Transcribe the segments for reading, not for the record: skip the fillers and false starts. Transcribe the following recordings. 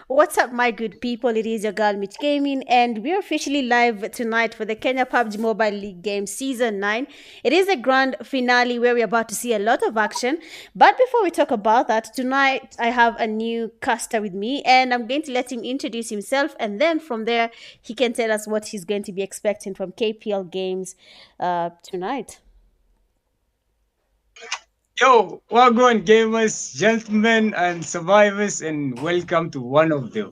What's up, my good people? It is your girl Mitch Gaming, and we're officially live tonight for the Kenya Pubg Mobile League game Season 9. It is a grand finale where we're about to see a lot of action. But before we talk about that, tonight I have a new caster with me, and I'm going to let him introduce himself, and then from there, he can tell us what he's going to be expecting from KPL games tonight. Yo, Wagwan gamers, gentlemen, and survivors, and welcome to one of the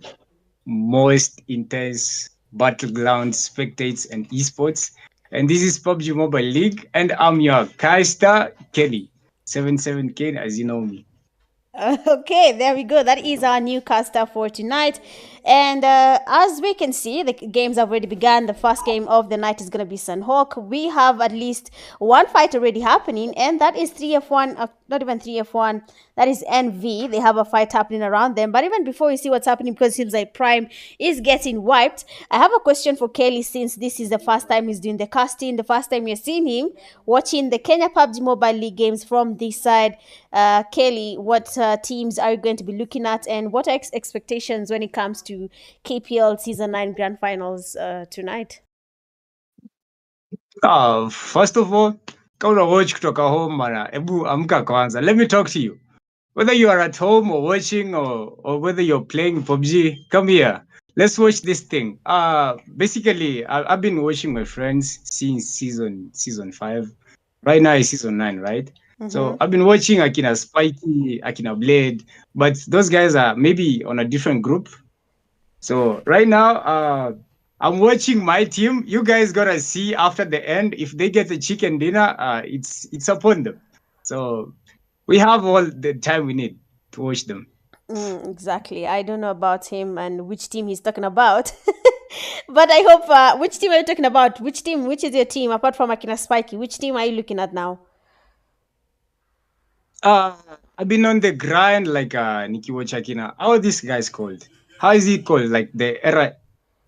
most intense battleground spectates and esports. And this is PUBG Mobile League, and I'm your caster, Kelly. 77K, as you know me. Okay, there we go. That is our new caster for tonight. And as we can see, the games have already begun. The first game of the night is going to be Sanhok. We have at least one fight already happening, and that is 3F1, not even 3F1, that is NV. They have a fight happening around them. But even before we see what's happening, because it seems like Prime is getting wiped, I have a question for Kelly since this is the first time he's doing the casting, the first time you're seeing him watching the Kenya PUBG Mobile League games from this side. Kelly, what teams are you going to be looking at, and what are expectations when it comes to KPL Season 9 Grand Finals tonight? First of all, kauna watch kutoka home mana, ebu amka kwanza. Let me talk to you. Whether you are at home or watching or whether you're playing PUBG, come here. Let's watch this thing. Basically, I've been watching my friends since season 5. Right now is season 9, right? So I've been watching Akina Spiky, Akina Blade, but those guys are maybe on a different group. So right now, I'm watching my team. You guys gotta see after the end if they get the chicken dinner. It's upon them. So we have all the time we need to watch them. Exactly. I don't know about him and which team he's talking about. But I hope, which team are you talking about? Which team, which is your team apart from Akina Spiky? Which team are you looking at now? Uh, I've been on the grind like Nikiwo Chakina. How are these guys called? How is it called? Like the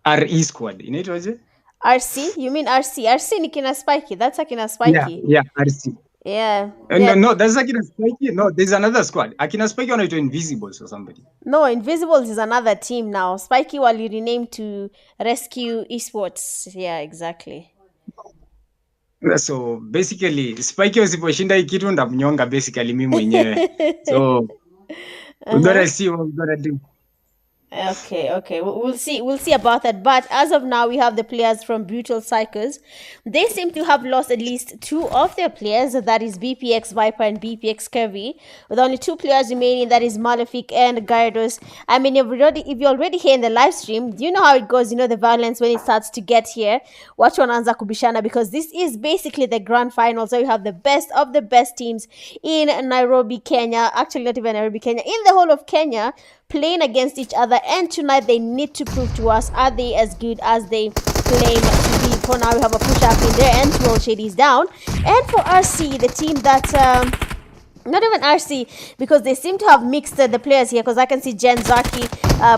RE squad. You know what it? RC? You mean RC? RC Nikina Spiky. That's Akina Yeah, Spiky. yeah, RC. Yeah. No, Yeah. no, that's Akina Spiky. No, there's another squad. Akina Spiky on it to Invisibles or somebody. No, Invisibles is another team now. Spiky Wali renamed to Rescue Esports. Yeah, exactly. So basically Spike usiposhinda hii kitu ndamnyonga basically mimi mwenyewe. So we Uh-huh. gotta see what we gotta do. Okay. We'll see. We'll see about that. But as of now, we have the players from Brutal Cycles. They seem to have lost at least two of their players. That is BPX Viper and BPX Curvy, with only two players remaining. That is Malefic and Gyarados. I mean, if you're already here in the live stream, do you know how it goes? You know the violence when it starts to get here. Watch wanaanza kubishana because this is basically the grand final. So you have the best of the best teams in Nairobi, Kenya. Actually, not even Nairobi, Kenya. In the whole of Kenya, playing against each other, and tonight they need to prove to us, are they as good as they claim to be? For now, we have a push up in there, and 12 Shady is down. And for RC, the team that not even RC, because they seem to have mixed the players here, because I can see Jen Zaki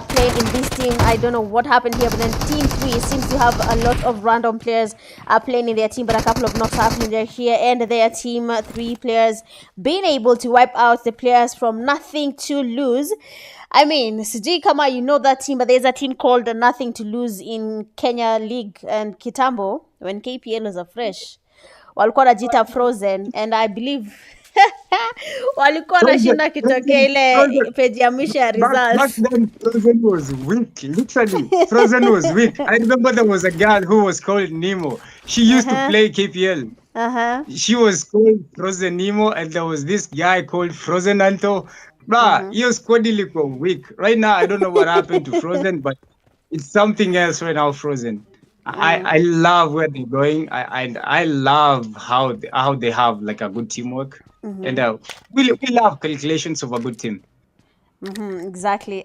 playing in this team. I don't know what happened here, but then Team 3 seems to have a lot of random players playing in their team, but a couple of knocks happening there here, and their Team 3 players being able to wipe out the players from Nothing to Lose. I mean, sijui kama you know that team, but there's a team called Nothing to Lose in Kenya League and Kitambo, when KPL was afresh. Walikuwa wanajiita Frozen, and I believe walikuwa Frozen, wanashinda kitokea ile page ya mwisho ya back results. then Frozen was weak. Literally, Frozen was weak. I remember there was a girl who was called Nemo. She used to Uh-huh. play KPL. Uh-huh. She was called Frozen Nemo, and there was this guy called Frozen Anto. Bruh, your squad ilikuwa weak. Right now, I don't know what happened to Frozen, but it's something else right now, Frozen. I love where they're going. I love how they have like a good teamwork, and we love calculations of a good team. Exactly.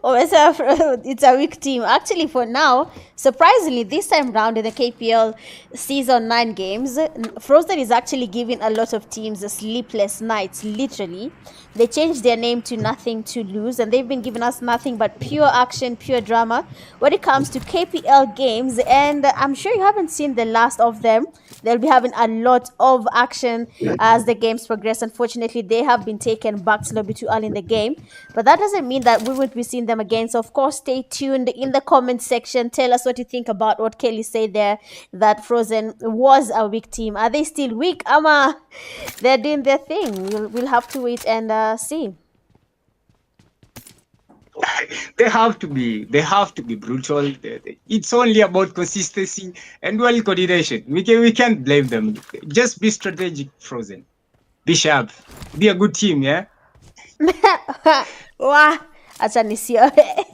It's a weak team. Actually, for now, surprisingly, this time round in the KPL season 9 games, Frozen is actually giving a lot of teams sleepless nights, literally. They changed their name to Nothing to Lose, and they've been giving us nothing but pure action, pure drama when it comes to KPL games. And I'm sure you haven't seen the last of them. They'll be having a lot of action as the games progress. Unfortunately, they have been taken back a little bit too early in the game, but that doesn't mean that we won't be seeing them again. So, of course, stay tuned in the comment section. Tell us what you think about what Kelly said there, that Frozen was a weak team. Are they still weak? Ama, they're doing their thing. We'll have to wait and see. They have to be brutal. It's only about consistency and well coordination. We can't blame them. Just be strategic, Frozen. Be sharp. Be a good team, yeah? Wah, acha nisionge.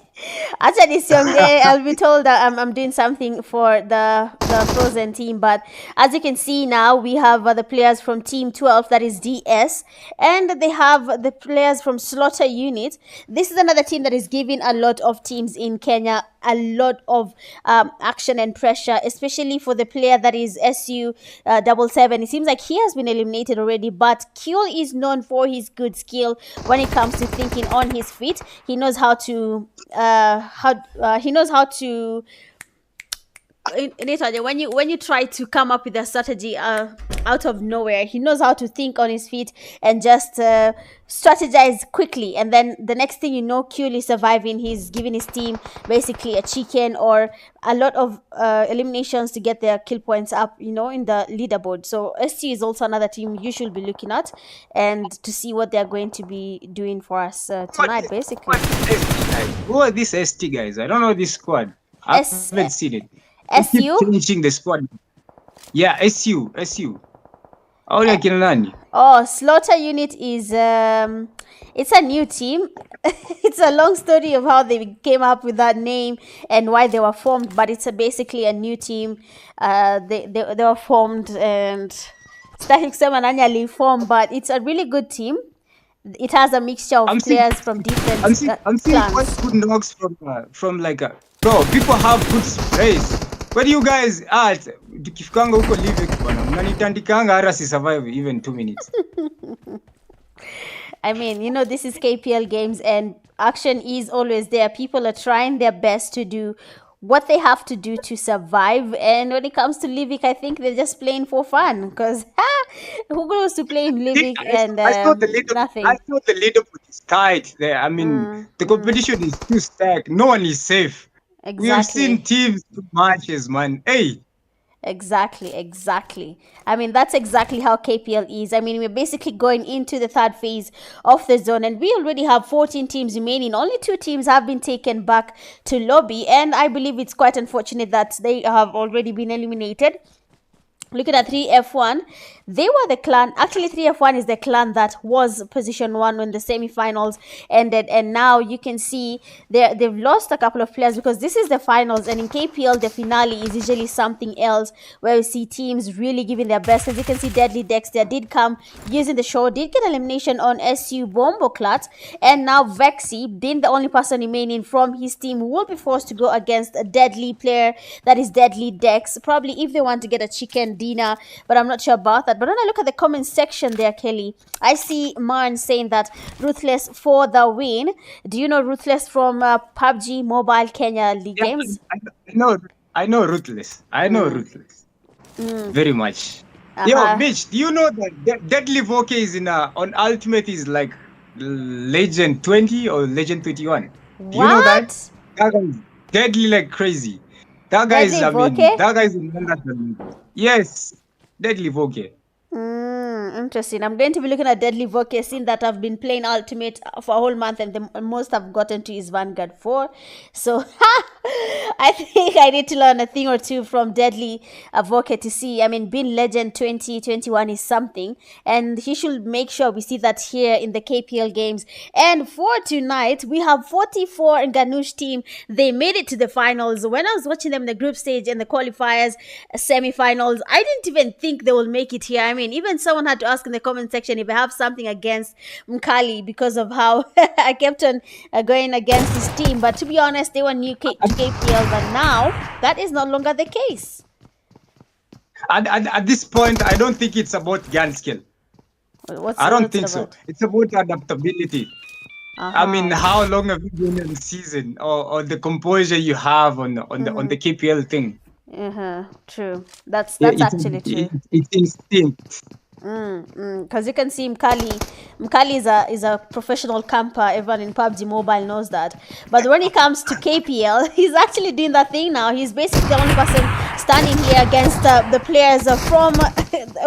Acha nisionge. I'll be told that I'm doing something for the Frozen team. But as you can see now, we have the players from Team 12, that is DS, and they have the players from Slaughter Unit. This is another team that is giving a lot of teams in Kenya a lot of action and pressure, especially for the player that is SU 77. It seems like he has been eliminated already, but Kiel is known for his good skill when it comes to thinking on his feet. He knows how to when you try to come up with a strategy out of nowhere, he knows how to think on his feet and just strategize quickly, and then the next thing you know, Kiel is surviving. He's giving his team basically a chicken or a lot of eliminations to get their kill points up, in the leaderboard. So ST is also another team you should be looking at and to see what they're going to be doing for us tonight, basically. Who are these ST guys? I don't know this squad. I haven't seen it. SU? Finishing the squad. Yeah, SU. Oh, Slaughter Unit is it's a new team. It's a long story of how they came up with that name and why they were formed, but it's basically a new team. They were formed and starting seven annually formed, but it's a really good team. It has a mixture of players from different I'm seeing quite good knocks from like bro, people have good sprays. Where do you guys at? Tukifukanga huko live bwana. Mnanitandikanga hata si survive even 2 minutes. I mean, this is KPL games and action is always there. People are trying their best to do what they have to do to survive. And when it comes to Livik, I think they're just playing for fun. Because who goes to play in Livik and nothing? I thought the leaderboard is tight there. I mean, the competition is too stacked. No one is safe. Exactly. We have seen teams do matches, man. Hey. Exactly. I mean, that's exactly how KPL is. I mean, we're basically going into the third phase of the zone, and we already have 14 teams remaining. Only 2 teams have been taken back to lobby, and I believe it's quite unfortunate that they have already been eliminated. Looking at 3F1, they were the clan. Actually, 3F1 is the clan that was position 1 when the semi-finals ended. And now you can see they've lost a couple of players because this is the finals. And in KPL, the finale is usually something else where you see teams really giving their best. As you can see, Deadly Dexter did come using the show, did get elimination on SU Bomboclat. And now Vexy, being the only person remaining from his team, will be forced to go against a deadly player that is Deadly Dex. Probably if they want to get a chicken dinner, but I'm not sure about that. But when I look at the comment section there, Kelly, I see Marn saying that Ruthless for the win. Do you know Ruthless from PUBG Mobile Kenya League games? I know Ruthless. Ruthless very much. Yo, Mitch, do you know that Deadly Voke is on Ultimate is like Legend 20 or Legend 21? Do you know that? That guy is deadly like crazy. That guy is, that guy is in London. Yes, Deadly Voke. Interesting. I'm going to be looking at Deadly Voke, seeing that I've been playing Ultimate for a whole month and the most I've gotten to is Vanguard 4. So, I think I need to learn a thing or two from Deadly Advocate to see. I mean, being Legend 2021 is something, and he should make sure we see that here in the KPL games. And for tonight, we have 44 Nganush team. They made it to the finals. When I was watching them in the group stage and the qualifiers, semi-finals, I didn't even think they will make it here. I mean, even someone had to ask in the comment section if I have something against Mkali because of how I kept on going against his team. But to be honest, they were new to KPL, but now that is no longer the case. At this point, I don't think it's about gun skill. I don't think so. It's about adaptability. I mean, how long have you been in the season, or the composure you have on the KPL thing? True. That's actually true. It's instinct. Because you can see Mkali is a professional camper. Everyone in Pubg Mobile knows that. But when it comes to KPL, he's actually doing that thing now. He's basically the only person standing here against the players from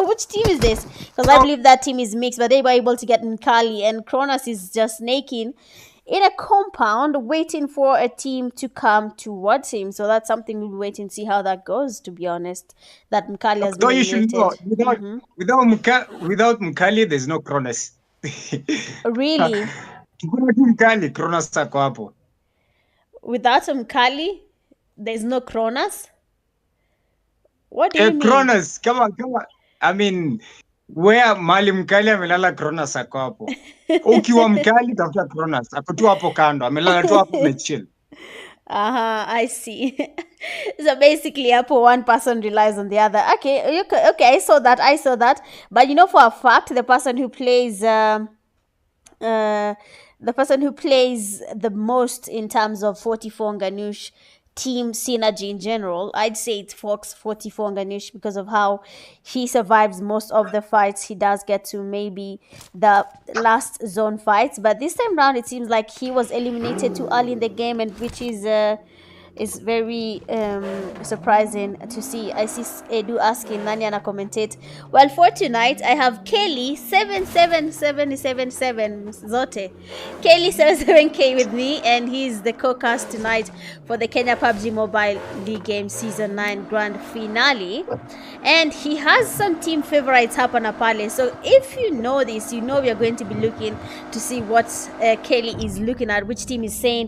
which team is this? Because I believe that team is mixed, but they were able to get Mkali, and Kronos is just snaking in a compound waiting for a team to come towards him. So that's something we'll wait and see how that goes, to be honest. That Mkali has been eliminated. Without Mkali, there's no Kronos. Really? Mkali, Kronos ako hapo. Without Mkali, there's no Kronos? What do you mean? Kronos, come on. I mean, where Mali Mkali amelala Kronos ako hapo. Ukiwa Mkali tafuta Kronos. Ako tu hapo kando. Amelala tu hapo mechill. I see. So basically, one person relies on the other. Okay, I saw that. But you know for a fact, the person who plays the most in terms of 44 Nganush team synergy in general, I'd say it's Fox 44 Nganush, because of how he survives most of the fights. He does get to maybe the last zone fights, but this time round it seems like he was eliminated too early in the game, and which is very surprising to see. I see Edu asking Nani ana commentate. Well, for tonight I have Kelly 77777 zote. Kelly 77K with me, and he's the co-cast tonight for the Kenya Pubg Mobile League Game Season 9 Grand Finale. And he has some team favorites hapana pale. So if you know this, you know we are going to be looking to see what Kelly is looking at, which team is saying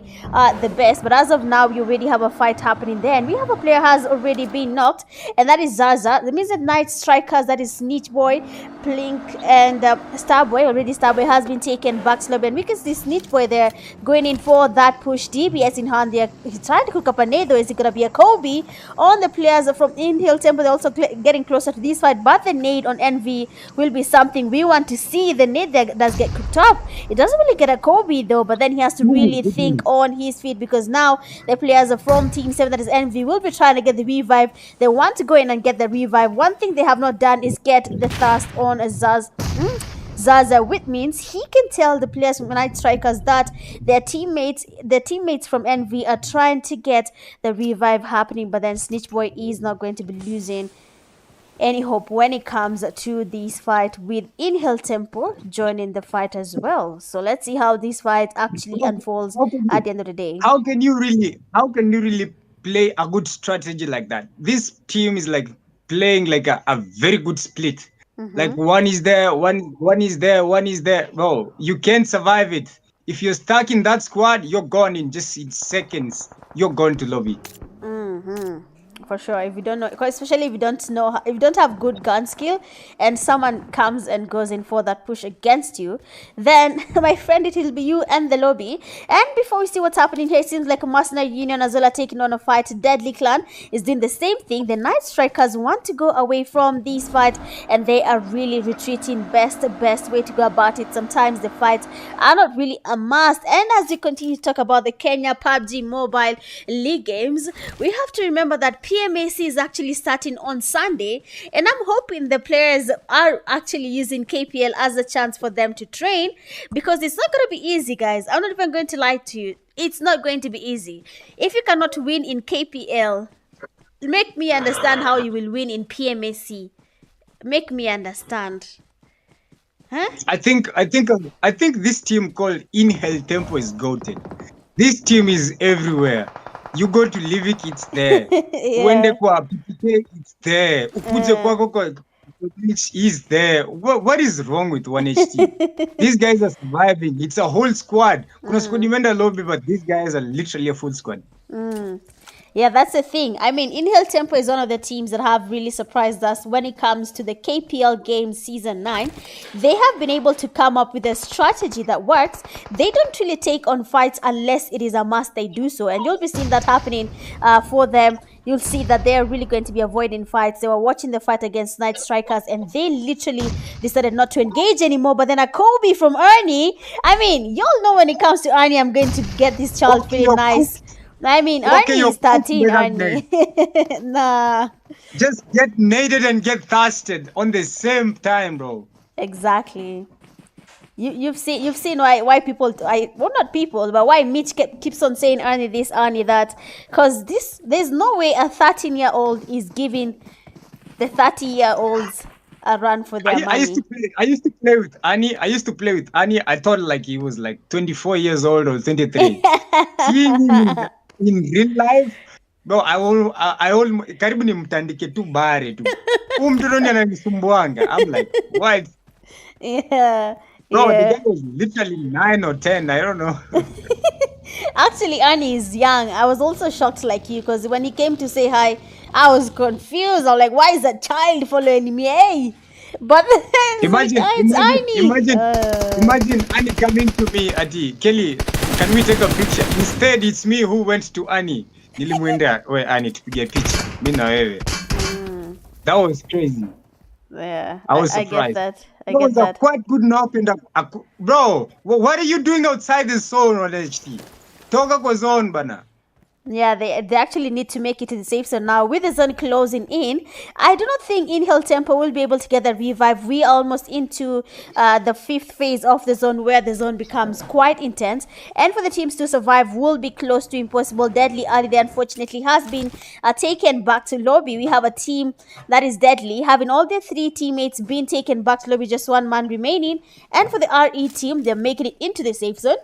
the best. But as of now, we already have a fight happening there, and we have a player has already been knocked, and that is Zaza. That means that Night Strikers, that is Snitch Boy, Plink, and Starboy. Already Starboy has been taken back slow, and we can see Snitch Boy there going in for that push. DBS in hand there. He's trying to cook up a nade, though. Is it gonna be a Kobe on the players from Inhill Temple? They're also getting closer to this fight, but the nade on NV will be something we want to see. The nade there does get cooked up. It doesn't really get a Kobe though, but then he has to really think on his feet, because now the players from Team 7, that is NV, will be trying to get the revive. They want to go in and get the revive. One thing they have not done is get the thirst on Zaza, which means he can tell the players from Night Strikers that their teammates from NV are trying to get the revive happening, but then Snitch Boy is not going to be losing any hope when it comes to this fight, with Inhale Temple joining the fight as well. So let's see how this fight actually unfolds at the end of the day. How can you really play a good strategy like that? This team is like playing like a very good split. Like one is there, one is there. Bro, you can't survive it. If you're stuck in that squad, you're gone in seconds. You're going to lobby. For sure, if you don't know, especially if you don't have good gun skill, and someone comes and goes in for that push against you, then my friend, it will be you and the lobby. And before we see what's happening here, it seems like a Mercenary Union as well are taking on a fight. Deadly Clan is doing the same thing. The Night Strikers want to go away from this fight, and they are really retreating. Best way to go about it. Sometimes the fights are not really a must. And as we continue to talk about the Kenya Pubg Mobile League games, we have to remember that PMAC is actually starting on Sunday, and I'm hoping the players are actually using KPL as a chance for them to train, because it's not going to be easy, guys. I'm not even going to lie to you. It's not going to be easy. If you cannot win in KPL, make me understand how you will win in PMAC. Make me understand. Huh? I think this team called Inhale Tempo is goated. This team is everywhere. You go to Livik, it's there. Uende Yeah. kwa PPK, it's there. Ukuje kwako kwa Twitch, is there. What is wrong with 1HT? These guys are surviving. It's a whole squad. Kuna squad imeenda lobby, but these guys are literally a full squad. Yeah, that's the thing. I mean, Inhale Tempo is one of the teams that have really surprised us when it comes to the KPL Games Season 9. They have been able to come up with a strategy that works. They don't really take on fights unless it is a must they do so. And you'll be seeing that happening for them. You'll see that they're really going to be avoiding fights. They were watching the fight against Night Strikers and they literally decided not to engage anymore. But then a Kobe from Ernie. I mean, y'all know when it comes to Ernie, I'm going to get this child feeling nice. I mean, Okay, Arnie is 13, Arnie. Nah. Just get naded and get thirsted on the same time, bro. Exactly. You've seen why people well, not people, but why Mitch keeps on saying Arnie this, Arnie that, because there's no way a 13-year-old is giving the 30-year-olds a run for their money. I used to play with Annie. I thought like he was like 24 years old or 23. Seeing him in real life, bro, I karibu nimtandike tu bare tu. Mtoto ndiye ananisumbuanga. I'm like, what? Yeah. Bro, the guy was literally 9 or 10. I don't know. Actually, Annie is young. I was also shocked like you because when he came to say hi, I was confused. I'm like, why is a child following me? Hey. But then imagine Annie coming to me, Ati, Kelly, can we take a picture? Instead, it's me who went to Annie. Nilimwenda we Annie tupige picha. Mimi na wewe. That was crazy. Yeah, I was surprised. I get that. Quite good knock and bro, what are you doing outside the zone on HT? Toka kwa zone bana. Yeah, they actually need to make it to the safe zone now. With the zone closing in, I do not think Inhale Tempo will be able to get the revive. We are almost into the 5th phase of the zone where the zone becomes quite intense. And for the teams to survive will be close to impossible. Deadly Ali, unfortunately, has been taken back to lobby. We have a team that is deadly, having all their 3 teammates being taken back to lobby, just 1 man remaining. And for the RE team, they're making it into the safe zone.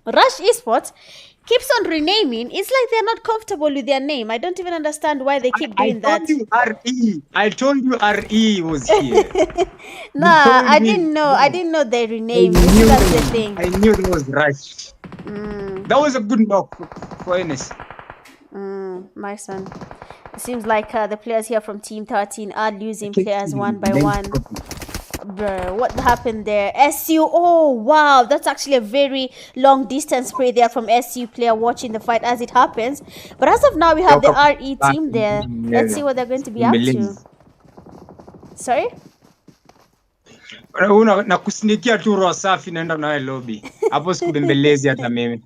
Rush eSports keeps on renaming. It's like they're not comfortable with their name. I don't even understand why they keep doing that. I told you RE was here. Nah, I didn't know they renamed. That's the thing. I knew it was Rush. That was a good knock for NS. My son. It seems like the players here from Team 13 are losing players one by one. Bruh, what happened there? SU, oh wow, that's actually a very long distance spray there from SU player watching the fight as it happens. But as of now, we have the RE team there. Let's see what they're going to be up to. Sorry? Na kusinikia tu roho safi naenda nawe lobby. Hapo sikubembelezi hata mimi.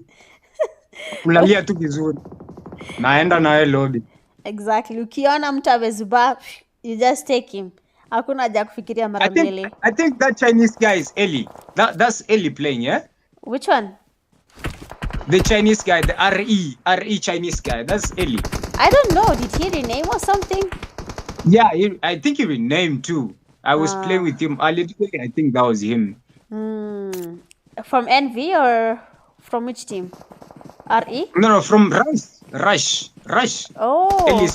Kulalia tu vizuri. Naenda nawe lobby. Exactly. Ukiona mtu amezuba, you just take him. Hakuna haja kufikiria mara mbili. I think that Chinese guy is Eli. That's Eli playing, yeah? Which one? The Chinese guy, the RE Chinese guy. That's Eli. I don't know. Did he rename or something? Yeah, I think he renamed too. I was playing with him earlier today. I think that was him. From NV or from which team? RE? No, from Rush. Oh.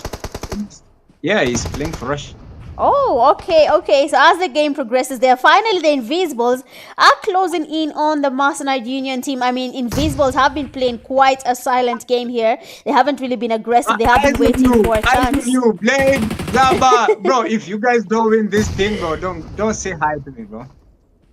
He's playing for Rush. Oh, okay. So as the game progresses, finally the Invisibles are closing in on the Mercenary Union team. I mean, Invisibles have been playing quite a silent game here. They haven't really been aggressive. They have been waiting for a chance. Blade, Zaba. Bro, if you guys don't win this thing, bro, don't say hi to me, bro.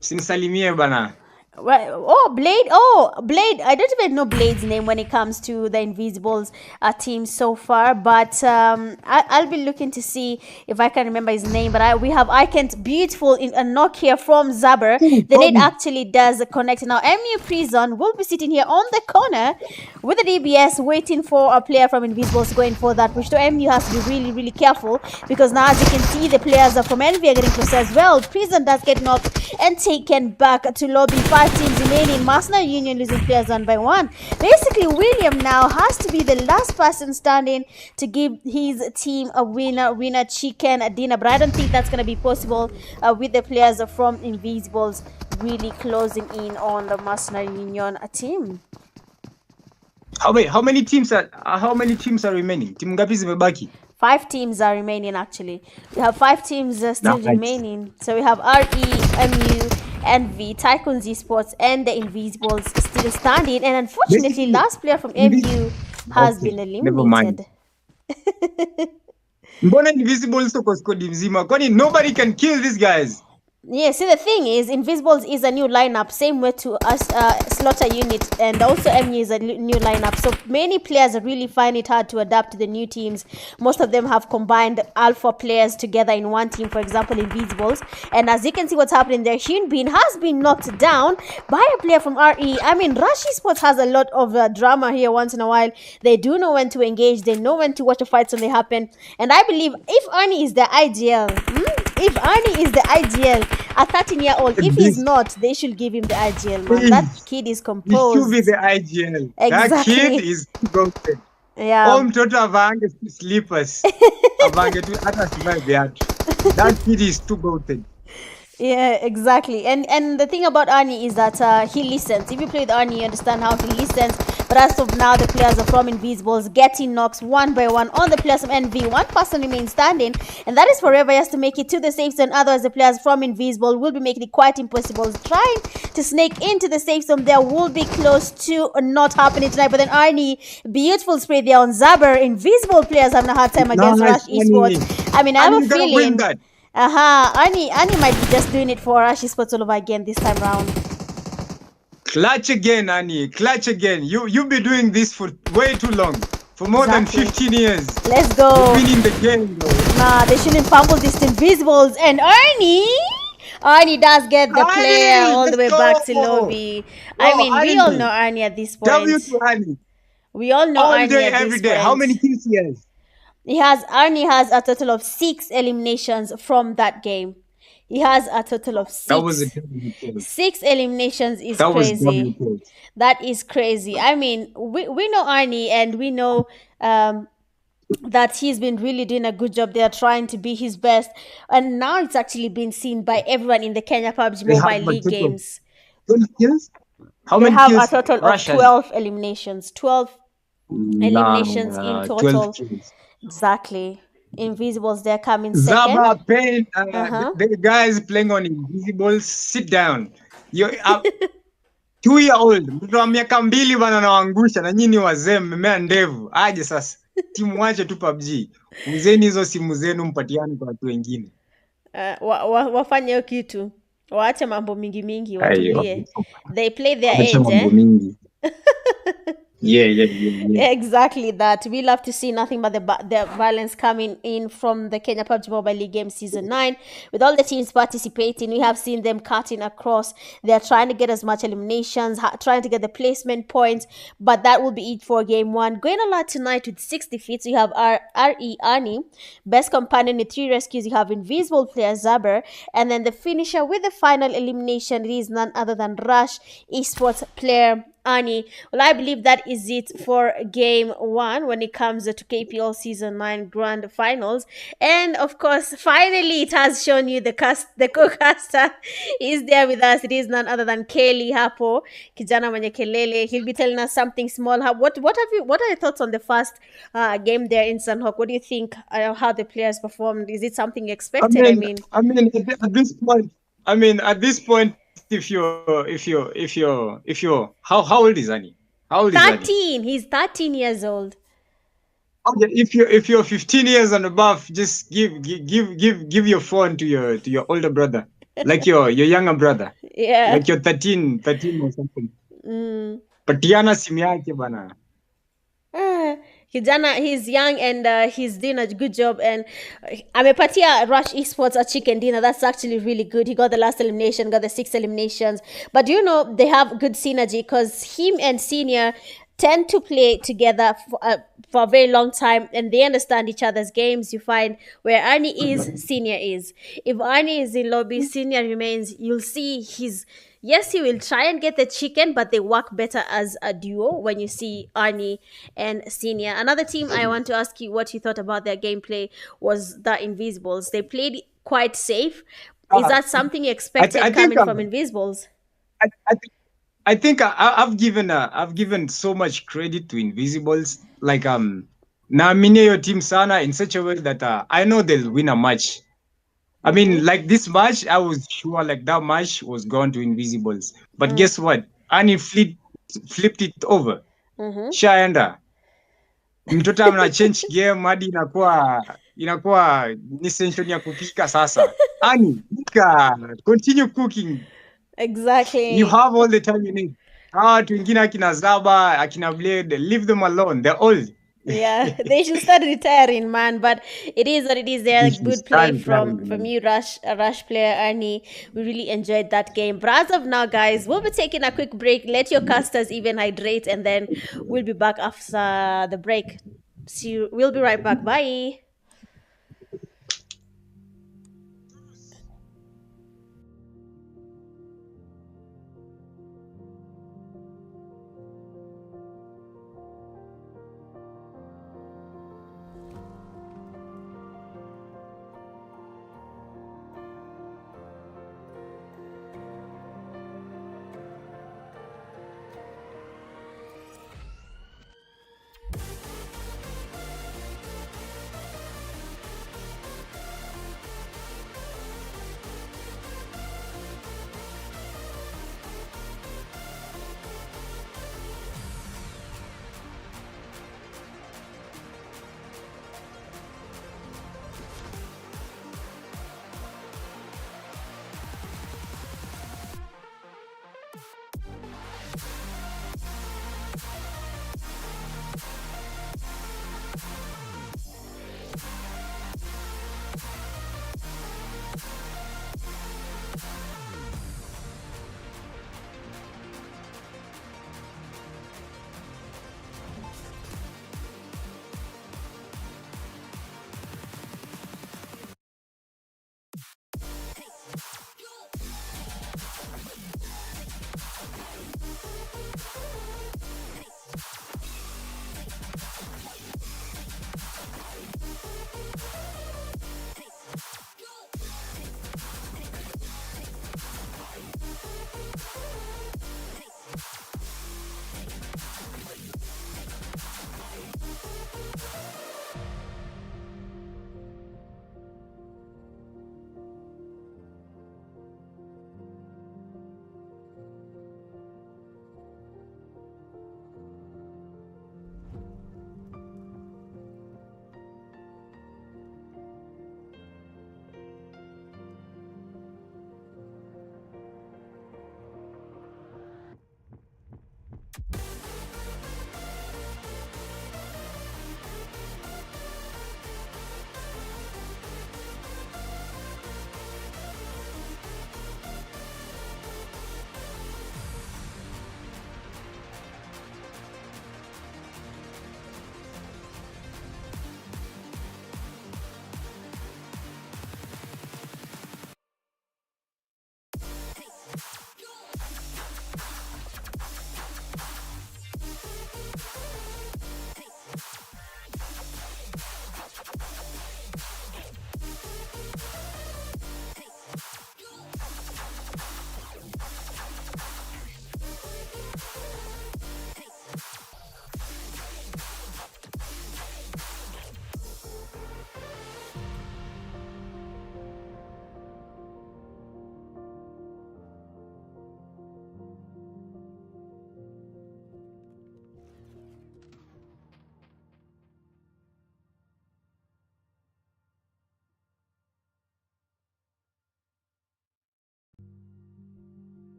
Sinisalimie bana. Blade. I don't even know Blade's name when it comes to the Invisibles team so far, but I'll be looking to see if I can remember his name. But we have Icant, beautiful in a knock here from Zaber. The net actually does connect. Now MU Prison will be sitting here on the corner with the DBS waiting for a player from Invisibles going for that push. So MU has to be really, really careful because now, as you can see, the players from Envy are getting closer as well. Prison does get knocked and taken back to lobby. 5 teams remaining. Mercenary Union losing players 1 by 1. Basically, William now has to be the last person standing to give his team a winner chicken dinner. But I don't think that's going to be possible with the players from Invisibles really closing in on the Mercenary Union team. How many teams are remaining? Timu ngapi zimebaki? 5 teams are remaining actually. We have 5 teams still Nice. remaining. So we have RE, MU, NV, Tycoonz eSports, and the Invisibles still standing. And unfortunately, Basically, last player from Invis- MU has okay, been never mind. eliminated. Mbona Invisible soko squad mzima? Kwani nobody can kill these guys? Yeah, see, the thing is, Invisibles is a new lineup, same way to us, Slaughter Unit, and also MU is a new lineup. So many players really find it hard to adapt to the new teams. Most of them have combined alpha players together in one team, for example, Invisibles. And as you can see what's happening there, Shinbin has been knocked down by a player from RE. I mean, Rush Esports has a lot of drama here once in a while. They do know when to engage, they know when to watch the fights when they happen. And I believe if Arnie is the ideal, if Arnie is the IGL, a 13-year-old, if he's not, they should give him the IGL, man. That kid is He composed. should be the IGL. That Exactly. kid is broken. Yeah. Mtoto avange slippers. Avange tu hata sivae viatu. That kid is too broken. Yeah, exactly. And the thing about Arnie is that he listens. If you play with Arnie, you understand how he listens. But as of now, the players are from Invisibles getting knocks one by one on the players from NV. One person remains standing, and that is Forever. He has to make it to the safe zone. Otherwise, the players from Invisible will be making it quite impossible. Trying to snake into the safe zone there will be close to not happening tonight. But then Arnie, beautiful spray there on Zaber. Invisible players having a hard time against Nice, Rush Esports. Arnie. I mean, I have a Arnie, you gotta win feeling. that. Arnie might be just doing it for Rush Esports all over again this time round. Clutch again, Annie. Clutch again. You've been doing this for way too long. For more than 15 years. Let's go. You've been in the game, though. Nah, they shouldn't fumble this to Invisibles. And Arnie does get the player all the way back to lobby. I mean, we all know Arnie at this point. W to Arnie. We all know All Arnie day, at this every day. point. How many kills he has? Arnie has a total of 6 eliminations from that game. He has a total of 6. That was a double kill. 6 eliminations is That was crazy. double kills. That is crazy. I mean, we know Arnie, and we know that he's been really doing a good job. They are trying to be his best, and now it's actually been seen by everyone in the Kenya Pubg They have Mobile a League total of games. 12 kills? How They many have kills? a total of Rush has? 12 eliminations. 12 eliminations in total. 12 kills. Exactly. Invisibles, they're coming second. Zaba, Pain, the guys playing on Invisibles, sit down. You 2-year-old, mtoto wa miaka 2 bana nawaangusha na nyinyi wazee mmemea ndevu. Aje sasa. Timu wache tu PUBG. Uzeni hizo simu zenu mpatiane kwa watu wengine. Wafanye hiyo kitu. Waache mambo mingi watulie. They play their Waache age, mambo mingi. Yeah. Exactly that. We love to see nothing but the violence coming in from the Kenya Pubg Mobile League Game Season 9. With all the teams participating, we have seen them cutting across. They're trying to get as much eliminations, trying to get the placement points, but that will be it for Game 1. Going a lot tonight with 6 defeats. You have RE Arnie, best companion with 3 rescues. You have invisible player Zaber, and then the finisher with the final elimination. It is none other than Rush Esports player Arnie. Well, I believe that is it for Game 1 when it comes to KPL Season 9 Grand Finals. And of course, finally, it has shown you the co-caster is there with us. It is none other than Kelly Hapo, kijana mwenye kelele. He'll be telling us something small. What are your thoughts on the first game there in Sanhok? What do you think how the players performed? Is it something expected? I mean, at this point, if you're how old is Annie? How old 13. is Annie? He's 13 years old. Okay, if you're 15 years and above, just give your phone to your older brother, like your younger brother. Yeah. Like you're 13 or something. Patiana simu yake bana. Kijana, he's young and he's doing a good job, and amepatia Rush Esports a chicken dinner. That's actually really good. He got the last elimination, got the 6 eliminations, but you know they have good synergy because him and Senior tend to play together for a very long time, and they understand each other's games. You find where Arnie is, Senior is. If Arnie is in lobby, Senior remains. You'll see yes, he will try and get the chicken, but they work better as a duo when you see Arnie and Senior. Another team I want to ask you what you thought about their gameplay was the Invisibles. They played quite safe. Is that something you expected coming from Invisibles? I think I've given so much credit to Invisibles. Like nominate your team sana in such a way that I know they'll win a match. I Mm-hmm. mean, like this match, I was sure like that match was gone to Invisibles. But guess what? Annie flipped it over. Mm-hmm. Shaenda. Mtoto ana change game hadi inakuwa ni session ya kupika sasa. Ani, pika, continue cooking. You Exactly. have all the time you need. Watu wengine akina Zaba, akina Blade, leave them alone. They're old. Yeah, they should start retiring, man. But it is what it is. They're They a should good play start from retiring, from man. you, Rush player Ernie. We really enjoyed that game. But as of now, guys, we'll be taking a quick break. Let your casters even hydrate, and then we'll be back after the break. See you. We'll be right back. Bye.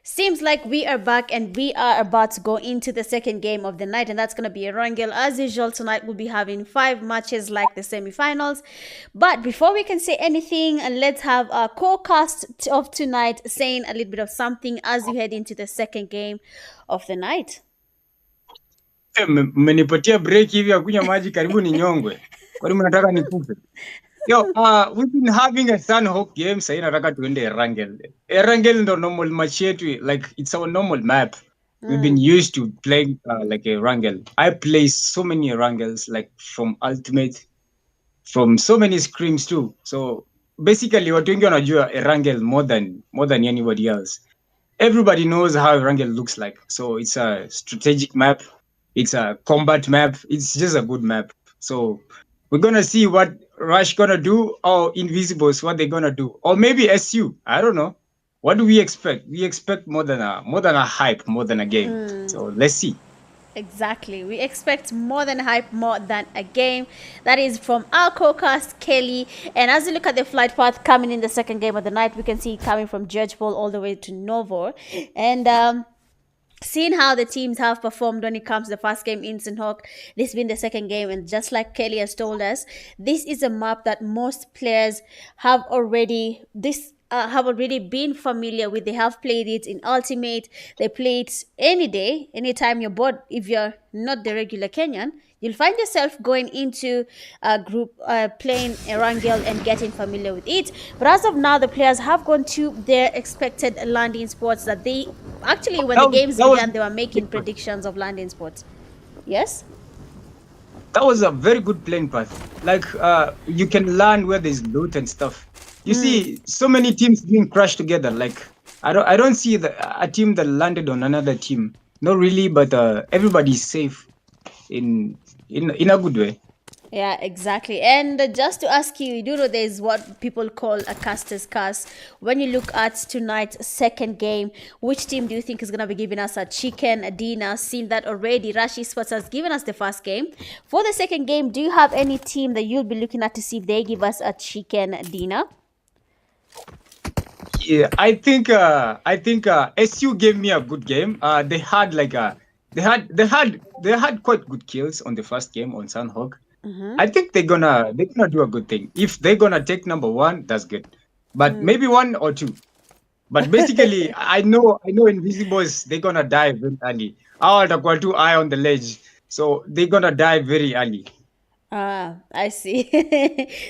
Seems like we are back and we are about to go into the second game of the night, and that's going to be Erangel. As usual, tonight we'll be having 5 matches like the semi-finals. But before we can say anything, let's have our co-cast of tonight saying a little bit of something as you head into the second game of the night. Mmenipatia break hivi ya kunywa maji karibu ni nyongwe. Kwani mnataka nikufe? Yo, we've been having a Sanhok game. Sasa nataka tuende Erangel. Erangel ndo normal match yetu, like it's our normal map. We've been used to playing like Erangel. I play so many Erangels, like from Ultimate, from so many screams too. So basically, watu wengi wanajua Erangel more than anybody else. Everybody knows how Erangel looks like. So it's a strategic map. It's a combat map. It's just a good map. So we're gonna see what Rush gonna do, or Invisibles what they're gonna do, or maybe SU. I don't know. What do we expect? We expect more than a hype, more than a game. So let's see. Exactly. We expect more than hype, more than a game. That is from our co-cast, Kelly. And as you look at the flight path coming in the second game of the night, we can see coming from Judgepole all the way to Novor. And seeing how the teams have performed when it comes to the first game in Sanhok, this has been the second game, and just like Kelly has told us, this is a map that most players have already been familiar with. They have played it in Ultimate. They play it any day, anytime you're bored. If you're not the regular Kenyan, you'll find yourself going into a group playing Erangel and getting familiar with it. But as of now, the players have gone to their expected landing spots that they actually, when the games began, they were making predictions of landing spots. Yes? That was a very good playing path. Like you can land where there's loot and stuff. You see so many teams being crushed together. Like I don't see a team that landed on another team. Not really, but everybody's safe in a good way. Yeah, exactly. And just to ask you, you do know there's what people call a caster's curse. When you look at tonight's second game, which team do you think is going to be giving us a chicken dinner? Seen that already, Rush eSports has given us the first game. For the second game, do you have any team that you'll be looking at to see if they give us a chicken dinner? Yeah, I think SU gave me a good game. They had quite good kills on the first game on Sanhok. I think they're gonna do a good thing. If they're gonna take number 1, that's good. But maybe 1 or 2. But basically, I know Invisibles, they're gonna die very early. Our watakuwa too eye on the ledge, so they're gonna die very early. I see.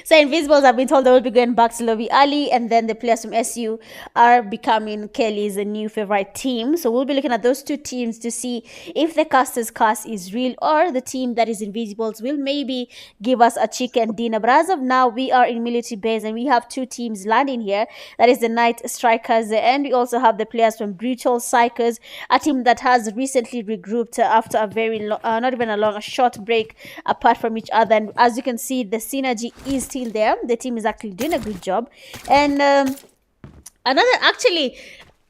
So Invisibles have been told they will be going back to Lobby Ali, and then the players from SU are becoming Kelly's new favorite team. So we'll be looking at those two teams to see if the caster's curse is real, or the team that is Invisibles will maybe give us a chicken dinner. But as of now, we are in military base and we have two teams landing here. That is the Night Strikers, and we also have the players from Brutal Psychers, a team that has recently regrouped after a very not even a long, a short break apart from each other. And as you can see, the synergy is still there. The team is actually doing a good job. And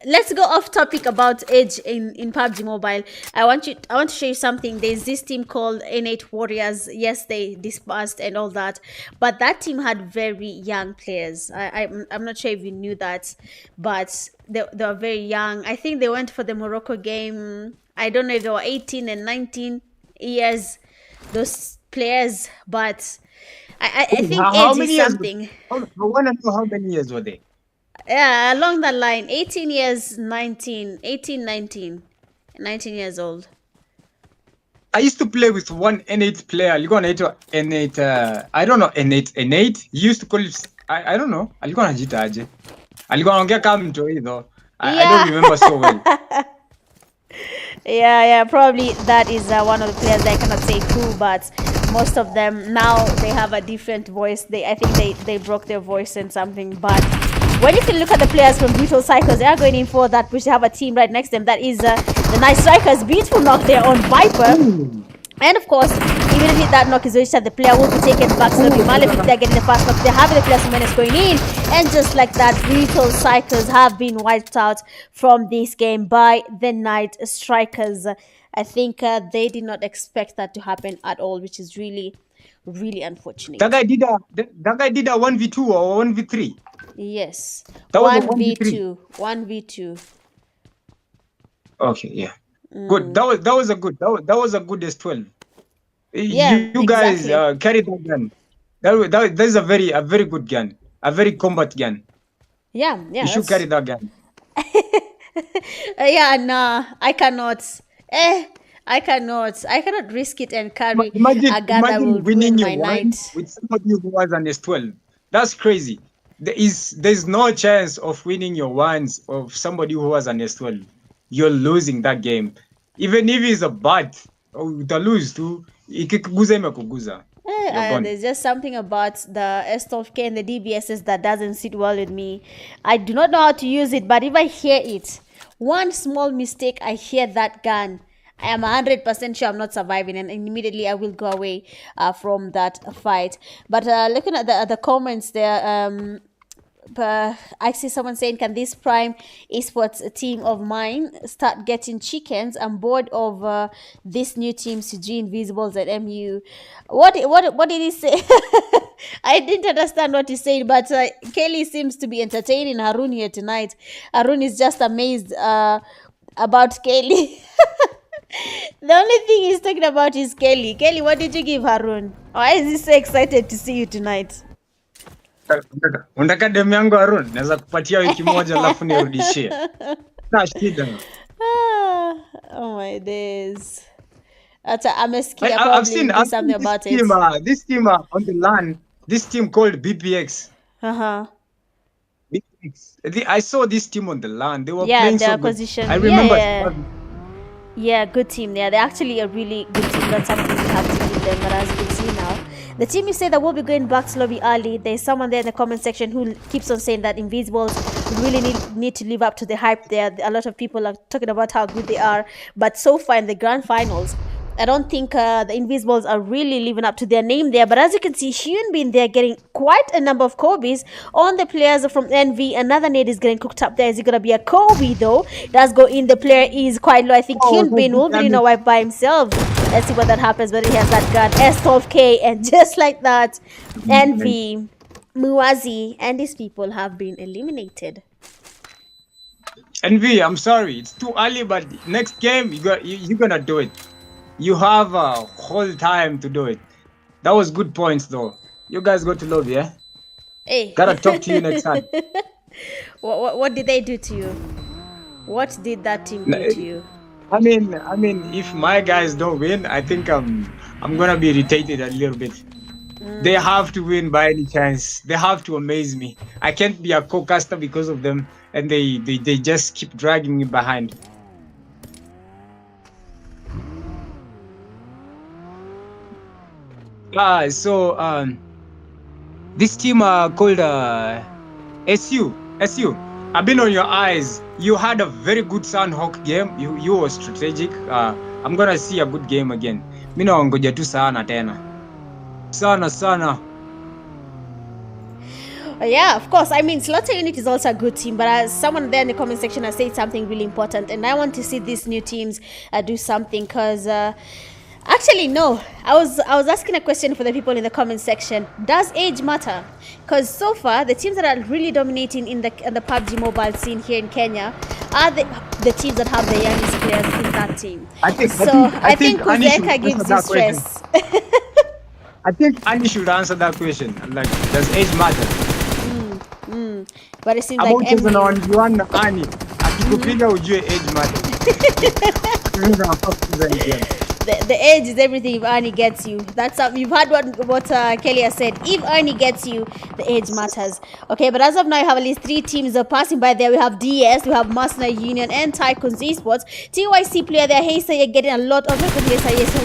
let's go off topic about Edge in PUBG Mobile. I want to show you something. There's this team called Innate Warriors. Yes, they dispersed and all that, but that team had very young players. I'm not sure if you knew that, but they were very young. I think they went for the Morocco game. I don't know if they were 18 and 19 years, those players, but I think how age is something. I want to know how many years were they? Yeah, along that line, 18 years, 19 years old. I used to play with one N8 player. Alikuwa anaitwa N8, I don't know, N8. He used to call it, I don't know. Alikuwa anajiita aje. Alikuwa anaongea kama mtoi though. I don't remember so well. Yeah, probably that is one of the players that I cannot say who, but most of them now they have a different voice. I think they broke their voice and something. But when you can look at the players from Brutal Cycles, they are going in for that, which they have a team right next to them. That is the Night Strikers. Beautiful knock there on Viper. And of course, even if that knock is reached, the player will be taken back to the Malefic. They're getting the fast knock. They're having the players from Menace going in. And just like that, Brutal Cycles have been wiped out from this game by the Night Strikers. I think they did not expect that to happen at all, which is really, really unfortunate. That guy did a 1v2 or 1v3. Yes. That was 1v2. 1v2. Okay, yeah. Good. That was a good that was a good S12. Yeah, You guys exactly. carry that gun. That's a very good gun, a very combat gun. Yeah, You yeah, should carry that's that gun. yeah, nah, I cannot. Eh, I cannot risk it and carry Imagine a gun that imagine will ruin winning your my one night. with somebody who was an S12. That's crazy. There's no chance of winning your ones of somebody who was an S12. You're losing that game. Even if it's a bad, uta lose too. Ikikuguza imekuguza. You're gone. There's just something about the S12K and the DBSs that doesn't sit well with me. I do not know how to use it, but if I hear it, one small mistake, I hear that gun. I am 100% sure I'm not surviving, and immediately I will go away from that fight. But looking at the comments there, I see someone saying, "Can this prime esports team of mine start getting chickens? I'm bored of this new team, CG Invisibles at MU." What did he say? I didn't understand what he said, but Kelly seems to be entertaining Harun here tonight. Harun is just amazed about Kelly. The only thing he's talking about is Kelly. Kelly, what did you give Harun? Why is he so excited to see you tonight? Unataka demu yangu Harun, naweza kupatia wiki moja alafu nirudishie. Na shida. Oh my days. Ameskia I've probably seen will do something about it. this team on the LAN, this team called BPX. Uh-huh. BPX. I saw this team on the LAN. They were Yeah, playing so their good. position. I Yeah, remember. yeah. Yeah, good team. Yeah, they're actually a really good team. That's something we have to give them. But as you can see now, the team you say that will be going back slowly early. There's someone there in the comment section who keeps on saying that Invisibles really need to live up to the hype there. A lot of people are talking about how good they are. But so far in the grand finals, I don't think the Invisibles are really living up to their name there. But as you can see, Hyun Bin there getting quite a number of Kobe's on the players from NV. Another nade is getting cooked up there. Is it going to be a Kobe though? Does go in. The player is quite low. I think Oh, Hyun Bin will be doing a wipe by himself. Let's see what that happens when he has that gun. S12K, and just like that, NV, Muazi, and these people have been eliminated. NV, I'm sorry, it's too early, but next game you're gonna do it. You have a whole time to do it. That was good points though. You guys go to lobby, yeah? Hey. Gotta talk to you next time. What did they do to you? What did that team do to you? I mean, if my guys don't win, I think I'm gonna be irritated a little bit. They have to win by any chance. They have to amaze me. I can't be a co-caster because of them, and they just keep dragging me behind. This team called SU. I've been on your eyes. You had a very good Sanhok game. You were strategic. I'm gonna see a good game again. Mimi naongoja tu sana tena. Sana. Yeah, of course. I mean, Slaughter Unit is also a good team, but as someone there in the comment section has said something really important, and I want to see these new teams do something because. Actually, no. I was asking a question for the people in the comment section. Does age matter? Because so far, the teams that are really dominating in the PUBG mobile scene here in Kenya are the teams that have the youngest players in that team. I think Kuzeka gives you stress. I think Annie should answer that question. Like, does age matter? But it seems like Annie, akikupiga ujue age matters. The age is everything. If Arnie gets you, that's you've heard what Kelly has said. If Arnie gets you, the age matters. Okay, but as of now, you have at least 3 teams passing by there. We have DS, we have Mercenary Union, and Tycoonz eSports. TYC player there, Haysa, you're getting a lot of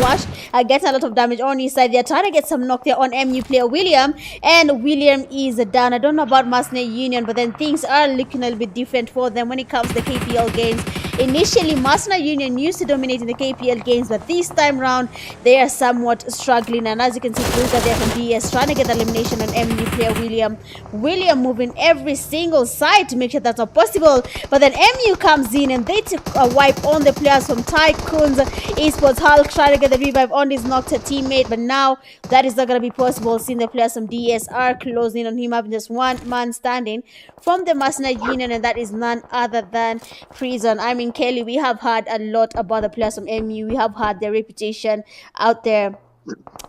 Wash, getting a lot of damage on his side. They're trying to get some knock there on MU player William, and William is down. I don't know about Mercenary Union, but then things are looking a little bit different for them when it comes to the KPL games. Initially, Mercenary Union used to dominate in the KPL games, but this time round, they are somewhat struggling. And as you can see, Kruger there from DS trying to get elimination on MU player William. William moving every single side to make sure that's not possible. But then MU comes in and they took a wipe on the players from Tycoonz eSports. Hulk trying to get the revive on his knocked teammate, but now that is not going to be possible since the players from DS are closing on him, having just one man standing from the Mercenary Union, and that is none other than Prison. I mean, mean, Kelly, we have heard a lot about the players from MU. We have heard their reputation out there.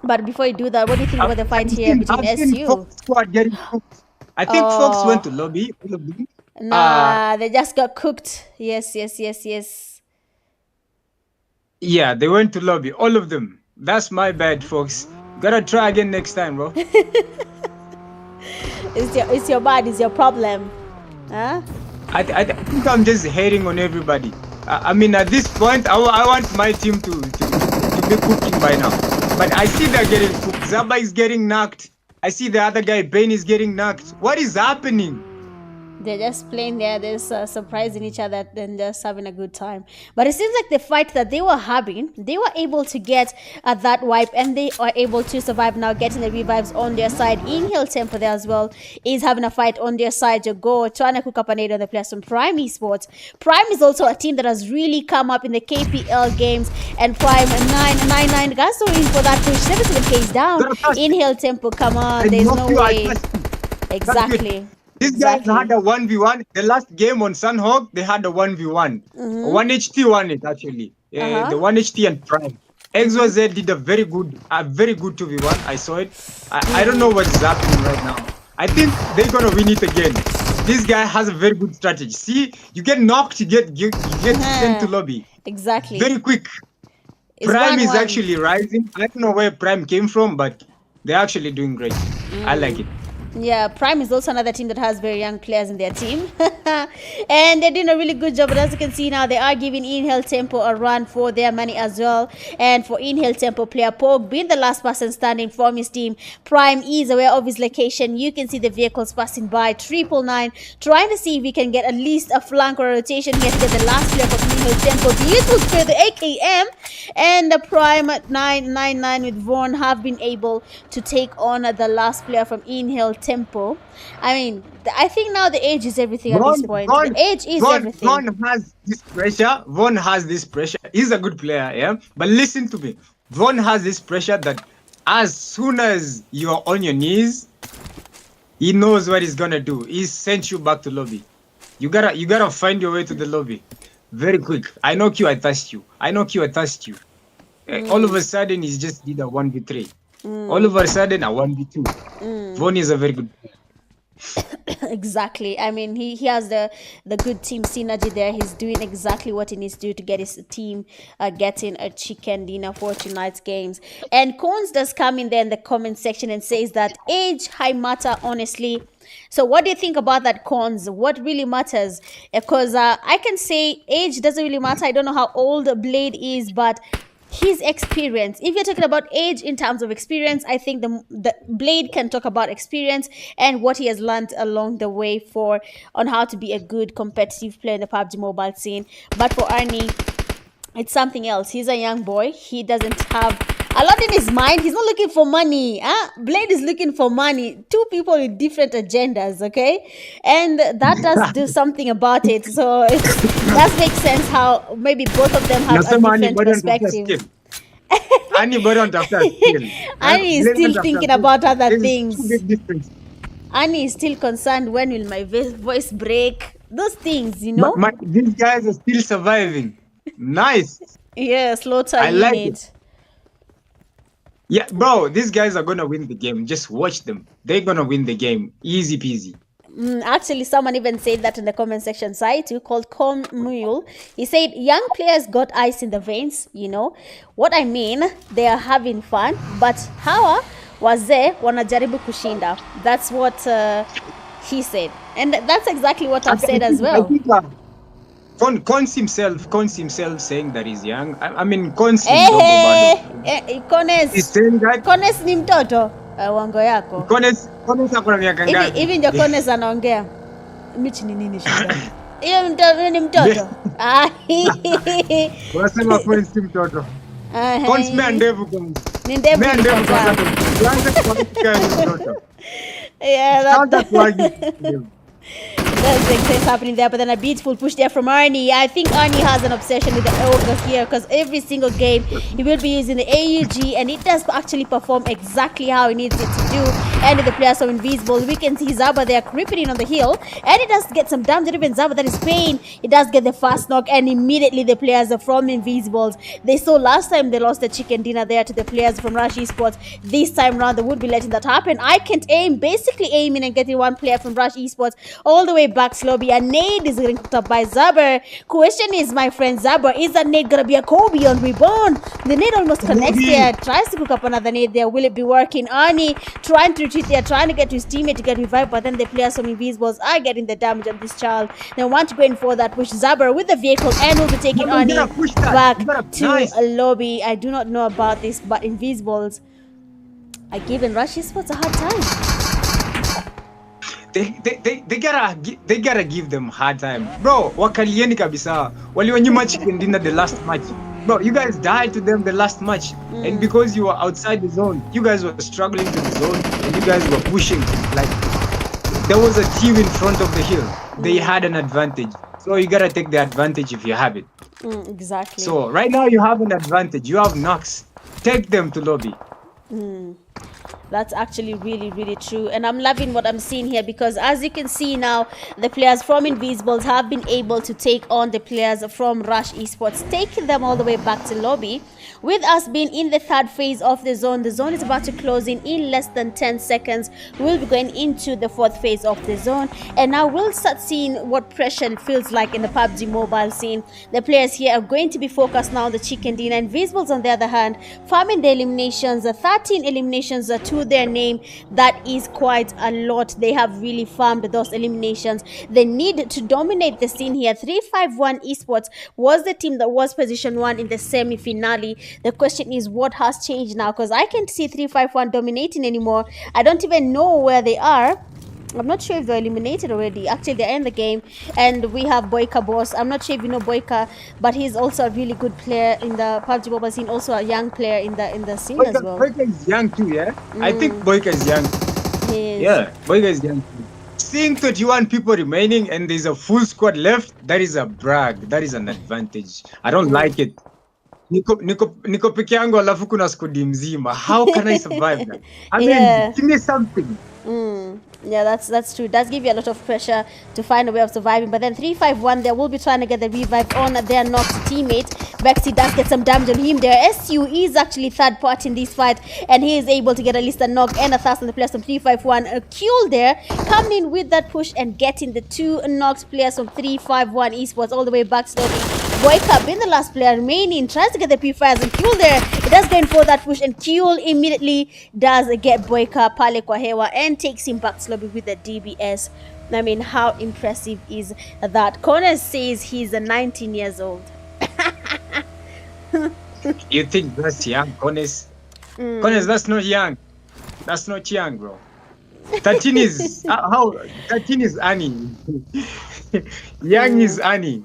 But before you do that, what do you think about the fight here between I've seen SU? Fox squad getting cooked. I think Fox went to lobby. All of them. Nah, they just got cooked. Yes. Yeah, they went to lobby. All of them. That's my bad, Fox. Gotta try again next time, bro. It's your bad. It's your problem. Huh? I think I'm just hating on everybody. I mean, at this point, I want my team to be cooking by now. But I see they're getting cooked. Zaba is getting knocked. I see the other guy, Bane, is getting knocked. What is happening? They're just playing there. They're surprising each other and just having a good time. But it seems like the fight that they were having, they were able to get that wipe and they are able to survive now, getting the revives on their side. Inhale Tempo there as well is having a fight on their side to go, trying to cook up an aid on the players from Prime eSports. Prime is also a team that has really come up in the KPL games, and Prime 999 guys so in for that push. 77k down. Inhale Tempo, come on, there's no way. Exactly. These guys had a 1v1. The last game on Sanhok, they had a 1v1. 1HT won it, actually. The 1HT and Prime. XYZ did a very good 2v1. I saw it. I don't know what's happening right now. I think they're going to win it again. This guy has a very good strategy. See, you get knocked, you get sent to lobby. Exactly. Very quick. Prime is actually rising. I don't know where Prime came from, but they're actually doing great. I like it. Yeah, Prime is also another team that has very young players in their team. And they're doing a really good job. But as you can see now, they are giving Inhale Tempo a run for their money as well. And for Inhale Tempo player, Pubg being the last person standing from his team, Prime is aware of his location. You can see the vehicles passing by. 999, trying to see if we can get at least a flank or a rotation here to get the last player for Inhale Tempo. Beautiful spray, the AKM. And the Prime 999 with Vaughn have been able to take on the last player from Inhale Tempo. I mean, I think now the age is everything at this point. The age is everything. Vaughn has this pressure. Vaughn has this pressure. He's a good player, yeah? But listen to me. Vaughn has this pressure that as soon as you're on your knees, he knows what he's gonna do. He sent you back to lobby. You gotta find your way to the lobby. Very quick. I knock you, I thrust you. I knock you, I thrust you. All of a sudden, he just did a 1v3. All of a sudden, a 1v2. Vaughn is a very good player. Exactly. I mean, he has the good team synergy there. He's doing exactly what he needs to do to get his team getting a chicken dinner for tonight's games. And Tycoonz does come in there in the comment section and says that age high matter, honestly. So what do you think about that, Tycoonz? What really matters? Because I can say age doesn't really matter. I don't know how old Blade is, but his experience, if you're talking about age in terms of experience, I think the Blade can talk about experience and what he has learned along the way on how to be a good competitive player in the PUBG mobile scene. But for Arnie, it's something else. He's a young boy. He doesn't have a lot in his mind. He's not looking for money. Blade is looking for money. Two people with different agendas, okay? And that does do something about it. So it does make sense how maybe both of them have a different perspective. Annie is still thinking about other things. Annie is still concerned, when will my voice break? Those things, you know? These guys are still surviving. Nice. Yeah, Slaughter, I like it. Yeah, bro, these guys are gonna win the game. Just watch them. They're gonna win the game. Easy peasy. Actually, someone even said that in the comment section site, called Com Mule. He said, young players got ice in the veins, you know. What I mean, they are having fun, but hawa wazee wanajaribu kushinda. That's what he said. And that's exactly what I've said as well. Tycoonz himself saying that he's young. I mean, Tycoonz Tycoonz ni mtoto wango yako. Tycoonz akona miaka ngapi? Hivi ndio Tycoonz anaongea. Michi ni nini shida? Hiyo ni mtoto. Unasema Tycoonz si mtoto. Tycoonz mea ndevu kwanza. Ni ndevu. Mea ndevu kwanza. Tuanze kwa mtoto. Yeah, that's That's the things happening there, but then a beautiful push there from Arnie. I think Arnie has an obsession with the ogre here because every single game he will be using the AUG and it does actually perform exactly how he needs it to do. And the players are invisible. We can see Zaba there creeping in on the hill and it does get some damage. Even Zaba that is paying, it does get the fast knock and immediately the players are from Invisibles. They saw last time they lost the chicken dinner there to the players from Rush Esports. This time round they would be letting that happen. I can't aim, basically aiming and getting one player from Rush Esports all the way back to lobby. A nade is getting cooked up by Zaber. Question is, my friend Zaber, is that nade gonna be a Kobe on rebound? The nade almost connects there, tries to cook up another nade there. Will it be working? Arnie trying to retreat there, trying to get to his teammate to get revived, but then the players from Invisibles are getting the damage on this child. They want to go in for that push. Zaber with the vehicle and will be taking Arnie back to a lobby. I do not know about this, but Invisibles are giving Rush Esports a hard time. They gotta give them hard time, bro. Wakalieni kabisa. Waliwanyima chicken dinner the last match, bro. You guys died to them the last match, and because you were outside the zone, you guys were struggling to the zone, and you guys were pushing. Like there was a team in front of the hill. They had an advantage, so you gotta take the advantage if you have it. Exactly. So right now you have an advantage. You have knocks. Take them to lobby. That's actually really, really true. And I'm loving what I'm seeing here because as you can see now, the players from Invisibles have been able to take on the players from Rush Esports, taking them all the way back to lobby. With us being in the third phase of the zone is about to close in less than 10 seconds. We'll be going into the fourth phase of the zone. And now we'll start seeing what pressure feels like in the PUBG mobile scene. The players here are going to be focused now on the chicken dinner. Invisibles, on the other hand, farming the eliminations, 13 eliminations to their name. That is quite a lot. They have really farmed those eliminations. They need to dominate the scene here. 351 Esports was the team that was position 1 in the semi-finale. The question is, what has changed now? Because I can't see 351 dominating anymore. I don't even know where they are. I'm not sure if they're eliminated already. Actually, they're in the game. And we have Boyka Boss. I'm not sure if you know Boyka, but he's also a really good player in the PUBG mobile scene. Also a young player in the scene Boyka, as well. Boyka is young too, yeah? I think Boyka is young. Yeah, Boyka is young too. Seeing 31 people remaining and there's a full squad left, that is a brag. That is an advantage. I don't like it. Niko peke yangu alafu kuna skudi mzima. How can I survive that? I mean, give me something. Yeah, that's true. It does give you a lot of pressure to find a way of surviving. But then 351, they will be trying to get the revive on their knocked teammate. Vexy does get some damage on him there. SU is actually third part in this fight, and he is able to get at least a knock and a thrust on the players from 351. A kill there, coming in with that push and getting the 2 knocked players from 351 Esports all the way back slowly. Boyka being the last player remaining, tries to get the P-Fires and Kill there. It does go in for that push and Kill immediately does get Boyka pale kwa hewa and takes him back slowly with the DBS. I mean, how impressive is that? Connor says he's 19 years old. You think that's young, Connors? Connors, that's not young. That's not young, bro. 13 is 13 is Annie. Young is Annie.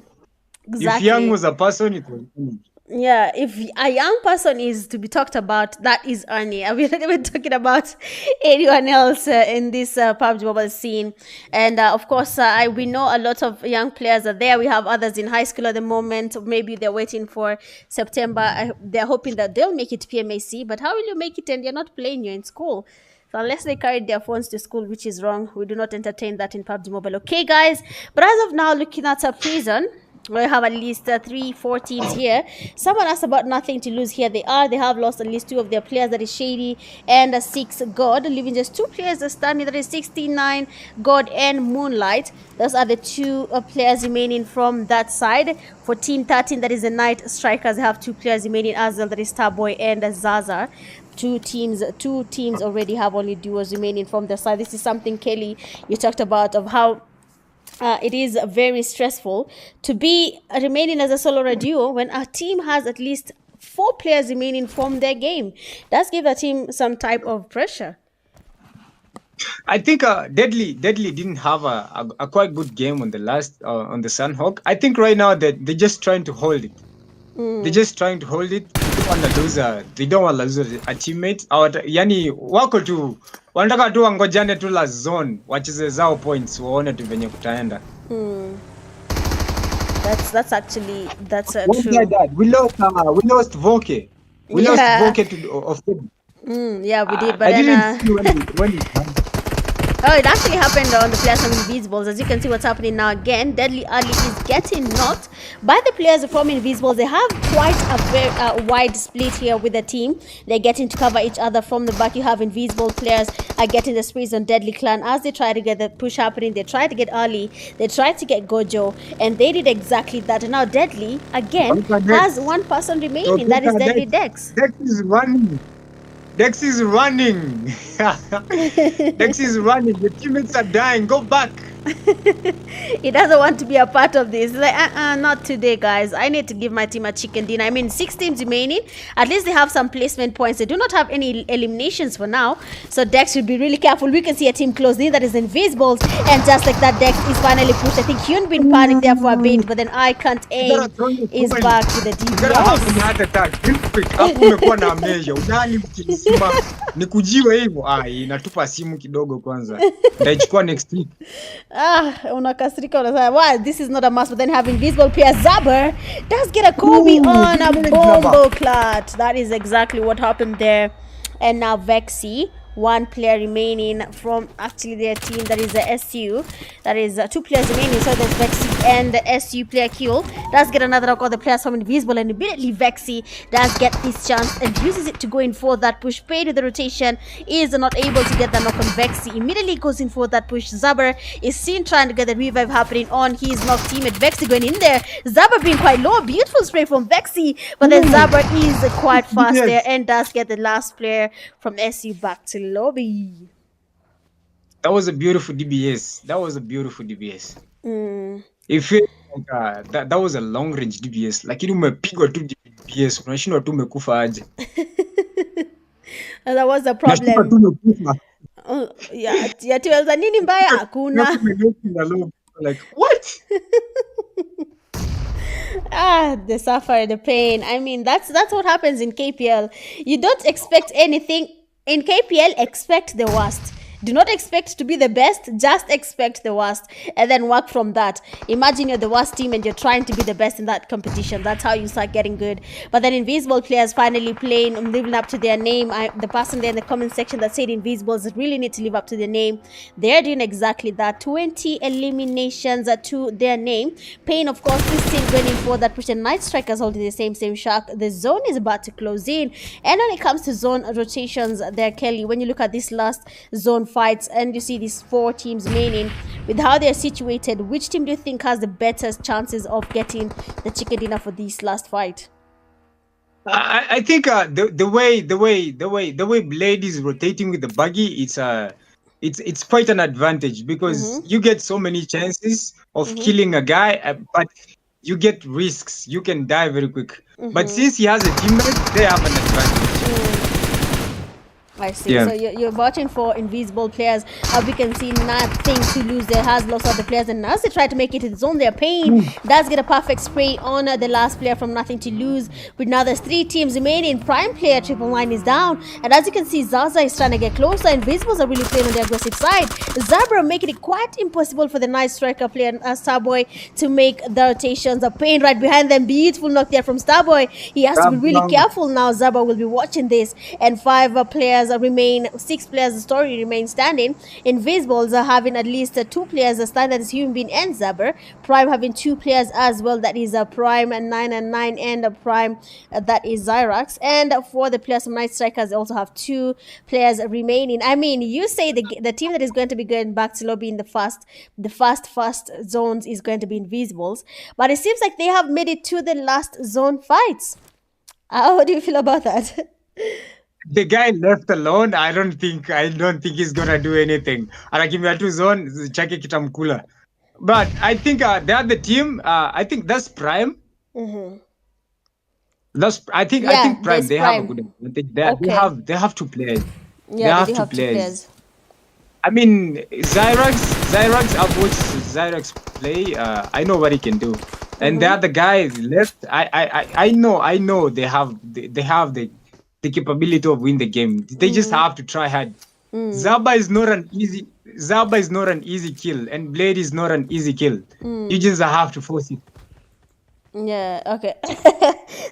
Exactly. If young was a person, it was Annie. Yeah, if a young person is to be talked about, that is Arnie. We're not even talking about anyone else in this PUBG mobile scene. And of course, we know a lot of young players are there. We have others in high school at the moment. Maybe they're waiting for September. They're hoping that they'll make it to PMAC. But how will you make it and you're not playing? You're in school. So unless they carried their phones to school, which is wrong, we do not entertain that in PUBG Mobile. Okay, guys? But as of now, looking at a prison, we have at least 3-4 teams here. Someone asked about nothing to lose. Here they are. They have lost at least 2 of their players. That is Shady and 6 God, leaving just 2 players standing. That is 69 God and Moonlight. Those are the 2 players remaining from that side. For Team 13, that is the Night Strikers. They have 2 players remaining as well. That is Starboy and Zaza. Two teams already have only duos remaining from the side. This is something, Kelly, you talked about, of how it is very stressful to be remaining as a solo or duo when a team has at least 4 players remaining from their game. Does give a team some type of pressure. I think Deadly didn't have a quite good game on the last on the Sanhok. I think right now that they're just trying to hold it. They're just trying to hold it. don't want to lose a teammate. Yani wako tu wanataka tu wangojane tu la zone wacheze zao points waone tu venye kutaenda. That's actually One true. guy died. We lost Voke. We lost Voke of yeah, we did, but I then didn't see when it happened. oh, it actually happened on the players from Invisibles. As you can see what's happening now again, Deadly Ali is getting knocked by the players from Invisibles. They have quite a very wide split here with the team. They're getting to cover each other from the back. You have Invisible players are getting the sprays on Deadly Clan as they try to get the push happening. They try to get Ali, they try to get Gojo, and they did exactly that. And now Deadly again has one person remaining. That is Deadly Dex. Dex is running. Dex is running. Dex is running. The teammates are dying. Go back. He doesn't want to be a part of this. He's like, not today, guys. I need to give my team a chicken dinner. I mean, 6 teams remaining. At least they have some placement points. They do not have any eliminations for now. So Dex should be really careful. We can see a team close in that is Invisibles. And just like that, Dex is finally pushed. I think Hyun been panicked there for a bit, but then I can't aim is back to the DPS. Heart attack. Hapo umekuwa na measure. Udani mkinisima nikujiwe hivyo. Inatupa simu kidogo kwanza. Ndaichukua next week. Unakasirika unasema, wow, this is not a must, but then having Invisible player Zaber does get a Kobe on a bombo clat. That is exactly what happened there. And now Vexy, one player remaining from actually their team, that is the SU. That is 2 players remaining. So there's Vexy and the SU player Kill. Does get another knock on the players from Invisible, and immediately Vexy does get this chance and uses it to go in for that push. Paid with the rotation, is not able to get the knock on Vexy. Immediately goes in for that push. Zaber is seen trying to get the revive happening on his knock teammate. Vexy going in there. Zaber being quite low. Beautiful spray from Vexy, but then Zaber is quite fast there and does get the last player from SU back to lobby. That was a beautiful DBS. If that was a long range DBS, lakini umepigwa tu DBS, unashindwa tu umekufa aje. That was the problem. Yatiweza nini mbaya hakuna. Like what? The suffer, the pain. I mean, that's what happens in KPL. You don't expect anything in KPL. Expect the worst. Do not expect to be the best, just expect the worst and then work from that. Imagine you're the worst team and you're trying to be the best in that competition. That's how you start getting good. But then Invisible players finally playing and living up to their name. The person there in the comment section that said Invisibles really need to live up to their name. They're doing exactly that. 20 eliminations to their name. Pain, of course, is still going in for that push. And Night Strikers holding the same shark. The zone is about to close in. And when it comes to zone rotations there, Kelly, when you look at this last zone fights and you see these 4 teams remaining with how they're situated, which team do you think has the better chances of getting the chicken dinner for this last fight? I think the way Blade is rotating with the buggy, it's quite an advantage because you get so many chances of killing a guy, but you get risks. You can die very quick. But since he has a teammate, they have an advantage. I see. Yeah. So you're watching for Invisible players. We can see nothing to lose. There has lost other players, and as they try to make it its own, their pain does get a perfect spray on the last player from Nothing to Lose. But now there's 3 teams remaining. Prime player Triple Line is down, and as you can see, Zaza is trying to get closer. Invisibles are really playing on the aggressive side. Zabra making it quite impossible for the Night Striker player Starboy to make the rotations. A pain right behind them. Beautiful knock there from Starboy. He has to be really careful now. Zabra will be watching this, and 5 players remain, 6 players, the story remains standing. Invisibles are having at least 2 players stand, that is Human Being and Zaber. Prime having 2 players as well, that is a Prime and 9 and 9, and a Prime that is Zyrax. And for the players from Night Strikers, they also have 2 players remaining. I mean, you say the team that is going to be going back to lobby in the fast zones is going to be Invisibles, but it seems like they have made it to the last zone fights. How do you feel about that? The guy left alone. I don't think he's gonna do anything. Anakimbia tu zone chake kitamkula. But I think the other team, I think that's Prime. I think Prime. They have a good advantage. They have 2 players. Yeah, they have 2 players. I mean, Zyrax. I've watched Zyrax play. I know what he can do. And the other guys left. I know they have the capability of win the game. They just have to try hard. Zaba is not an easy Zaba is not an easy kill, and Blade is not an easy kill. You just have to force it. Yeah, okay.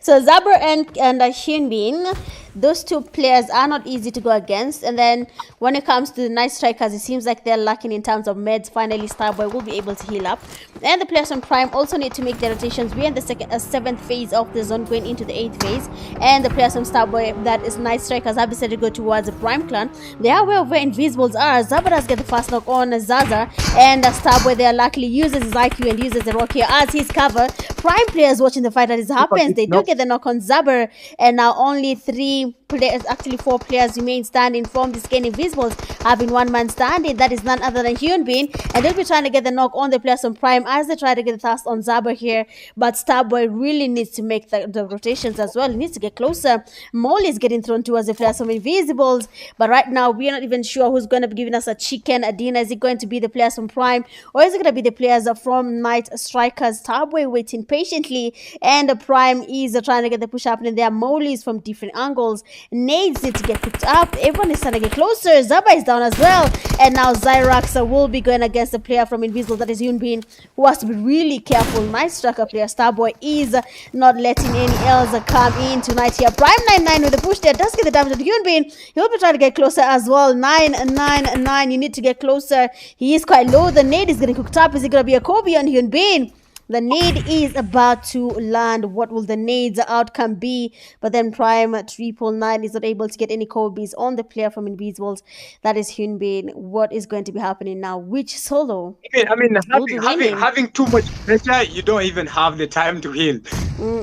So Zabur and Hyunbin, those two players are not easy to go against. And then when it comes to the Night Strikers, it seems like they're lacking in terms of meds. Finally, Starboy will be able to heal up. And the players on Prime also need to make their rotations. We're in the seventh phase of the zone, going into the 8th phase. And the players on Starboy, that is Night Strikers, have decided to go towards the Prime clan. They are aware of where Invisibles are. Zabur has get the fast knock on Zaza. And Starboy there luckily uses his IQ and uses the rock here as his cover. Prime players watching the fight as it happens. They do get the knock on Zabur, and now only 3 players, actually 4 players remain standing from this game. Invisibles having one man standing. That is none other than Hyunbin, and they'll be trying to get the knock on the players on Prime as they try to get the thrust on Zabur here. But Starboy really needs to make the rotations as well. He needs to get closer. Molly is getting thrown towards the players from Invisibles, but right now we are not even sure who's going to be giving us a chicken. Adina, is it going to be the players from Prime, or is it going to be the players from Night Strikers? Starboy waiting patiently, and the Prime is trying to get the push happening there. Molly is from different angles. Nades need to get picked up. Everyone is trying to get closer. Zaba is down as well, and now Zyrax will be going against the player from Invisible, that is Hyunbin, who has to be really careful. Night Striker player Starboy is not letting any else come in tonight here. Prime 9-9 with the push there does get the damage to Hyunbin. He'll be trying to get closer as well. 9-9-9. You need to get closer. He is quite low. The nade is getting cooked up. Is it going to be a Kobe on Hyunbin? The nade is about to land. What will the nade's outcome be? But then Prime 999 is not able to get any Kobe's on the player from Invisibles. That is Hyunbin. What is going to be happening now? Which solo? I mean having too much pressure, you don't even have the time to heal.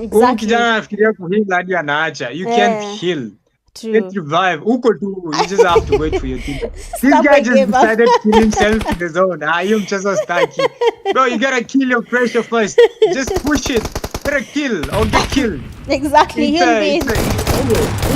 Exactly. You can't heal. True. Get revive. You just have to wait for your team. This guy just decided to kill himself in the zone. I am just a stacky. Bro, you gotta kill your pressure first. Just push it. Gotta kill or get killed. Exactly, Hyunbin.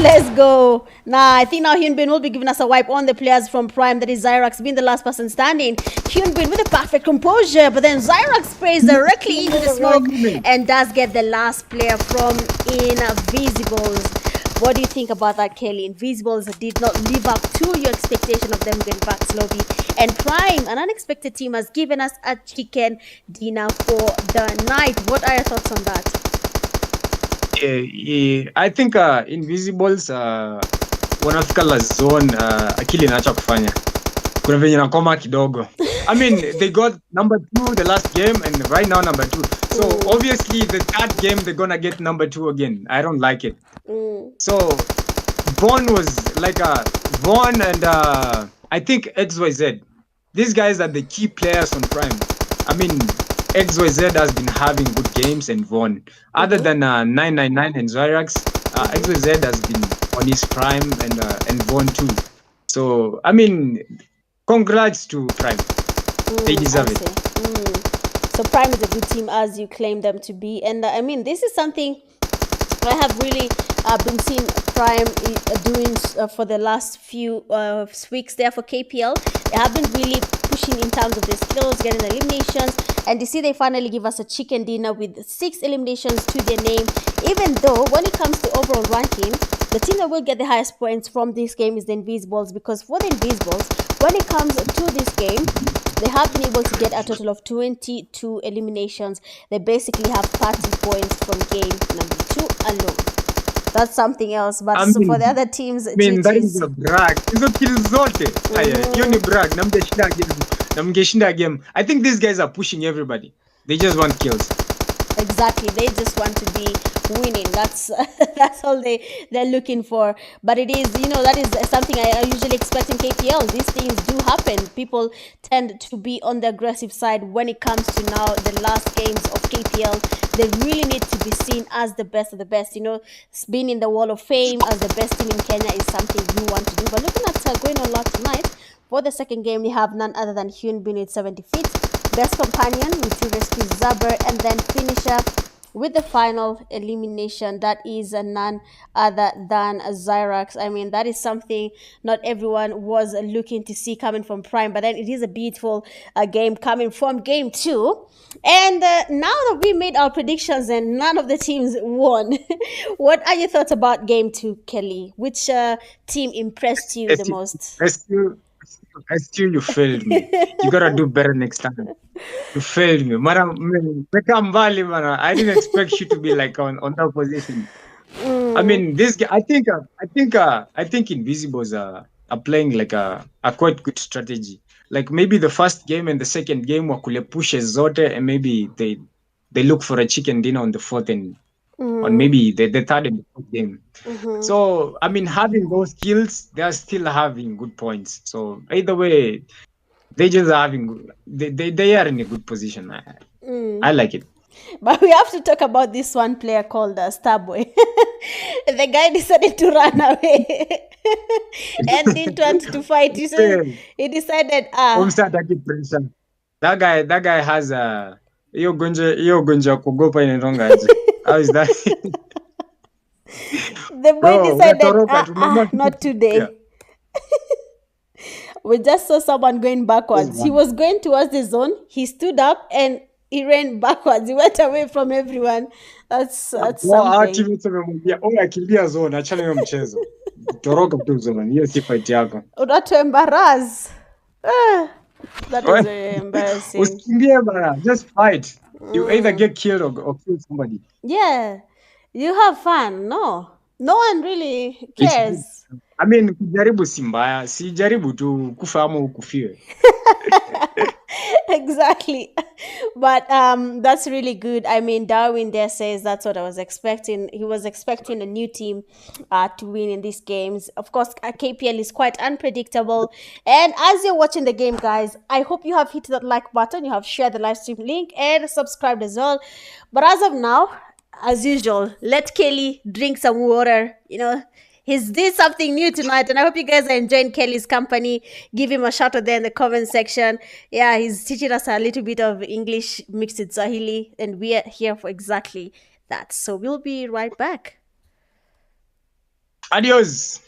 Let's go. Nah, I think now Hyunbin will be giving us a wipe on the players from Prime. That is Zyrax being the last person standing. Hyunbin with a perfect composure, but then Zyrax sprays directly into the smoke and does get the last player from Invisibles. What do you think about that, Kelly? Invisibles did not live up to your expectation of them getting back slowly. And Prime, an unexpected team, has given us a chicken dinner for the night. What are your thoughts on that? I think Invisibles wanafika la zone akili inaacha kufanya. Kuna venye nakoma kidogo. I mean, they got number 2 the last game, and right now number 2. So obviously the third game they're gonna get number 2 again. I don't like it. So Vaughn was like Vaughn and I think XYZ. These guys are the key players on Prime. I mean, XYZ has been having good games, and Vaughn. Other than 999 and Zyrax, XYZ has been on his prime, and Vaughn too. So I mean, congrats to Prime. They deserve it. So Prime is a good team as you claim them to be, and I mean, this is something I have really been seeing Prime doing for the last few weeks there for KPL. They have been really pushing in terms of their skills, getting eliminations, and you see they finally give us a chicken dinner with 6 eliminations to their name. Even though when it comes to overall ranking, the team that will get the highest points from this game is the Invisibles, because for the Invisibles, when it comes to this game, they have been able to get a total of 22 eliminations. They basically have 30 points from game number 2 alone. That's something else, but so for the other teams, I mean, that is a brag. Hizo kills zote. Hiyo ni brag. Namgeshinda game. I think these guys are pushing everybody. They just want kills. Exactly, they just want to be winning. That's all they're looking for. But it is, that is something I usually expect in KPL. These things do happen. People tend to be on the aggressive side when it comes to now the last games of KPL. They really need to be seen as the best of the best. Being in the Wall of Fame as the best team in Kenya is something you want to do. But looking at going on lot tonight, for the second game, we have none other than Hyunbin with 70 feet. Best companion with 2 rescues, Zabur, and then finisher with the final elimination. That is none other than Zyrax. I mean, that is something not everyone was looking to see coming from Prime, but then it is a beautiful game coming from game 2. And now that we made our predictions and none of the teams won, what are your thoughts about game 2, Kelly? Which team impressed you the most? SQ, you failed me. You gotta do better next time. You failed me. Meka mbali, man. I didn't expect you to be like on that position. I mean, this guy, I think Invisibles are playing like a quite good strategy. Like maybe the first game and the second game wakule pushes zote, and maybe they look for a chicken dinner on the fourth and on maybe the third and the fourth game. So I mean, having those kills, they are still having good points. So either way, they just are having they are in a good position. I like it. But we have to talk about this one player called Starboy. The guy decided to run away and didn't want to fight. He decided, Pressure. That guy has a hiyo gonjwa kuogopa inaitwanga aje? How is that? the boy Bro, decided, unatoroka tu, not today. yeah. We just saw someone going backwards. He was going towards the zone. He stood up and he ran backwards. He went away from everyone. That's something. Teammates wamemwambia, akimbia zone, achana hiyo mchezo. Toroka tu zone, hiyo si fight yako. Unatuembarrass. That is very embarrassing. Usikimbie bana, just fight. You either get killed or kill somebody. Yeah. You have fun. No one really cares. I mean, kujaribu si mbaya, si jaribu tu kufa ama ukufiwe. Exactly. But that's really good. I mean, Darwin there says that's what I was expecting. He was expecting a new team to win in these games. Of course, KPL is quite unpredictable. And as you're watching the game, guys, I hope you have hit that like button, you have shared the live stream link, and subscribed as well. But as of now, as usual, let Kelly drink some water. He's doing something new tonight, and I hope you guys are enjoying Kelly's company. Give him a shout out there in the comment section. Yeah, he's teaching us a little bit of English mixed with Swahili, and we are here for exactly that. So we'll be right back. Adios.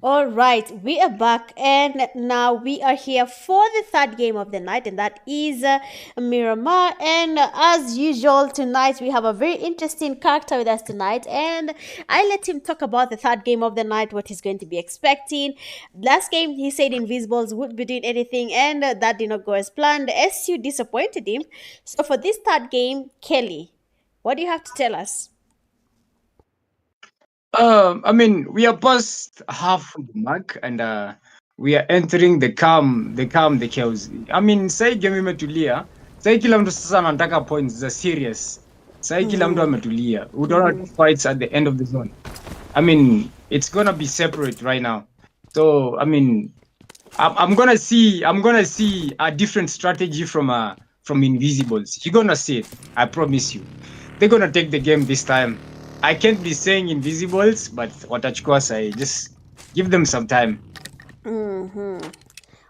All right, we are back, and now we are here for the third game of the night, and that is Miramar. And as usual, tonight we have a very interesting character with us tonight, and I let him talk about the third game of the night, what he's going to be expecting. Last game, he said Invisibles would be doing anything, and that did not go as planned. SU disappointed him. So for this third game, Kelly, what do you have to tell us? I mean, we are past half the mark and we are entering the chaos. I mean, sai game imetulia. Sai kila mtu sasa anataka points za serious. Sai kila mtu ametulia. We don't have fights at the end of the zone. I mean, it's gonna be separate right now. So, I mean, I'm gonna see a different strategy from Invisibles. You're gonna see it. I promise you. They're gonna take the game this time. I can't be saying Invisibles, but watachukua sai. Just give them some time.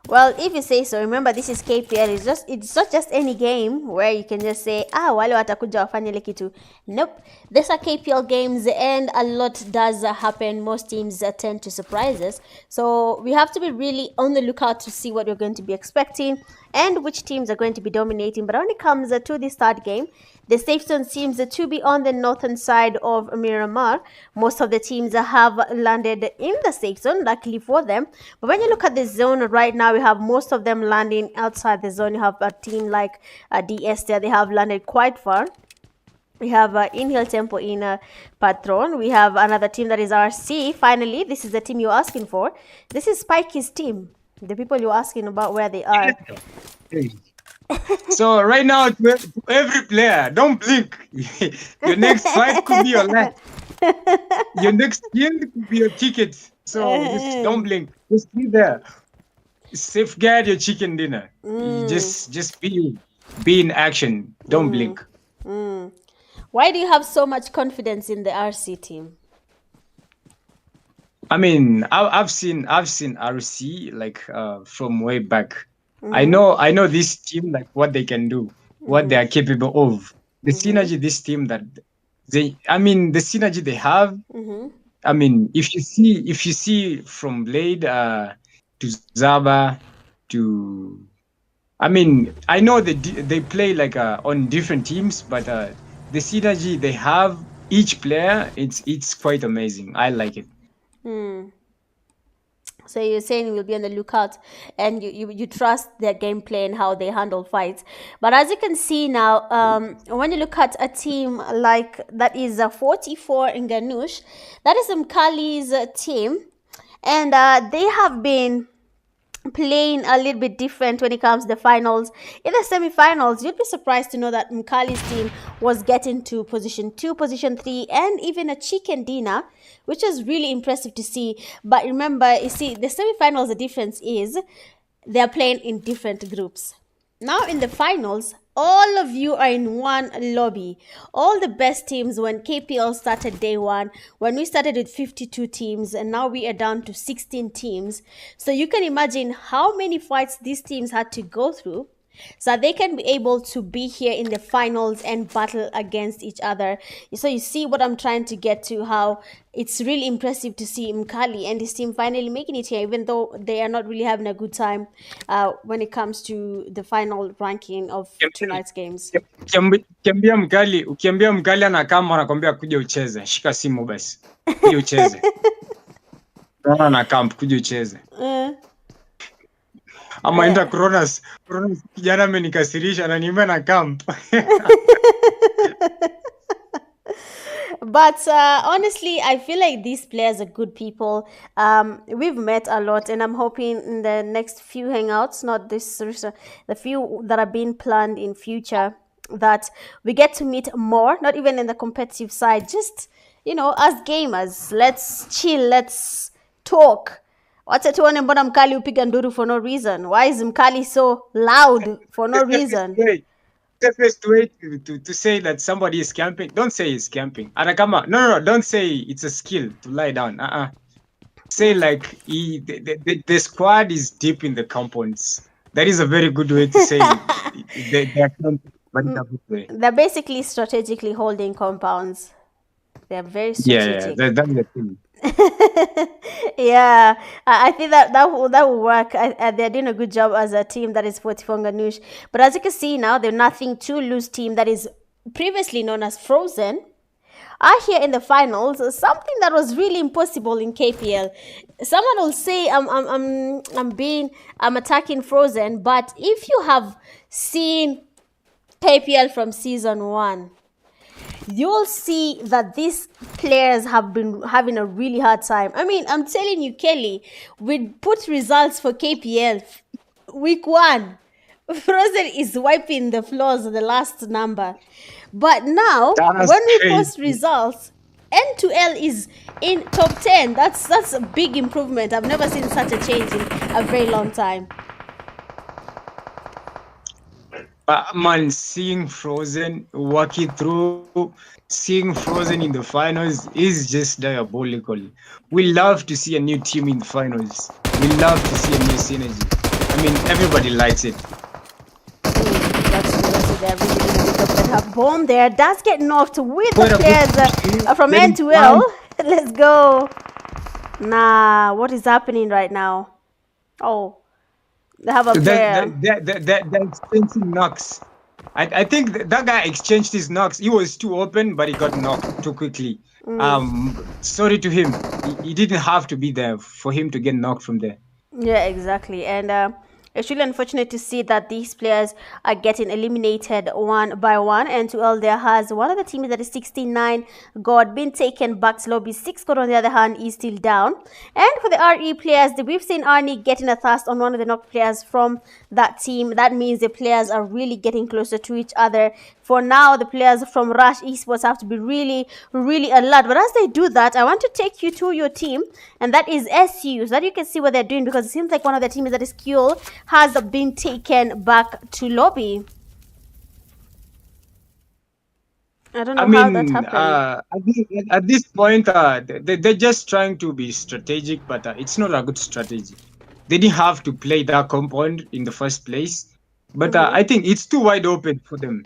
Well, if you say so, remember this is KPL. It's not just any game where you can just say wale watakuja wafanye ile kitu. Nope. These are KPL games and a lot does happen. Most teams tend to surprise us. So we have to be really on the lookout to see what we're going to be expecting and which teams are going to be dominating. But when it comes to this third game, the safe zone seems to be on the northern side of Miramar. Most of the teams have landed in the safe zone, luckily for them. But when you look at the zone right now, we have most of them landing outside the zone. You have a team like DS there. They have landed quite far. We have Inhale Tempo in Patron. We have another team that is RC. Finally, this is the team you're asking for. This is Spikey's team. The people you're asking about where they are. So right now, to every player, don't blink. Your next fight could be your last. Your next kill could be your ticket. So just don't blink. Just be there. Safeguard your chicken dinner. Just be in action. Don't blink. Why do you have so much confidence in the RC team? I mean, I've seen RC like from way back. I know this team, like what they can do, what they are capable of. The synergy this team the synergy they have. I mean, if you see from Blade to Zaba to, I mean, I know they play like on different teams, but the synergy they have, each player, it's quite amazing. I like it. So you're saying we'll be on the lookout and you trust their gameplay and how they handle fights. But as you can see now, when you look at a team like that is 44 in Nganush, that is Mkali's team. And they have been playing a little bit different when it comes to the finals. In the semi-finals, you'd be surprised to know that Mkali's team was getting to position 2, position 3, and even a chicken dinner, which is really impressive to see. But remember, you see, the semi-finals, the difference is they're playing in different groups. Now in the finals, all of you are in one lobby. All the best teams when KPL started day one, when we started with 52 teams, and now we are down to 16 teams. So you can imagine how many fights these teams had to go through so they can be able to be here in the finals and battle against each other. So you see what I'm trying to get to, how it's really impressive to see Mkali and his team finally making it here, even though they are not really having a good time when it comes to the final ranking of tonight's games. Ukiambia Mkali anakama anakwambia kuja ucheze. Shika simu basi. Kuja ucheze. Naona na camp kuja ucheze. Ama enda Cronus kijana amenikasirisha na nime na camp. But honestly, I feel like these players are good people. We've met a lot, and I'm hoping in the next few hangouts, not this, the few that are being planned in future, that we get to meet more, not even in the competitive side, just, as gamers, let's chill, let's talk. Wacha tuone mbona Mkali upiga nduru for no reason. Why is Mkali so loud for no reason? The best way to say that somebody is camping, don't say he's camping. Arakama, no, don't say it's a skill to lie down. Say like the squad is deep in the compounds. That is a very good way to say they're camping, but in a good way. They're basically strategically holding compounds. They're very strategic. Yeah, that's the thing. Yeah, I think that will work. They're doing a good job as a team that is 44 Nganush. But as you can see now, they're nothing to lose team that is previously known as Frozen are here in the finals. Something that was really impossible in KPL. Someone will say I'm attacking Frozen, but if you have seen KPL from season one, you'll see that these players have been having a really hard time. I mean, I'm telling you, Kelly, we put results for KPL week one. Frozen is wiping the floors of the last number. But now, That's when we crazy. post results, N2L is in top 10. That's a big improvement. I've never seen such a change in a very long time. But man, seeing Frozen walking through, seeing Frozen in the finals is just diabolical. We love to see a new team in the finals. We love to see a new synergy. I mean, everybody likes it. That's it. They're really doing a good job. But her bomb there does get knocked with Quite the a players good from very N2L. Let's go. Nah, what is happening right now? Oh, they have a player. They're exchanging knocks. I think that guy exchanged his knocks. He was too open, but he got knocked too quickly. Sorry to him. He didn't have to be there for him to get knocked from there. Yeah, exactly. And it's really unfortunate to see that these players are getting eliminated one by one. And to all there has one of the teams that is 69 got been taken back to lobby. 6 got on the other hand is still down. And for the RE players, we've seen Arnie getting a thrust on one of the knocked players from that team. That means the players are really getting closer to each other. For now, the players from Rush Esports have to be really, really alert. But as they do that, I want to take you to your team, and that is SU, so that you can see what they're doing, because it seems like one of the teams that is Kuel has been taken back to lobby. I don't know how that happened. At this point, they're just trying to be strategic, but it's not a good strategy. They didn't have to play that compound in the first place. But I think it's too wide open for them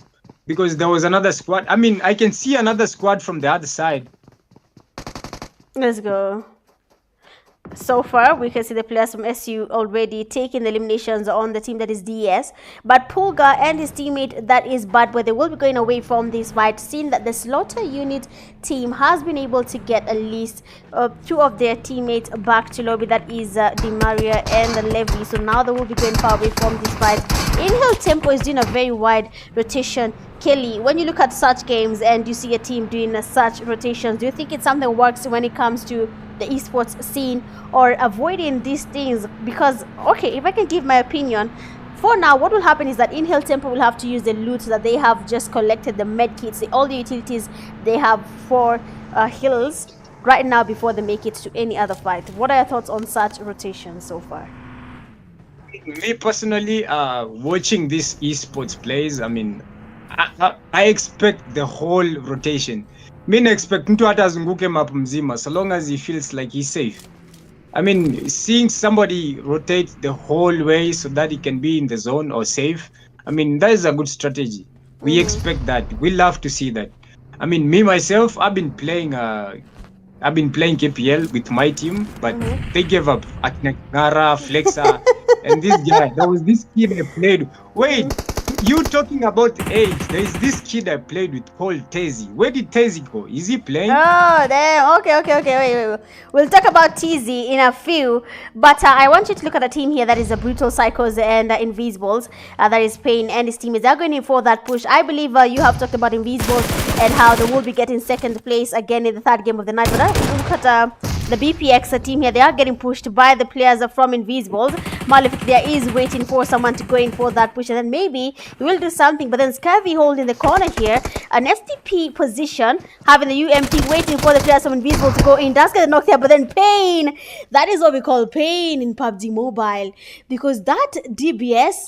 because there was another squad. I mean, I can see another squad from the other side. Let's go. So far, we can see the players from SU already taking the eliminations on the team that is DS. But Pulga and his teammate that is Bad Boy, they will be going away from this fight, seeing that the Slaughter Unit team has been able to get at least 2 of their teammates back to lobby. That is Di Maria and the Levy. So now they will be going far away from this fight. Inhale Tempo is doing a very wide rotation. Kelly, when you look at such games and you see a team doing such rotations, do you think it's something that works when it comes to the esports scene, or avoiding these things? Because, okay, if I can give my opinion, for now, what will happen is that Inhale Temple will have to use the loot that they have just collected, the med kits, all the utilities they have for heals right now before they make it to any other fight. What are your thoughts on such rotations so far? Me personally, watching these esports plays, I mean, I expect the whole rotation. Mina expect mtu hata azunguke map mzima so long as he feels like he's safe. I mean, seeing somebody rotate the whole way so that he can be in the zone or safe, I mean, that is a good strategy. We expect that. We love to see that. I mean, me myself, I've been playing KPL with my team, but they gave up. Aknara, Flexa, and this guy. There was this kid I played. Wait, you talking about age? There is this kid I played with called Tezzy. Where did Tezzy go? Is he playing? Oh, damn. Okay. Wait. We'll talk about TZ in a few. But I want you to look at a team here that is a Brutal Psychos and Invisibles. That is Pain and his teammates. They're going in for that push. I believe you have talked about Invisibles and how they will be getting second place again in the third game of the night. But look at the BPX team here. They are getting pushed by the players from Invisibles. Malefic there is waiting for someone to go in for that push, and then maybe he will do something. But then Scurvy holding the corner here, an FTP position, having the UMP waiting for the players from Invisible to go in. Does get the knock there, but then Pain, that is what we call Pain in PUBG Mobile, because that DBS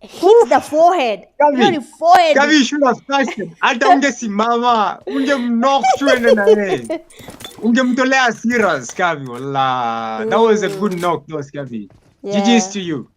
hits the forehead. Gavi, The forehead. Gavi should have started. Hata ungesimama, ungemknock tuende na yeye. Ungemtolea serious, Gavi. Wallah. That was a good knock, though, Gavi. GG's to you.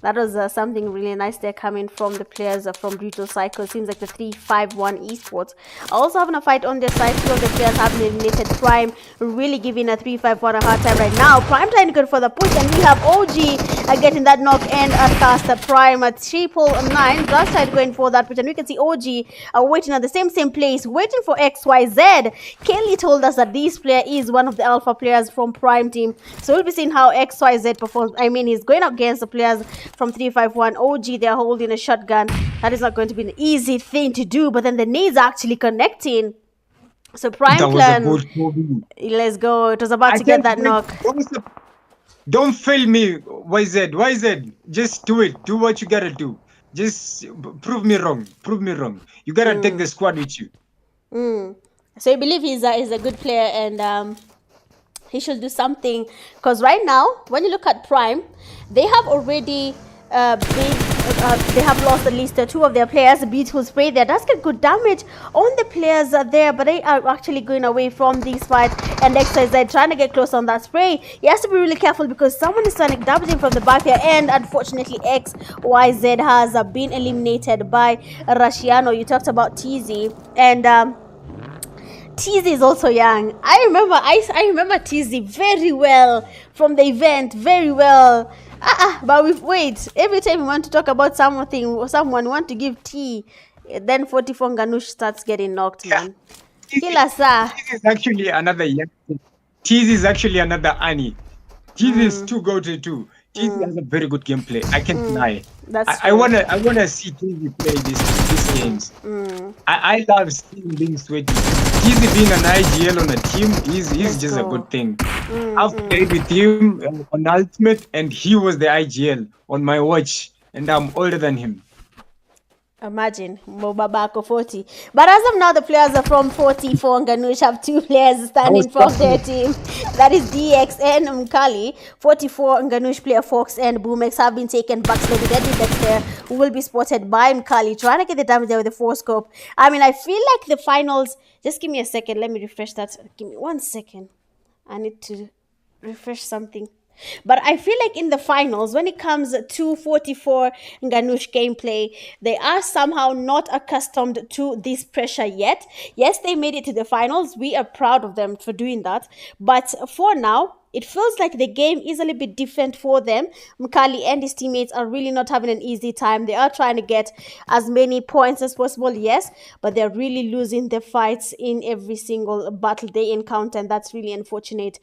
That was something really nice there coming from the players from Brutal Cycle. Seems like the 3-5-1 eSports also having a fight on their side. Two of the players have been eliminated. Prime really giving a 3-5-1 a hard time right now. Prime trying to go for the push, and we have OG getting that knock and a cast. Prime at 999. Just side going for that push, and we can see OG waiting at the same place, waiting for XYZ. Kelly told us that this player is one of the alpha players from Prime team, so we'll be seeing how XYZ performs. I mean, he's going up against the players from 3-5-1. OG, they're holding a shotgun. That is not going to be an easy thing to do, but then the nades are actually connecting. So Prime Clan, let's go. It was about to get that knock. Don't fail me, YZ. Just do it. Do what you gotta do. Just prove me wrong. You gotta take the squad with you. So you believe he's a good player, and he should do something, because right now when you look at Prime, they have already they have lost at least two of their players. Beautiful spray there does get good damage on the players there, but they are actually going away from this fight, and XYZ trying to get close on that spray. He has to be really careful because someone is trying to damage him from the back here, and unfortunately XYZ has been eliminated by Rushiano. You talked about TZ, and TZ is also young. I remember TZ very well from the event, very well. But wait, every time we want to talk about something or someone, we want to give T, then 44 Nganush starts getting knocked, man. Killer sir. TZ is actually another young. TZ is actually another Annie. TZ is 2 go to 2. TZ has a very good gameplay. I can't deny. I wanna see TZ play these games. I love seeing being sweaty. TZ being an IGL on a team is just a good thing. I've played with him on Ultimate, and he was the IGL on my watch, and I'm older than him. Imagine, Mobabako 40. But as of now, the players are from 44 Nganush have 2 players standing from their team. That is DX and Mkali. 44 Nganush player Fox and Boomex have been taken back slowly. Deadly Dexter will be spotted by Mkali, trying to get the damage there with the 4 scope. I mean, I feel like the finals. Just give me a second. Let me refresh that. Give me 1 second. I need to refresh something. But I feel like in the finals, when it comes to 44 Nganush gameplay, they are somehow not accustomed to this pressure yet. Yes, they made it to the finals. We are proud of them for doing that. But for now, it feels like the game is a little bit different for them. Mkali and his teammates are really not having an easy time. They are trying to get as many points as possible, yes, but they're really losing the fights in every single battle they encounter, and that's really unfortunate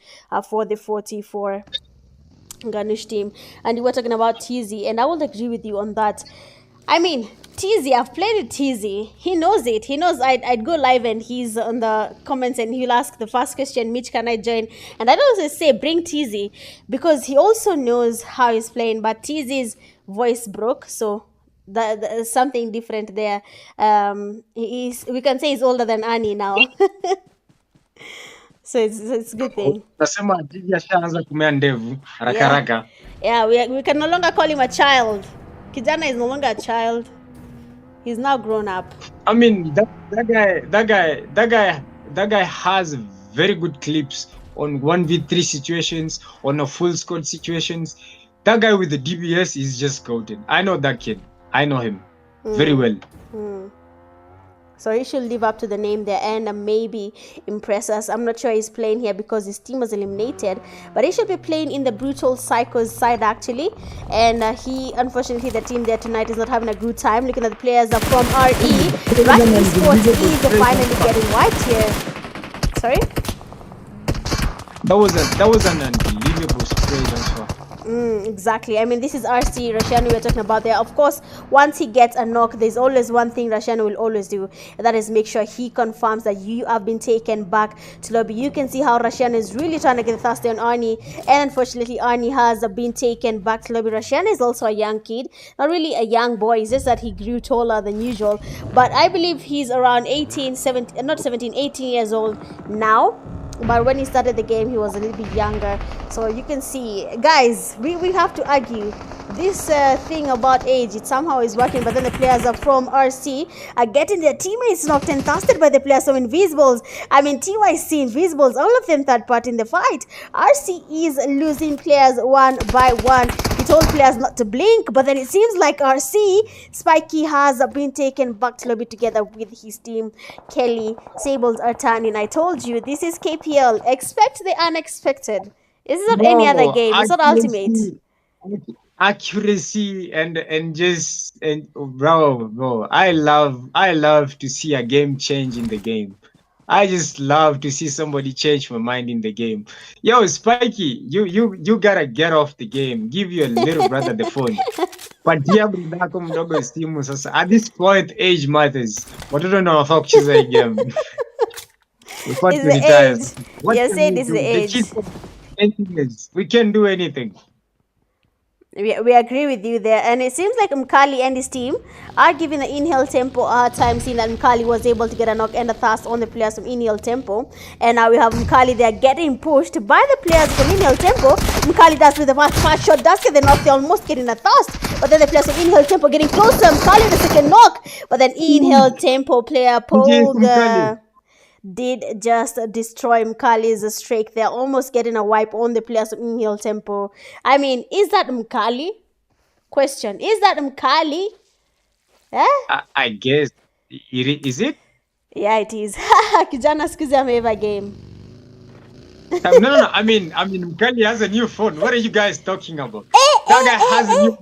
for the 44 Nganush team. And you were talking about TZ, and I will agree with you on that. I mean, TZ, I've played with TZ. He knows it. He knows I'd go live and he's on the comments and he'll ask the first question, Mitch, can I join? And I'd always say, bring TZ, because he also knows how he's playing. But TZ's voice broke, so that is something different there. We can say he's older than Annie now. So it's a good thing. Yeah, we can no longer call him a child. Kijana is no longer a child. He's now grown up. I mean, that guy has very good clips on 1v3 situations, on a full squad situations. That guy with the DBS is just goated. I know that kid. I know him very well. So he should live up to the name there and maybe impress us. I'm not sure he's playing here because his team was eliminated, but he should be playing in the Brutal Psychos side actually. And unfortunately, the team there tonight is not having a good time. Looking at the players are from RE. Right, eSports is finally getting wiped here. Sorry? That was an unbelievable spray transfer. Exactly. I mean, this is RC Rushiano we're talking about there. Of course, once he gets a knock, there's always one thing Rushiano will always do, and that is make sure he confirms that you have been taken back to lobby. You can see how Rushiano is really trying to get thirsty on Arnie, and unfortunately Arnie has been taken back to lobby. Rushiano is also a young kid, not really a young boy, it's just that he grew taller than usual, but I believe he's around 18 years old now. But when he started the game, he was a little bit younger. So you can see, guys, we have to argue this thing about age. It somehow is working, but then the players are from RC are getting their teammates knocked and casted by the players from Invisibles. I mean, TYC, Invisibles, all of them third part in the fight. RC is losing players one by one. told players not to blink, but then it seems like RC, Spiky has been taken back to lobby together with his team. Kelly, Sables are turning. I told you, this is KPL. Expect the unexpected. This is not any other No, game. It's not Ultimate. accuracy and bro, I love to see a game change in the game. I just love to see somebody change my mind in the game. Yo, Spiky, you gotta get off the game. Give your little brother the phone. Patia bradako mdogo simu sasa. At this point, age matters. Watoto ndio wanafaa kucheza hii game. Before It's to the retire. age. What You can said we it's do? the The age. kids are 20 years. We can't do anything. We agree with you there, and it seems like Mkali and his team are giving the Inhale Tempo a hard time, seeing that Mkali was able to get a knock and a thrust on the players from Inhale Tempo, and now we have Mkali there getting pushed by the players from Inhale Tempo. Mkali does with the fast shot, does get the knock, they're almost getting a thrust, but then the players from Inhale Tempo getting closer. Mkali the second knock, but then Inhale Tempo player Pubg did just destroy Mkali's streak. They're almost getting a wipe on the players of Inhale Tempo. I mean, is that Mkali? Question. Is that Mkali? Eh? I guess. Is it? Yeah, it is. Kijana skuzi ameiva game. No. I mean, Mkali has a new phone. What are you guys talking about? That guy has a new.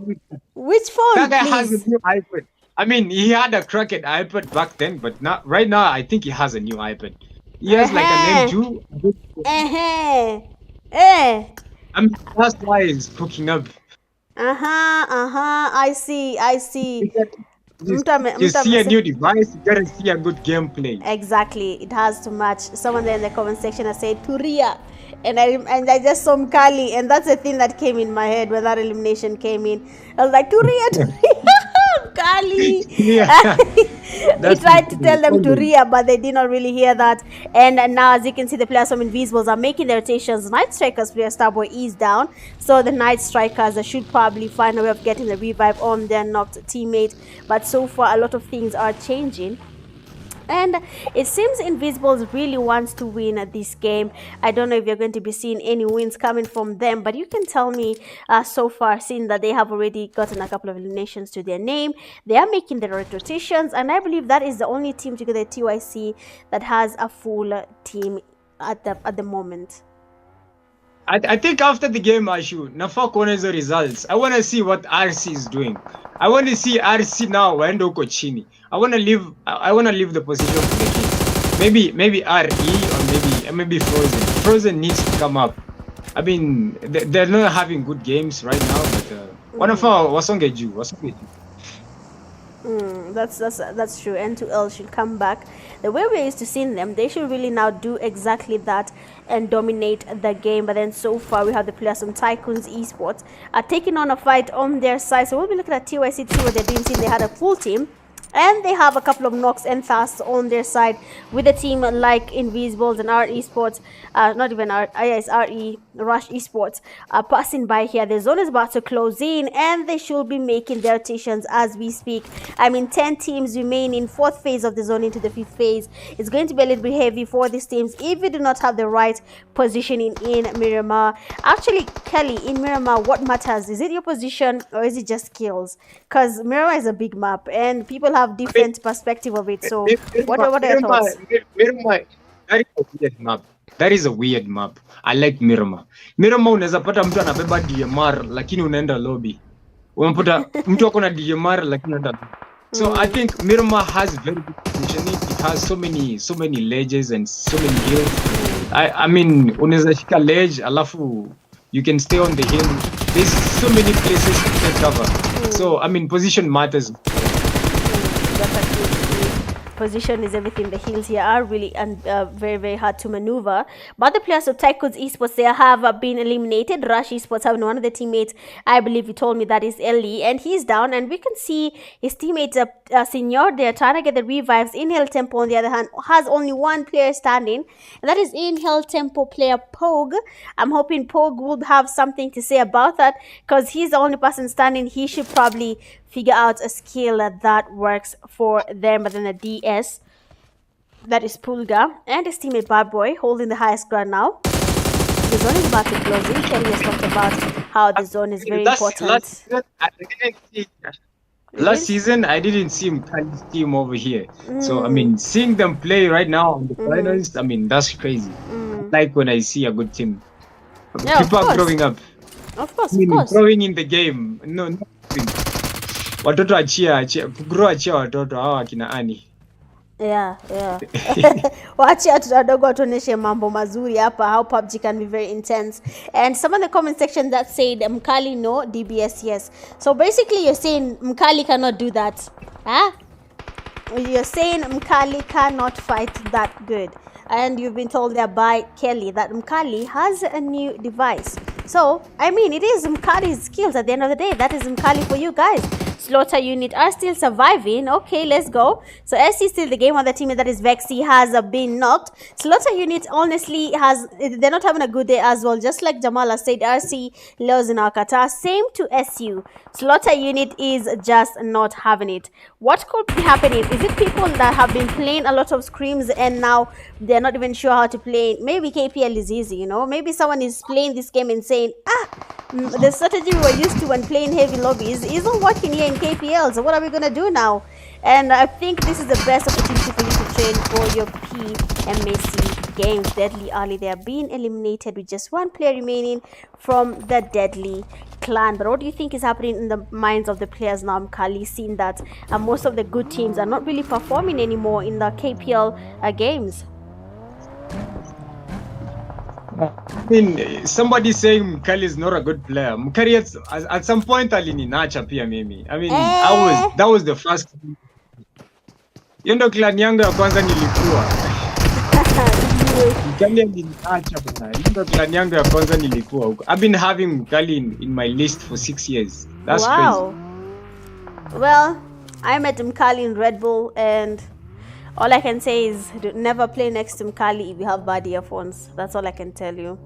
Which phone, That guy please? has a new iPad. I mean, he had a cracked iPad back then, but not right now. I think he has a new iPad. He has like an M2. I mean, that's why he's cooking up. I see. You see a new device, you gotta see a good gameplay. Exactly, it has to match. Someone there in the comment section has said Turia, and I just saw Mkali, and that's the thing that came in my head when that elimination came in. I was like, Turia, Mkali. Yeah. He tried to tell them Turia, but they did not really hear that. And now, as you can see, the players from Invisibles are making their rotations. Night Strikers player Starboy is down, so the Night Strikers should probably find a way of getting the revive on their knocked teammate. But so far, a lot of things are changing. And it seems Invisibles really wants to win this game. I don't know if you're going to be seeing any wins coming from them, but you can tell me so far, seeing that they have already gotten a couple of eliminations to their name. They are making their rotations, and I believe that is the only team together, TYC, that has a full team at the moment. I think after the game, Ashu, nafaa kuona hizo results. I want to see what RC is doing. I want to see RC now waende huko chini. I want to leave the position for the kids. Maybe RE or maybe Frozen. Frozen needs to come up. I mean, they're not having good games right now, but wanafaa wasonge juu. That's true. N2L should come back. The way we're used to seeing them, they should really now do exactly that and dominate the game. But then so far, we have the players from Tycoonz eSports are taking on a fight on their side. So we'll be looking at TYC to see what they're doing, since they had a full team. And they have a couple of knocks and thrusts on their side with a team like Invisibles and R Esports, not even R, yes, RE, Rush Esports, passing by here. The zone is about to close in, and they should be making their rotations as we speak. I mean, 10 teams remain in 4th phase of the zone into the 5th phase. It's going to be a little bit heavy for these teams if we do not have the right positioning in Miramar. Actually, Kelly, in Miramar, what matters? Is it your position or is it just skills? Because Miramar is a big map, and people have different perspective of it. So what are your thoughts? Miramar, that is a weird map. I like Miramar. Miramar unaweza pata mtu anabeba DMR lakini unaenda lobby. Unapata mtu akona DMR lakini unaenda lobby. So I think Miramar has very good positioning. It has so many ledges and so many hills. I mean, unaweza shika ledge alafu you can stay on the hill. There's so many places to take cover. So I mean, position matters. Position is everything. The hills here are really very, very hard to maneuver. But the players of Tycoonz eSports, they have been eliminated. Rush Esports having one of the teammates, I believe you told me, that is Ellie, and he's down. And we can see his teammates, Senior, they're trying to get the revives. Inhale Tempo, on the other hand, has only one player standing, and that is Inhale Tempo player Pubg. I'm hoping Pubg will have something to say about that, because he's the only person standing. He should probably figure out a skill that works for them. But then the DS, that is Pulga, and his teammate Bad Boy holding the highest ground now. The zone is about to close in. Kelly has talked about how the zone is very Last important. season, I didn't see. It Last is? season, I didn't see Mkali's team over here. So, I Mm, mean, seeing them play right now on the mm-hmm, finals, I mean, that's crazy. I mm. like when I see a good team. Yeah, of People are course. growing up. Of I course, of mean, course. growing in the game. No, no. Watoto kugrow achia watoto hawa akina Ani. Yeah, yeah. Wache watoto wadogo watuoneshe mambo mazuri hapa, how PUBG can be very intense. And some of the comment section that said Mkali no, DBS yes. So basically you're saying Mkali cannot do that. Huh? You're saying Mkali cannot fight that good. And you've been told there by Kelly that Mkali has a new device. So, I mean, it is Mkali's skills at the end of the day. That is Mkali for you guys. Slaughter unit are still surviving. Okay, let's go. So, SC still the game on the team that is Vexy has been knocked. Slaughter unit honestly they're not having a good day as well. Just like Jamala said, RC lows in Alcata. Same to SU. Slaughter unit is just not having it. What could be happening? Is it people that have been playing a lot of scrims and now they're not even sure how to play? Maybe KPL is easy, you know? Maybe someone is playing this game and saying, the strategy we were used to when playing heavy lobbies isn't working here in KPL, so what are we going to do now? And I think this is the best opportunity for you to train for your PMAC games. Deadly early, they are being eliminated with just one player remaining from the Deadly clan. But what do you think is happening in the minds of the players now, Mkali, seeing that most of the good teams are not really performing anymore in the KPL games? I mean, somebody saying Mkali is not a good player. Mkali at some point alininacha pia mimi. I mean, that was the first. Hiyo ndo clan yangu ya kwanza nilikuwa. Mkali alininacha bana. Hiyo ndo clan yangu ya kwanza nilikuwa huko. I've been having Mkali in my list for 6 years. That's crazy. Well, I met Mkali in Red Bull, and all I can say is never play next to Mkali if you have bad earphones. That's all I can tell you.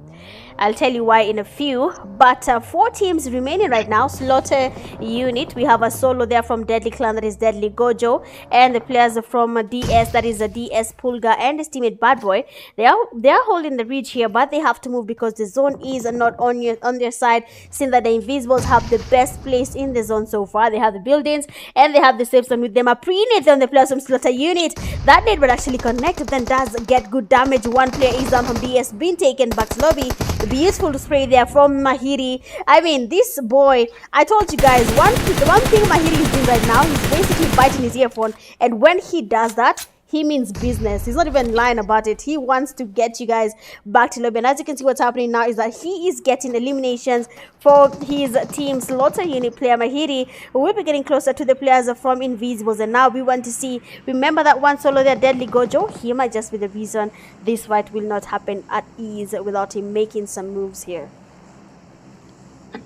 I'll tell you why in a few. But 4 teams remaining right now. Slaughter unit. We have a solo there from Deadly Clan, that is Deadly Gojo. And the players from DS, that is a DS Pulga, and his teammate Bad Boy. They are holding the reach here, but they have to move because the zone is not on their side, seeing that the Invisibles have the best place in the zone so far. They have the buildings and they have the safe zone with them. A pre-nade on the players from Slaughter unit. That nade would actually connect, then does get good damage. One player is down from DS, being taken back to lobby. Beautiful spray there from Mahiri. I mean, this boy, I told you guys, one thing Mahiri is doing right now, he's basically biting his earphone, and when he does that, he means business. He's not even lying about it. He wants to get you guys back to lobby. And as you can see, what's happening now is that he is getting eliminations for his team. Slaughter unit player Mahiri will be getting closer to the players from Invisibles. And now we want to see, remember that one solo there, Deadly Gojo? He might just be the reason this fight will not happen at ease without him making some moves here.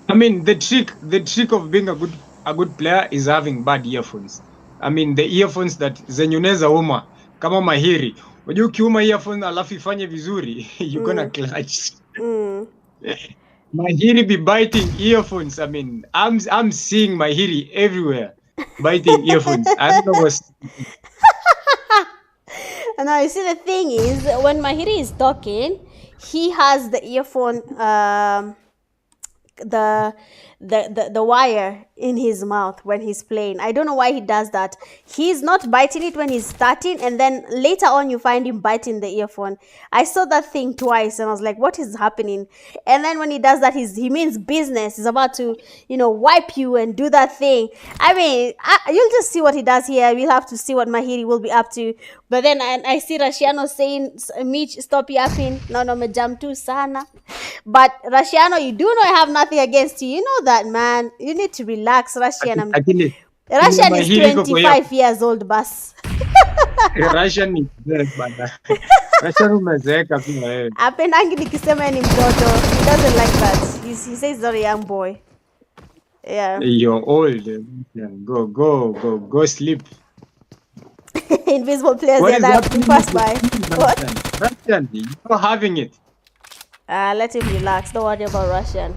I mean, the trick of being a good player is having bad earphones. I mean, the earphones that zenye unaweza uma kama Mahiri. Unajua ukiuma earphone alafu ifanye vizuri, you're gonna clutch. Mahiri be biting earphones. I mean, I'm seeing Mahiri everywhere biting earphones. I don't know what's. Now you see, the thing is, when Mahiri is talking, he has the earphone, the wire in his mouth when he's playing. I don't know why he does that. He's not biting it when he's starting, and then later on you find him biting the earphone. I saw that thing twice and I was like, what is happening? And then when he does that, he means business. He's about to, wipe you and do that thing. I mean, you'll just see what he does here. We'll have to see what Mahiri will be up to. But then I see Rashiano saying, Mitch, stop yapping. No, mejam tu sana. But Rashiano, you do know I have nothing against you. You know that, man. You need to relax, Rashian. Rashian is 25 years old, bus. Russian is dead, bana. Russian umezeeka pia wewe. Apendangi nikisema ni mtoto. He doesn't like that. He says he's not a young boy. Yeah. You're old. Go sleep. Invisible players there that we pass by. What? Russian, you're having it. Let him relax. Don't worry about Russian.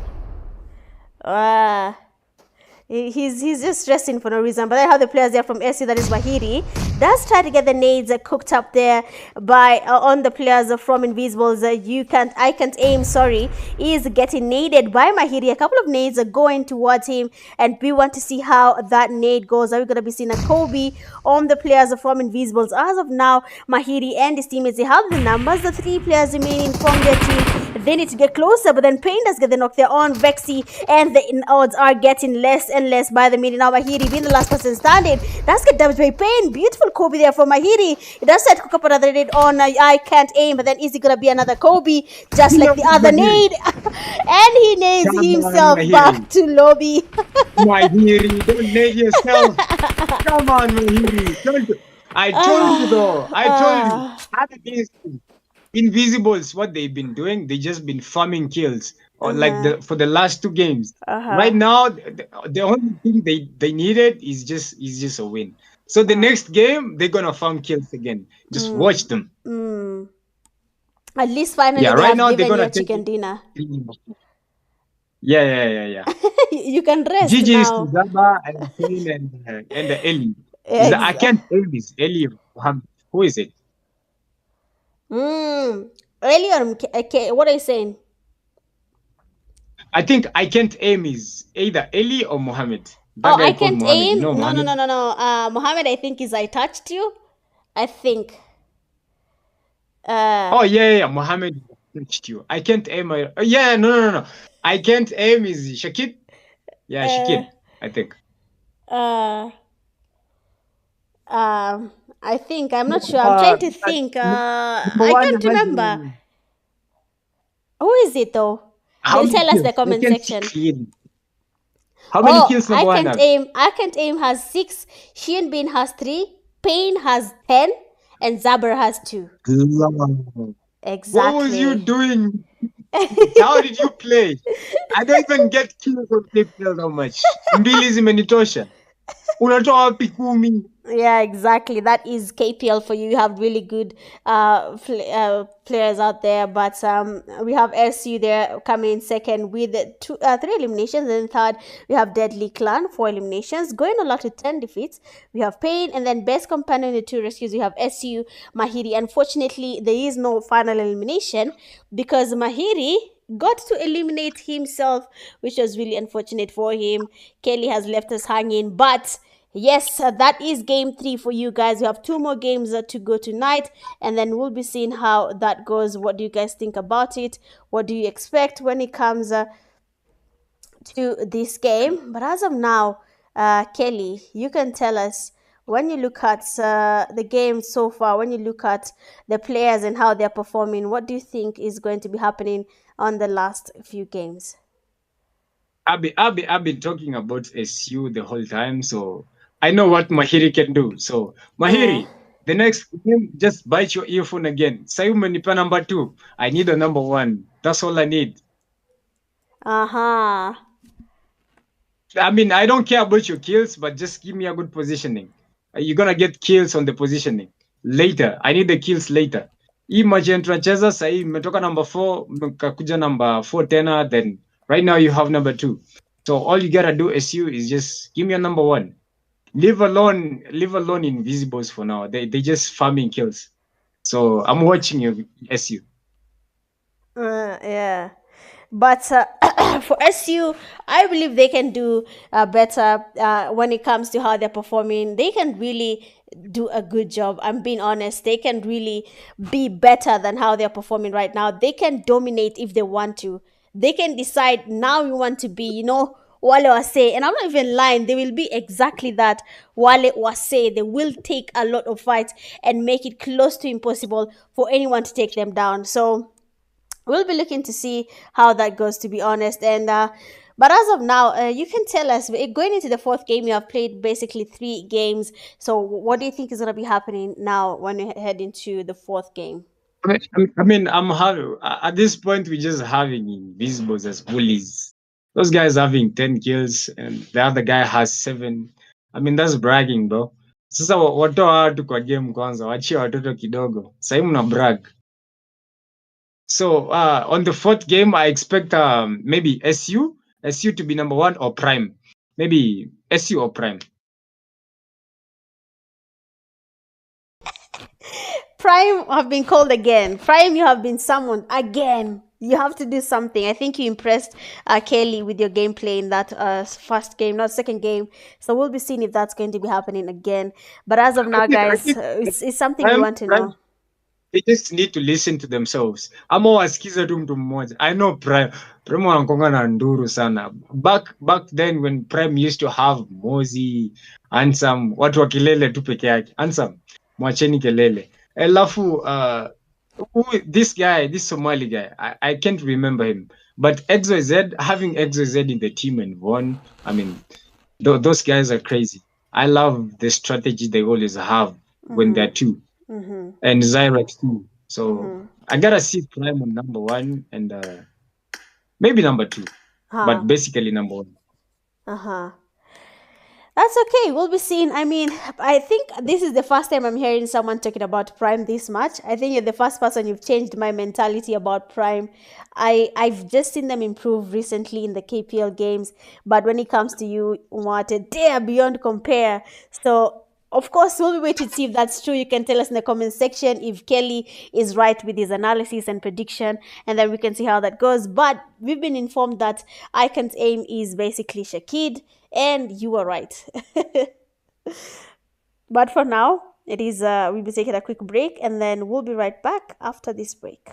He's just stressing for no reason. But I have the players there from SC, that is Mahiri. Does try to get the nades cooked up there by on the players from Invisibles. I can't aim. Sorry, is getting naded by Mahiri. A couple of nades are going towards him, and we want to see how that nade goes. Are we gonna be seeing a Kobe on the players from Invisibles? As of now, Mahiri and his teammates, they have the numbers. The 3 players remaining from their team. They need to get closer, but then Pain does get the knock there on Vexy, and the odds are getting less and less by the minute. Now Mahiri being the last person standing, does get damaged by Pain. Beautiful Kobe there for Mahiri. It does set to cook up another nade on I can't aim, but then is it gonna be another Kobe just like the other nade? And he nades himself back to lobby. Mahiri, don't nade yourself. Come on, Mahiri. I told you though. I told you. Invisibles, what they've been doing, they just been farming kills, or for the last 2 games. Right now, the only thing they needed is just a win. So the next game they're gonna farm kills again. Just watch them. At least finally, right they have now given they're you gonna a chicken dinner. Yeah. You can rest GG is now. Zaba and Kane and the Ellie. I can't tell this Ellie. Who is it? Earlier, okay, what are you saying? I think I can't aim is either Ellie or Mohammed. That Oh, guy I called can't Mohammed. aim. You know No. Mohammed? Mohammed, I think is I touched you. I think. Oh yeah. Mohammed touched you. I can't aim. No. I can't aim is Shakib. Yeah, Shakib. I think. I think I'm not sure. I'm trying to think. I can't remember. Who is it though? They'll tell us in the comment section. How many kills number I one can't has? aim. I can't aim has 6. Shein Bin has 3. Pain has 10, and Zaber has 2. Exactly. What was you doing? How did you play? I don't even get kills on KPL that much. Mbili zimenitosha. Unatoa wapi 10? Yeah, exactly. That is KPL for you. You have really good players out there, but we have SU there coming in second with 3 eliminations, and then third we have Deadly Clan, 4 eliminations, going a lot with 10 defeats. We have Pain, and then best companion in the 2 rescues we have SU Mahiri. Unfortunately, there is no final elimination because Mahiri got to eliminate himself, which was really unfortunate for him. Kelly has left us hanging, but yes, that is game 3 for you guys. We have 2 more games to go tonight, and then we'll be seeing how that goes. What do you guys think about it? What do you expect when it comes to this game? But as of now, Kelly, you can tell us, when you look at the game so far, when you look at the players and how they're performing, what do you think is going to be happening on the last few games? I've been talking about SU the whole time, so I know what Mahiri can do. So Mahiri, the next game, just bite your earphone again. Say umenipa number 2. I need a number 1. That's all I need. I mean, I don't care about your kills, but just give me a good positioning. You're gonna get kills on the positioning later. I need the kills later. Hii machi tunacheza sahii mmetoka number 4 mkakuja number 4 tena, then right now you have number 2. So all you gotta do SU is just give me a number 1. Leave alone Invisibles for now. They just farming kills. So I'm watching you, SU. Yeah. But for SU, I believe they can do better when it comes to how they're performing. They can really do a good job. I'm being honest. They can really be better than how they're performing right now. They can dominate if they want to. They can decide now we want to be, Wale Wase. And I'm not even lying. They will be exactly that. Wale Wase. They will take a lot of fights and make it close to impossible for anyone to take them down. So we'll be looking to see how that goes, to be honest. And but as of now, you can tell us, going into the 4th game, you have played basically 3 games. So what do you think is going to be happening now when we head into the 4th game? I mean, I'm having, at this point, we're just having Invisibles as bullies. Those guys having 10 kills and the other guy has 7. I mean, that's bragging, bro. Sasa watoa watu kwa game kwanza, wachia watoto kidogo. Sasa mna brag. So on the 4th game, I expect maybe SU to be number 1 or Prime. Maybe SU or Prime. Prime have been called again. Prime, you have been summoned again. You have to do something. I think you impressed Kelly with your gameplay in that first game, not second game. So we'll be seeing if that's going to be happening again. But as of now, I guys, think it's something we Prime, want to Prime, know. they just need to listen to themselves. Ama wasikize tu mtu mmoja. I know Prime wanakuanga na nduru sana. Back then when Prime used to have Mozi, Ansem, watu wa kilele tu peke yake. Ansem, mwacheni kelele. Alafu this guy, this Somali guy, I can't remember him. But XYZ, having XYZ in the team and won, I mean, those guys are crazy. I love the strategy they always have when they're two, and Zyrex too. So I gotta see Prime on number one and maybe number two, Huh. but basically number one. Uh-huh. That's okay. We'll be seeing. I mean, I think this is the first time I'm hearing someone talking about Prime this much. I think you're the first person you've changed my mentality about Prime. I've just seen them improve recently in the KPL games, but when it comes to you, what they are beyond compare. So of course, we'll be waiting to see if that's true. You can tell us in the comment section if Kelly is right with his analysis and prediction, and then we can see how that goes. But we've been informed that Icon's aim is basically Shakid, and you were right. But for now, it is we'll be taking a quick break, and then we'll be right back after this break.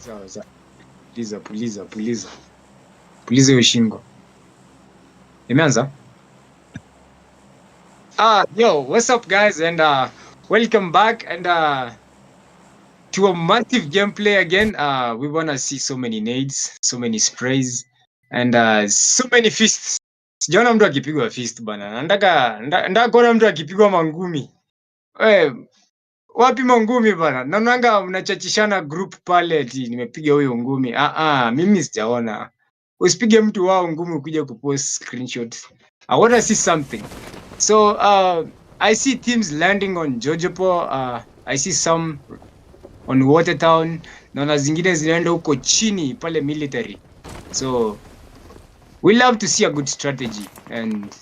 Sawa sawa. Puliza hiyo shingo. Imeanza? Yo, what's up guys, and welcome back, and to a massive gameplay again. We wanna see so many nades, so many sprays, and so many fists. Sijaona mtu akipigwa fist bana. Nataka kuona mtu akipigwa mangumi. Wapi mangumi bana? Naonanga mnachachishana group pale eti nimepiga huyo ngumi. Mimi sijaona. Usipige mtu wao ngumi ukuje kupost screenshot. I wanna see something. So I see teams landing on Jojopo. I see some on Watertown. Naona zingine zinaenda huko chini pale military. So we love to see a good strategy, and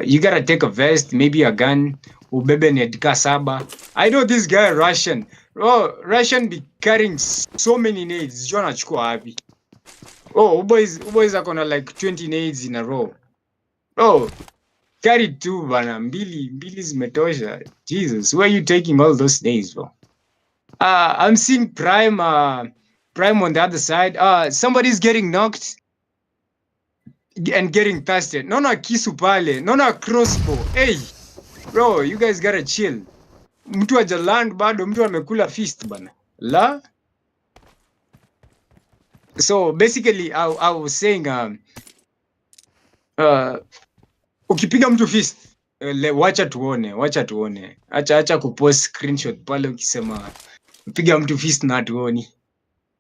you gotta take a vest, maybe a gun, ubebe nedka saba. I know this guy Russian. Oh, Russian be carrying so many nades. John achukua wapi? Oh, boys are gonna like 20 nades in a row. Oh, carry two bana. Mbili zimetosha. Jesus, where are you taking all those nades, bro? I'm seeing Prime on the other side. Somebody's getting knocked and getting tested. Naona kisu pale. Naona crossbow. Hey, bro, you guys gotta chill. Mtu aja land bado, mtu amekula fist bana. La? So basically, I was saying, ukipiga mtu fist, wacha tuone. Acha kupost screenshot pale ukisema upiga mtu fist na tuoni.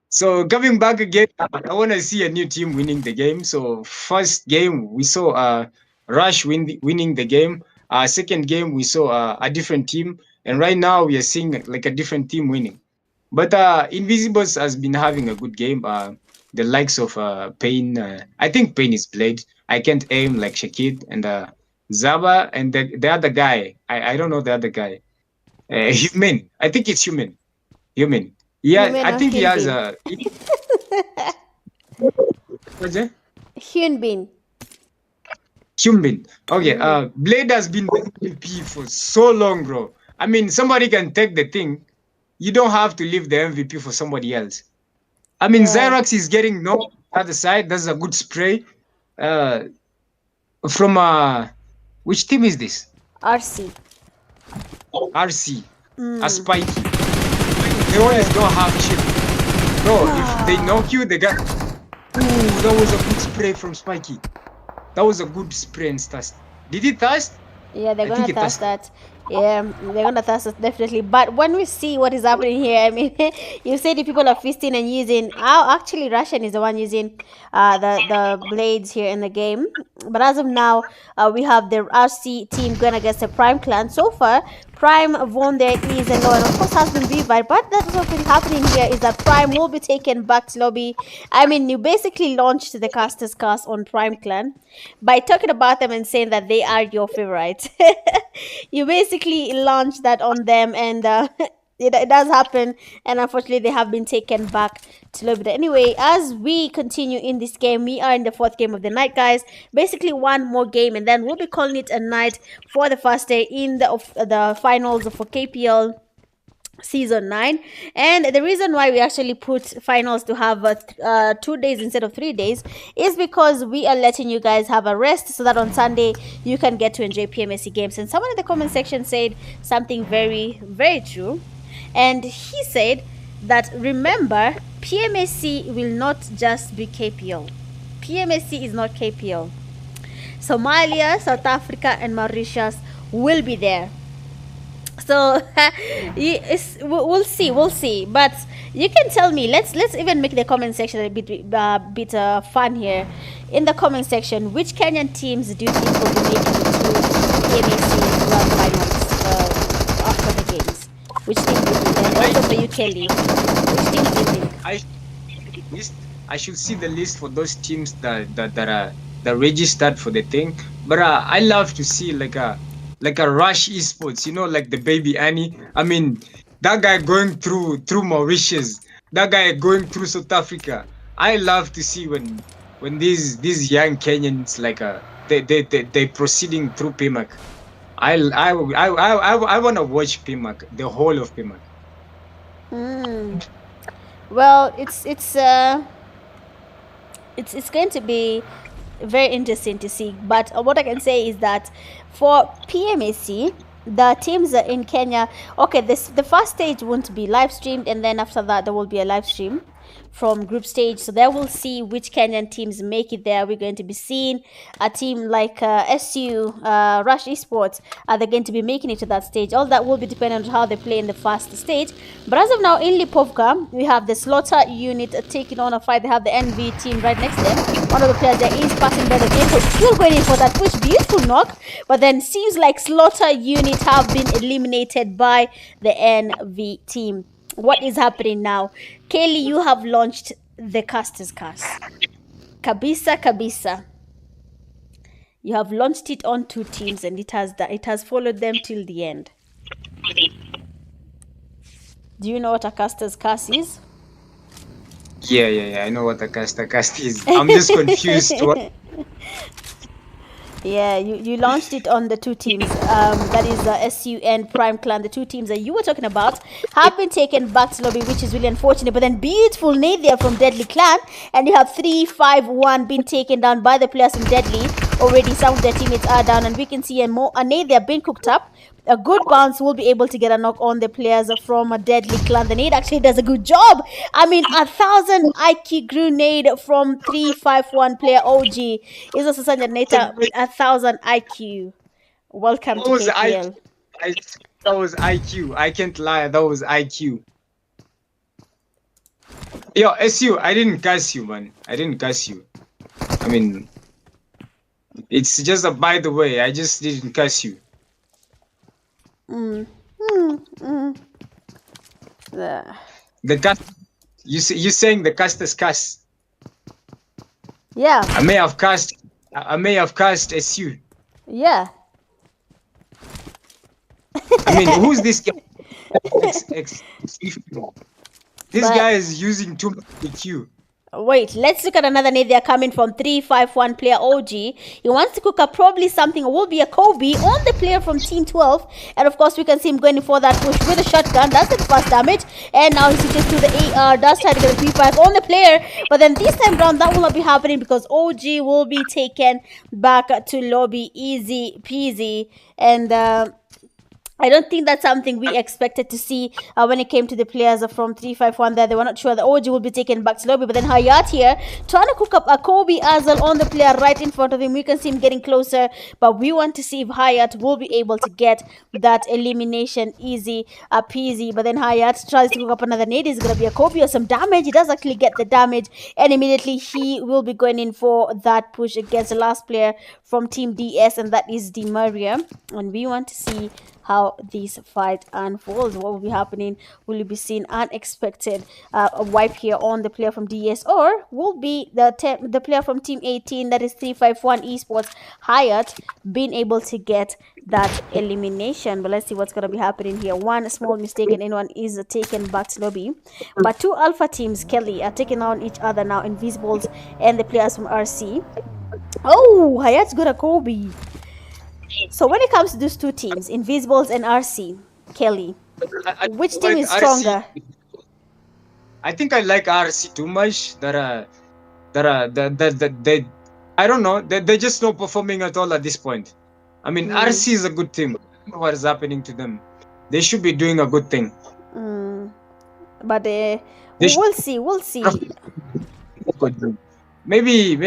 So coming back again, I want to see a new team winning the game. So first game we saw Rush winning the game. Second game we saw a different team, and right now we are seeing like a different team winning. But Invisibles has been having a good game. The likes of Pain, I think Pain is played. I can't aim like Shakid, and Zaba, and the other guy. I don't know the other guy. Human. I think it's Human. Yeah, Human I or think he has Hyunbin? what's it? Hyunbin. Human. Okay. Blade has been the MVP for so long, bro. I mean, somebody can take the thing. You don't have to leave the MVP for somebody else. I mean, Yeah. Xyrox is getting knocked at the side. That's a good spray. From which team is this? RC. RC. A Spiky. They always don't have chip. Bro, if they knock you, they got. Ooh, that was a good spray from Spiky. That was a good spray and test. Did he test? Yeah, they're I gonna think it test that. Yeah, they're gonna test it definitely. But when we see what is happening here, I mean, you say the people are feasting and using. Actually, Russian is the one using the blades here in the game. But as of now, we have the RC team going against the Prime clan. So far, Prime won their ease and low, and of course has been revived. But that's what's been happening here is that Prime will be taken back to lobby. I mean, you basically launched the Caster's Cast on Prime clan by talking about them and saying that they are your favorites. You basically launched that on them, and it does happen, and unfortunately they have been taken back to lobby. Anyway, as we continue in this game, we are in the fourth game of the night, guys. Basically one more game, and then we'll be calling it a night for the first day in the finals for KPL season 9. And the reason why we actually put finals to have 2 days instead of 3 days is because we are letting you guys have a rest so that on Sunday you can get to enjoy PMSC games. And someone in the comment section said something very, very true, and he said that remember, PMSC will not just be KPL. PMSC is not KPL. Somalia, South Africa and Mauritius will be there. So we'll see, but you can tell me. Let's even make the comment section a bit fun here. In the comment section, which Kenyan teams do you think will be making it to PMAC World Finals after the games? Which team do you think? And also for you, Kelly, which team do you think? I should see the list for those teams that are registered for the thing. But I love to see like a Rush eSports, you know, like the baby Annie. I mean, that guy going through Mauritius, that guy going through South Africa. I love to see when these young Kenyans like they proceeding through PMAC. I want to watch PMAC, the whole of PMAC. Well, it's going to be very interesting to see. But what I can say is that for PMAC, the teams in Kenya, okay, the first stage won't be live streamed, and then after that there will be a live stream from group stage. So there we'll see which Kenyan teams make it there. We're going to be seeing a team like SU, Rush Esports. Are they going to be making it to that stage? All that will be dependent on how they play in the first stage. But as of now, in Lipovka, we have the Slaughter unit taking on a fight. They have the NV team right next to them. One of the players there is passing by the game, but still going in for that push. Beautiful knock. But then seems like Slaughter unit have been eliminated by the NV team. What is happening now? Kelly, you have launched the Caster's Curse. Kabisa. You have launched it on 2 teams, and it has followed them till the end. Do you know what a Caster's Curse is? Yeah. I know what a Caster Cast is. I'm just confused. Yeah, you launched it on the 2 teams. That is SU and Prime Clan. The 2 teams that you were talking about have been taken back to lobby, which is really unfortunate. But then beautiful nade there from Deadly Clan, and you have 3-5-1 being taken down by the players from Deadly. Already some of their teammates are down, and we can see a nade there being cooked up. A good bounce will be able to get a knock on the players from a Deadly Clan. The nade actually does a good job. I mean, 1,000 IQ grenade from 3-5-1 player OG. Is also such a neta with 1,000 IQ. Welcome to KPL. That was IQ. I can't lie. That was IQ. Yo, SU, I didn't curse you, man. I didn't curse you. I mean, it's just a by the way. I just didn't curse you. The cast, you saying the Caster's Curse? Yeah. I may have cast SU. Yeah. I mean, who's this guy? This guy is using too much EQ. Wait, let's look at another nade. They're coming from 3-5-1 player OG. He wants to cook up probably something. It will be a Kobe on the player from Team 12. And of course, we can see him going for that push with a shotgun. That's the first damage. And now he switches to the AR. Does try to get a P5 on the player. But then this time round, that will not be happening because OG will be taken back to lobby. Easy peasy. And I don't think that's something we expected to see when it came to the players from 3-5-1 there. They were not sure that OG will be taken back to lobby. But then Hayat here trying to cook up a Kobe Azal on the player right in front of him. We can see him getting closer. But we want to see if Hayat will be able to get that elimination easy peasy. But then Hayat tries to cook up another nade. It's going to be a Kobe or some damage. He does actually get the damage. And immediately he will be going in for that push against the last player from Team DS. And that is DeMaria. And we want to see how this fight unfolds. What will be happening? Will you be seeing unexpected wipe here on the player from DS, or will be the player from Team 18, that is 3-5-1 eSports, Hyatt, being able to get that elimination? But let's see what's going to be happening here. One small mistake and anyone is taken back to lobby. But 2 alpha teams, Kelly, are taking on each other now, Invisibles and the players from RC. Oh, Hyatt's got a Kobe. So when it comes to those 2 teams, Invisibles and RC, Kelly, which team is stronger? RC, I think I like RC too much. I don't know. They're just not performing at all at this point. I mean, RC is a good team. What is happening to them? They should be doing a good thing. But we'll see. Maybe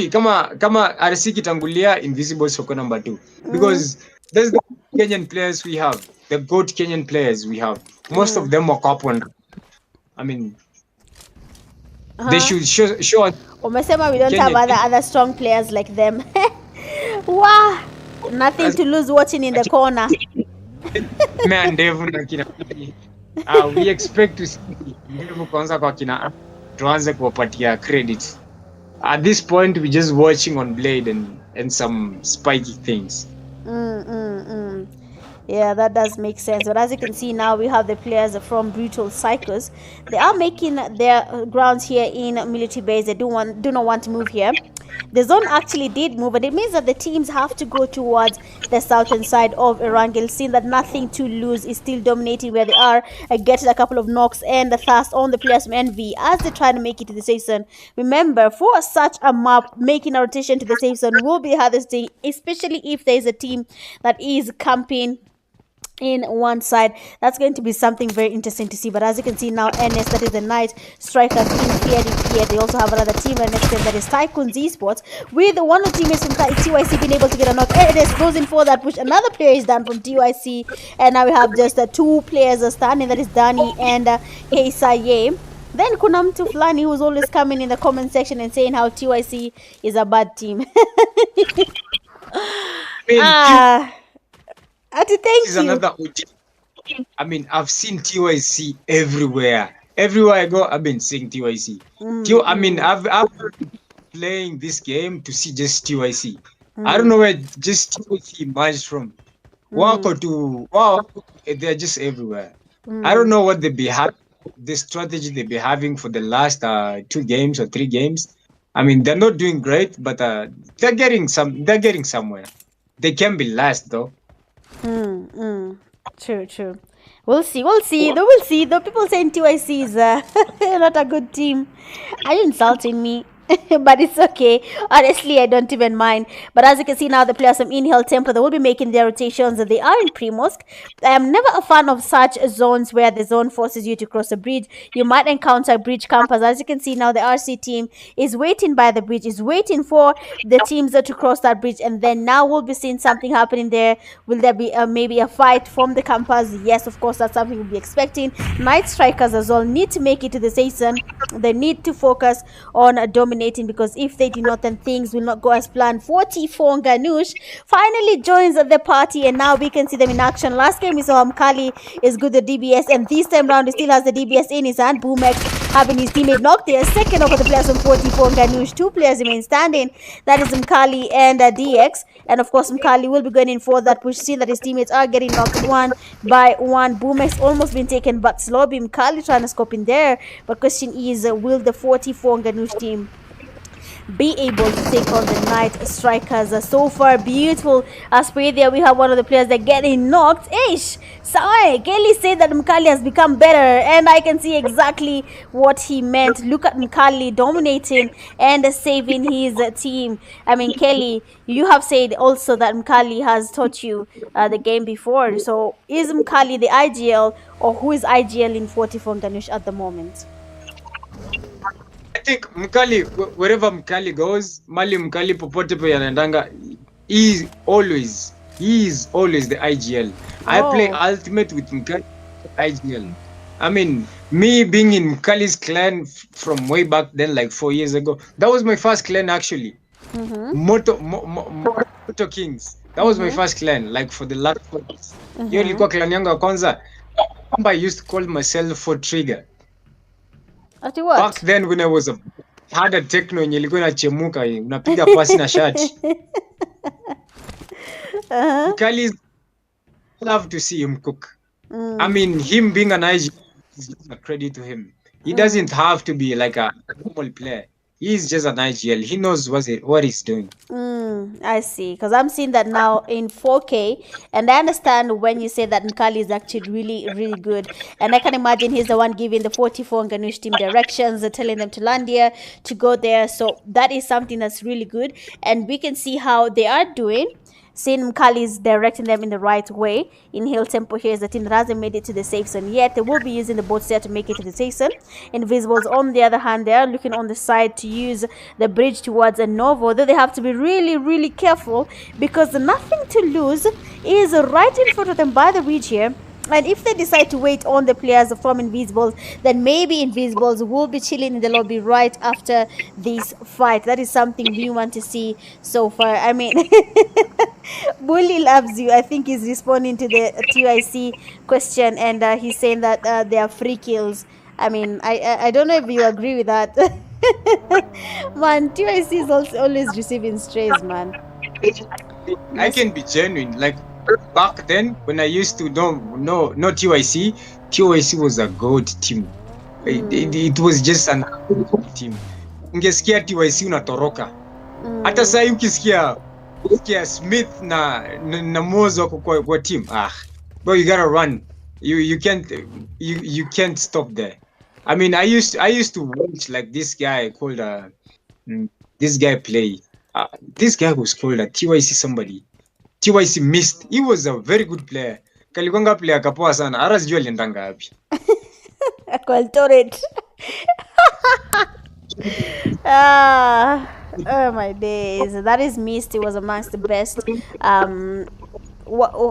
kama RC kitangulia, Invisibles wako number 2 because there's the Kenyan players we have, the good Kenyan players we have. Most of them are up one. I mean, they should show us. Umesema we don't have other strong players like them. Wow, nothing to lose watching in the corner. Man, we expect to see Ndevu kwanza kwa kina tuanze kuwapatia credit. At this point, we're just watching on Blade and some spiky things. Yeah, that does make sense. But as you can see now, we have the players from Brutal Cycles. They are making their grounds here in military base. They do not want to move here. the zone actually did move, and it means that the teams have to go towards the southern side of Erangel, seeing that nothing to lose is still dominating where they are. Getting a couple of knocks and the fast on the players from Envy as they try to make it to the safe zone. Remember, for such a map, making a rotation to the safe zone will be the hardest thing, especially if there is a team that is camping in one side. That's going to be something very interesting to see. But as you can see now, NS, that is the Knight Strikers in here. They also have another team right next to them, that is Tycoonz eSports, with one of the teammates from TYC being able to get a knock. NS goes in for that push. Another player is done from TYC, and now we have just two players standing, that is Dani and Heisaye. Then kuna mtu fulani who's always coming in the comment section and saying how TYC is a bad team. Thank you. Another I mean, I've seen TYC everywhere. Everywhere I go, I've been seeing TYC. I mean, I've been playing this game to see just TYC. I don't know where just TYC emerged from. Wow, they're just everywhere. I don't know what they be having, the strategy they be having for the last 2 games or 3 games. I mean, they're not doing great, but they're getting somewhere. They can be last though. True. We'll see. We'll see. Though people saying TYC is not a good team. Are you insulting me? But it's okay. Honestly, I don't even mind. But as you can see now, the players from Inhale Temple, they will be making their rotations. They are in Primosk. I am never a fan of such zones where the zone forces you to cross a bridge. You might encounter bridge campers. As you can see now, the RC team is waiting by the bridge, is waiting for the teams to cross that bridge. And then now we'll be seeing something happening there. Will there be maybe a fight from the campers? Yes, of course, that's something we'll be expecting. Night Strikers as well need to make it to the season. They need to focus on dominating, because if they do not, then things will not go as planned. 44 Nganush finally joins the party, and now we can see them in action. Last game we saw Mkali is good at DBS, and this time round he still has the DBS in his hand. Boomex having his teammate knocked there. Second over the players from 44 Nganush. 2 players remain standing. That is Mkali and DX. And of course, Mkali will be going in for that push, seeing that his teammates are getting knocked one by one. Boomex almost been taken, but Slobby Mkali trying to scope in there. But question is, will the 44 Nganush team be able to take on the Night Strikers? So far, beautiful. As per there, we have one of the players that getting knocked. Ish! Sorry, Kelly said that Mkali has become better, and I can see exactly what he meant. Look at Mkali dominating and saving his team. I mean, Kelly, you have said also that Mkali has taught you the game before. So, is Mkali the IGL, or who is IGL in 44 Nganush at the moment? I think Mkali, wherever Mkali goes, Mali Mkali popote pe yanandanga, he is always the IGL. I play Ultimate with Mkali IGL. I mean, me being in Mkali's clan from way back then, like 4 years ago, that was my first clan actually. Moto Kings. That was my first clan, like for the last 4 years. Hiyo ilikuwa clan yangu ya kwanza. I used to call myself for Trigger. What? Back then when I was had a techno yenye ilikuwa inachemuka, unapiga pasi na shati. Mkali, love to see him cook. I mean, him being an IG is a credit to him. He doesn't have to be like a normal player. He's just an IGL. He knows what he's doing. I see. Because I'm seeing that now in 4K. And I understand when you say that Mkali is actually really, really good. And I can imagine he's the one giving the 44 Nganush team directions, telling them to land here, to go there. So that is something that's really good. And we can see how they are doing. Seeing Mkali is directing them in the right way. Inhale Tempo here is the team that hasn't made it to the safe zone yet. They will be using the boats there to make it to the safe zone. Invisibles, on the other hand, they are looking on the side to use the bridge towards a Novo. Though they have to be really, really careful, because nothing to lose is right in front of them by the bridge here. And if they decide to wait on the players from Invisibles, then maybe Invisibles will be chilling in the lobby right after this fight. That is something we want to see so far. I mean, Bully loves you. I think he's responding to the TYC question, and he's saying that they are free kills. I mean, I don't know if you agree with that. Man, TYC is also always receiving strays, man. I can be genuine. Like, back then, when I used to know TYC was a gold team. It was just an team. Ungesikia TYC unatoroka. Hata sasa ukisikia Smith na Mozo wako kwa team. Bro, you gotta run. You can't stop there. I mean, I used to watch like this guy called this guy play. This guy was called TYC somebody. TYC Mist. He was a very good player. Kalikwanga player kapoa sana. Hata sijui aliendanga wapi. Torrent. Oh my days. That is Mist. He was amongst the best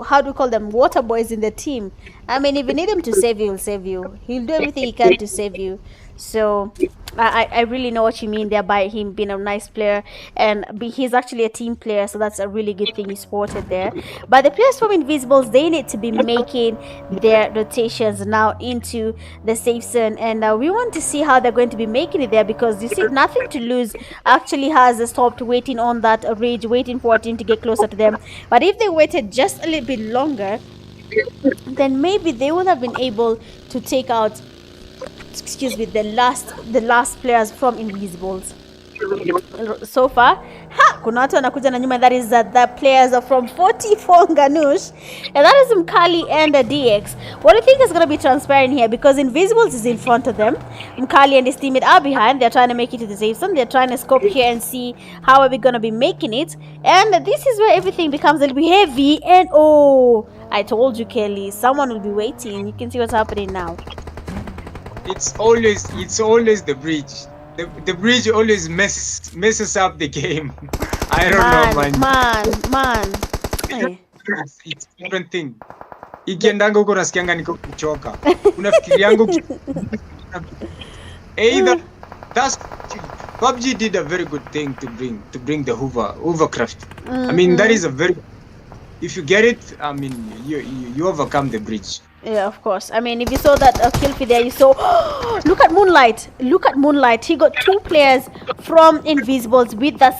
how do you call them, water boys in the team. I mean, if you need him to save you, he'll save you. He'll do everything he can to save you. So I really know what you mean there by him being a nice player, and he's actually a team player, so that's a really good thing he spotted there. But the players from Invisibles, they need to be making their rotations now into the safe zone, and we want to see how they're going to be making it there, because you see, Nothing to Lose actually has stopped waiting on that rage, waiting for a team to get closer to them. But if they waited just a little bit longer, then maybe they would have been able to take out, excuse me, the last players from Invisibles. So far, kuna watu wanakuja na nyuma, that is the players are from 44 Nganush, and that is Mkali and DX. What do you think is going to be transparent here? Because Invisibles is in front of them, Mkali and his teammate are behind. They're trying to make it to the safe zone. They're trying to scope here and see how are we going to be making it, and this is where everything becomes a little bit heavy. And oh, I told you, Kelly, someone will be waiting. You can see what's happening now. It's always the bridge. The bridge always messes up the game. I don't know, man. Hey. It's a different thing. Ikiendanga huko nasikianga niko kuchoka. Unafikirianga either that's Pubg did a very good thing to bring the hovercraft. I mean, that is a very, if you get it, I mean, you overcome the bridge. Yeah, of course. I mean, if you saw that kill feed there, you saw, look at Moonlight. Look at Moonlight. He got 2 players from Invisibles with the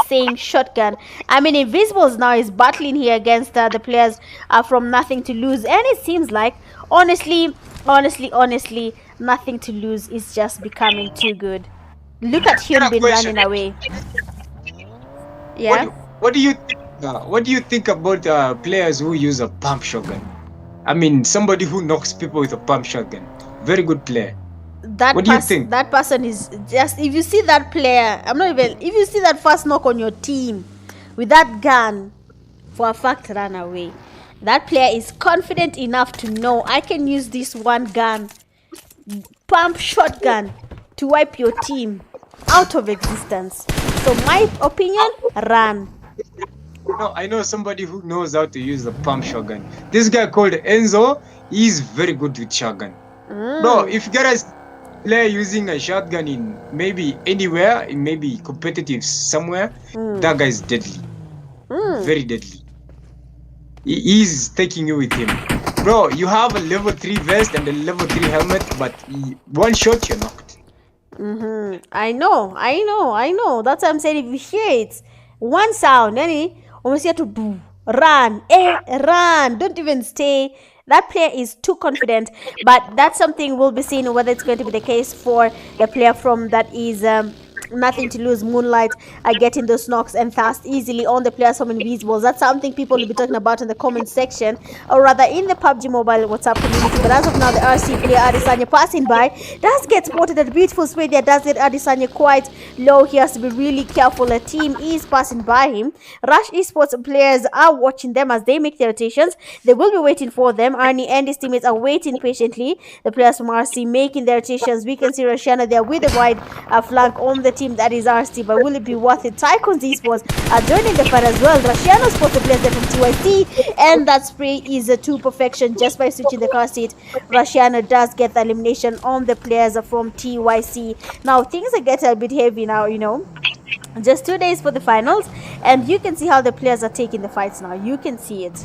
same shotgun. I mean, Invisibles now is battling here against the players from Nothing to Lose. And it seems like, honestly, Nothing to Lose is just becoming too good. Look at him been running away. Yeah? What do you think about players who use a pump shotgun? I mean, somebody who knocks people with a pump shotgun. Very good player. What do you think? That person is just, if you see that player, if you see that first knock on your team with that gun, for a fact, run away. That player is confident enough to know, I can use this one gun, pump shotgun, to wipe your team out of existence. So my opinion, run. No, I know somebody who knows how to use the pump shotgun. This guy called Enzo, he's very good with shotgun. Bro, if you guys play using a shotgun in maybe anywhere, in maybe competitive somewhere, that guy is deadly. Very deadly. He's taking you with him. Bro, you have a level 3 vest and a level 3 helmet, but one shot you're knocked. I know. That's what I'm saying. If you hear it, one sound, almost here to do, run, run, don't even stay. That player is too confident, but that's something we'll be seeing whether it's going to be the case for the player from that is Nothing to Lose, Moonlight, getting those knocks and fast easily on the players from Invisibles. That's something people will be talking about in the comment section, or rather in the PUBG Mobile WhatsApp community. But as of now, the RC player Adesanya passing by does get spotted at a beautiful spray there. Does get Adesanya quite low. He has to be really careful. A team is passing by him. Rush eSports players are watching them as they make their rotations. They will be waiting for them. Arnie and his teammates are waiting patiently. The players from RC making their rotations. We can see Rashana there with a wide flank on the team that is RC, but will it be worth it? Tycoonz eSports are joining the fight as well. Rashiano supposed to place them from TYC, and that spray is to perfection just by switching the car seat. Rashiano does get the elimination on the players from TYC. Now things are getting a bit heavy now, just 2 days for the finals, and you can see how the players are taking the fights now. You can see it.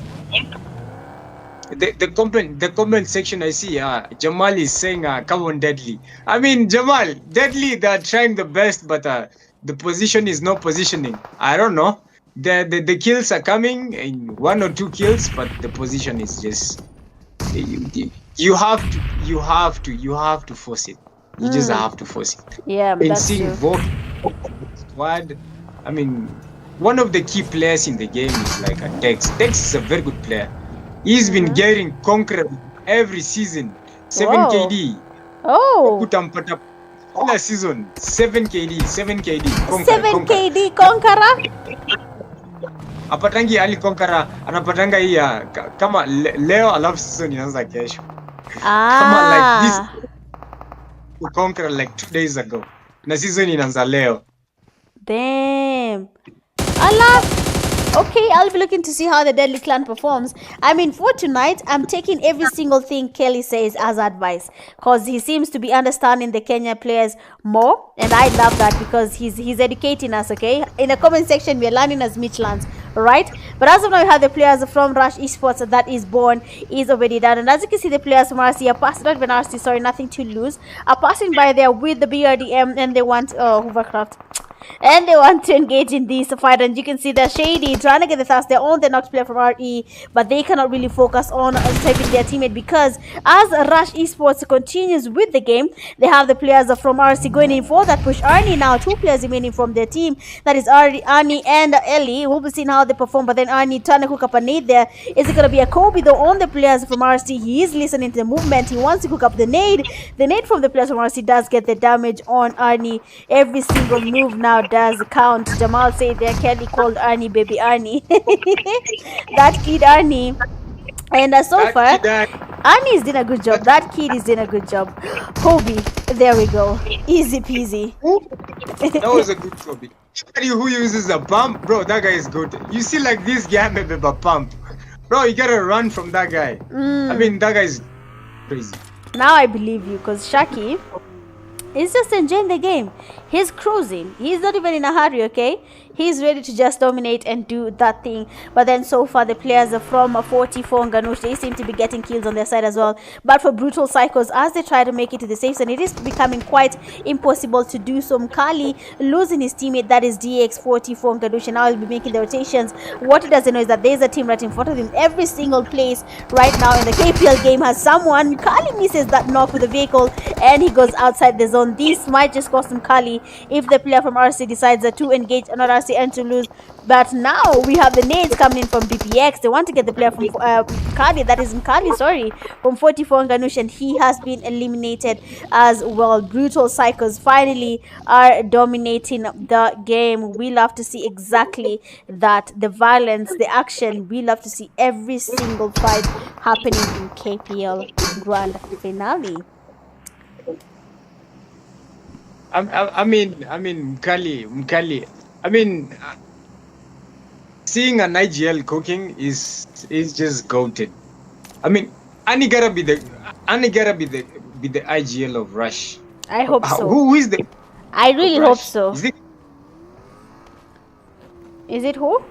The comment section, I see Jamal is saying come on Deadly. I mean, Jamal, Deadly, they're trying the best, but the position is not positioning. I don't know. The kills are coming in 1 or 2 kills, but the position is just, you have to force it. You just have to force it. Yeah, and that's seeing true. Vogue squad, I mean, one of the key players in the game is like a Dex. Dex is a very good player. He's been getting Conqueror every season. 7 Whoa. KD. Oh, Kutampata last season 7 KD, 7 KD. 7 KD Conqueror. Apatangi ali Conqueror anapatanga hii ya kama leo alafu season inaanza kesho. Kama like this Conqueror like 2 days ago. Na season inaanza leo. Damn. Allah. Okay, I'll be looking to see how the Deadly Clan performs. I mean, for tonight, I'm taking every single thing Kelly says as advice, because he seems to be understanding the Kenya players more, and I love that because he's educating us. Okay, in the comment section, we're learning as Michelins, right? But as of now, we have the players from Rush Esports that is born is already done, and as you can see, the players from RC are passing, not even RC, sorry, nothing to lose, are passing by there with the BRDM, and they want hovercraft. And they want to engage in this fight, and you can see that Shady trying to get the thrust. They're on the knocked player from RE, but they cannot really focus on saving their teammate, because as Rush Esports continues with the game, they have the players from RC going in for that push. Arnie now, 2 players remaining from their team, that is Arnie and Ellie. We'll be seeing how they perform, but then Arnie trying to cook up a nade there. Is it going to be a Kobe though on the players from RC? He is listening to the movement. He wants to cook up the nade. The nade from the players from RC does get the damage on Arnie. Every single move now does count. Jamal said there, Kelly called Arnie baby Arnie. That kid Arnie. And so far, Arnie is doing a good job. That kid is doing a good job. Kobe, there we go. Easy peasy. That was a good Kobe. Anybody who uses a pump, bro, that guy is good. You see, like this guy maybe a pump. Bro, you gotta run from that guy. I mean, that guy is crazy. Now I believe you, because Shaki is just enjoying the game. He's cruising. He's not even in a hurry, okay? He's ready to just dominate and do that thing. But then so far, the players from 44 Nganush, they seem to be getting kills on their side as well. But for Brutal Psychos, as they try to make it to the safe zone, it is becoming quite impossible to do so. Mkali losing his teammate, that is DX44 Nganush, and now he'll be making the rotations. What he doesn't know is that there's a team right in front of him. Every single place right now in the KPL game has someone. Mkali misses that knock with the vehicle, and he goes outside the zone. This might just cost Mkali if the player from RC decides to engage another RC and to lose. But now we have the nades coming in from BPX. They want to get the player from Mkali, that is Mkali, sorry, from 44 Nganush, and he has been eliminated as well. Brutal Psychos finally are dominating the game. We love to see exactly that, the violence, the action. We love to see every single fight happening in KPL Grand Finale. I mean, Mkali. I mean, seeing an IGL cooking is just goated. I mean, Annie gotta be the IGL of Rush. I hope so. Who is the? I really hope so. Is it who?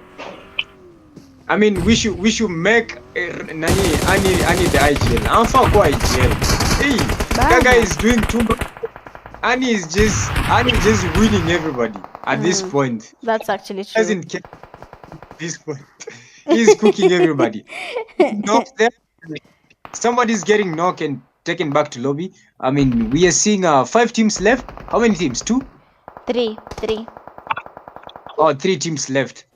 I mean, we should make Annie the IGL. I'm for IGL. Hey, that guy is doing too much. Annie is just winning everybody at this point. That's actually true. Doesn't care at this point. He's cooking everybody. Knocked them. Somebody's getting knocked and taken back to lobby. I mean, we are seeing 5 teams left. How many teams? 2? 3. Oh, 3 teams left.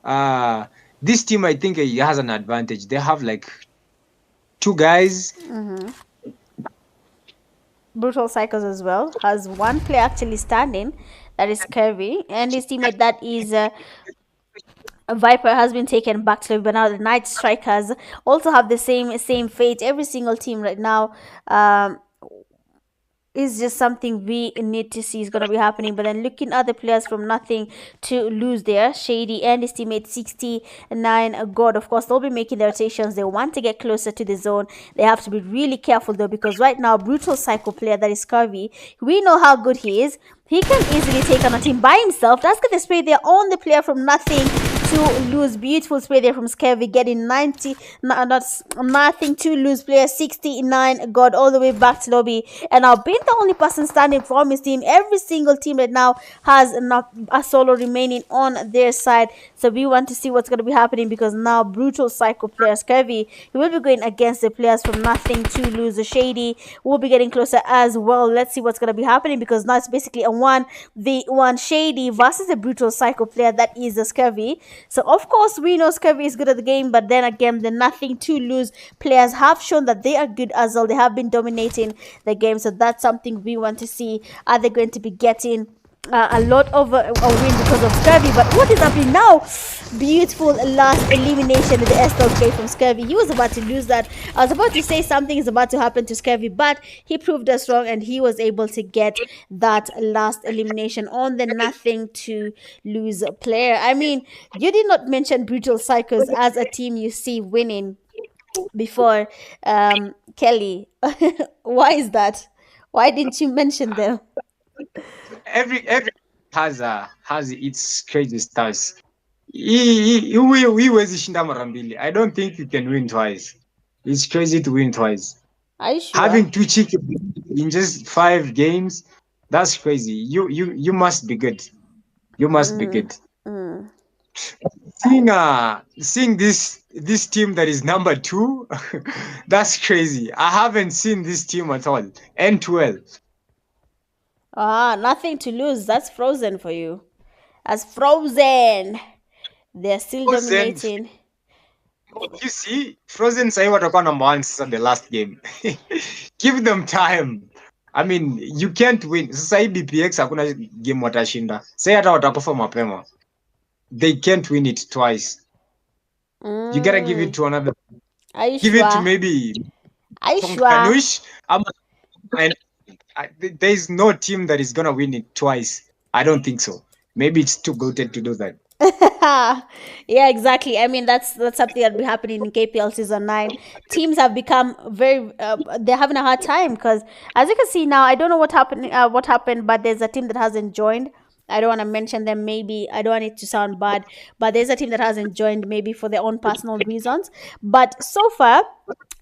This team, I think, has an advantage. They have like 2 guys. Brutal Psychos as well has 1 player actually standing, that is Kirby, and his teammate, that is Viper, has been taken back to lobby. But now the Night Strikers also have the same fate. Every single team right now is just something we need to see is going to be happening. But then looking at the players from nothing to lose there, Shady and his teammate 69 God, of course, they'll be making their rotations. They want to get closer to the zone. They have to be really careful though, because right now, Brutal Psycho player, that is Curvy, we know how good he is. He can easily take on a team by himself. Let's get the spray there on the player from nothing. to lose. Beautiful play there from Scavy, getting 90, nothing to lose. Player 69 got all the way back to lobby, and now being the only person standing from his team. Every single team right now has not a solo remaining on their side, so we want to see what's going to be happening, because now brutal psycho player Scavy, he will be going against the players from nothing to lose. The Shady will be getting closer as well. Let's see what's going to be happening, because now it's basically a 1v1 Shady versus a brutal psycho player that is the Scurvy. So of course we know Scurvy is good at the game, but then again the nothing to lose players have shown that they are good as well. They have been dominating the game, so that's something we want to see. Are they going to be getting a lot of a win because of Scurvy? But what is happening now? Beautiful last elimination with the SLK from Scurvy. He was about to lose that. I was about to say something is about to happen to Scurvy, but he proved us wrong, and he was able to get that last elimination on the nothing to lose player. I mean, you did not mention Brutal Psychos as a team you see winning before, Kelly. Why is that? Why didn't you mention them? Every has its crazy stars. Huwezi shinda mara mbili. I don't think you can win twice. It's crazy to win twice. Are you sure? Having two chickens in just 5 games, that's crazy. You must be good. You must be good. Seeing this team that is number 2, that's crazy. I haven't seen this team at all. N12. Nothing to lose. That's Frozen for you. As Frozen, they're still dominating. You see, Frozen sahi watakuwa number 1 sasa the last game. Give them time. I mean, you can't win. Sasa hii BPX hakuna game watashinda. Sai hata watakufa mapema. They can't win it twice. You gotta give it to another. Are you give sure? it to maybe Are you sure? Nganush. There's no team that is gonna win it twice. I don't think so. Maybe it's too goated to do that. Yeah, exactly. I mean, that's something that will be happening in KPL season 9. Teams have become very they're having a hard time, because as you can see now, I don't know what happened, but there's a team that hasn't joined. I don't want to mention them, maybe I don't want it to sound bad, but there's a team that hasn't joined, maybe for their own personal reasons. But so far,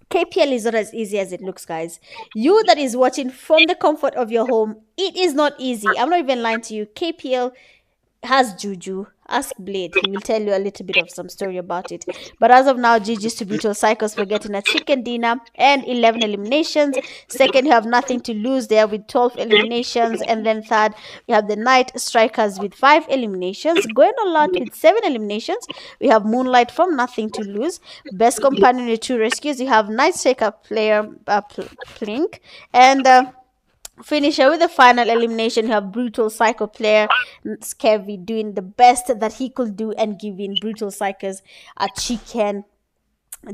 KPL is not as easy as it looks, guys. You that is watching from the comfort of your home, it is not easy. I'm not even lying to you. KPL has juju. Ask Blade, he will tell you a little bit of some story about it. But as of now, GG's to Brutal Psychos for getting a chicken dinner and 11 eliminations. Second, you have nothing to lose there with 12 eliminations. And then third, you have the Night Strikers with 5 eliminations. Going all out with 7 eliminations, we have Moonlight from Nothing to Lose. Best Companion with 2 rescues, you have Night Striker player Plink. And finisher with the final elimination, you have Brutal Psycho player Scavy doing the best that he could do and giving Brutal Psychos a chicken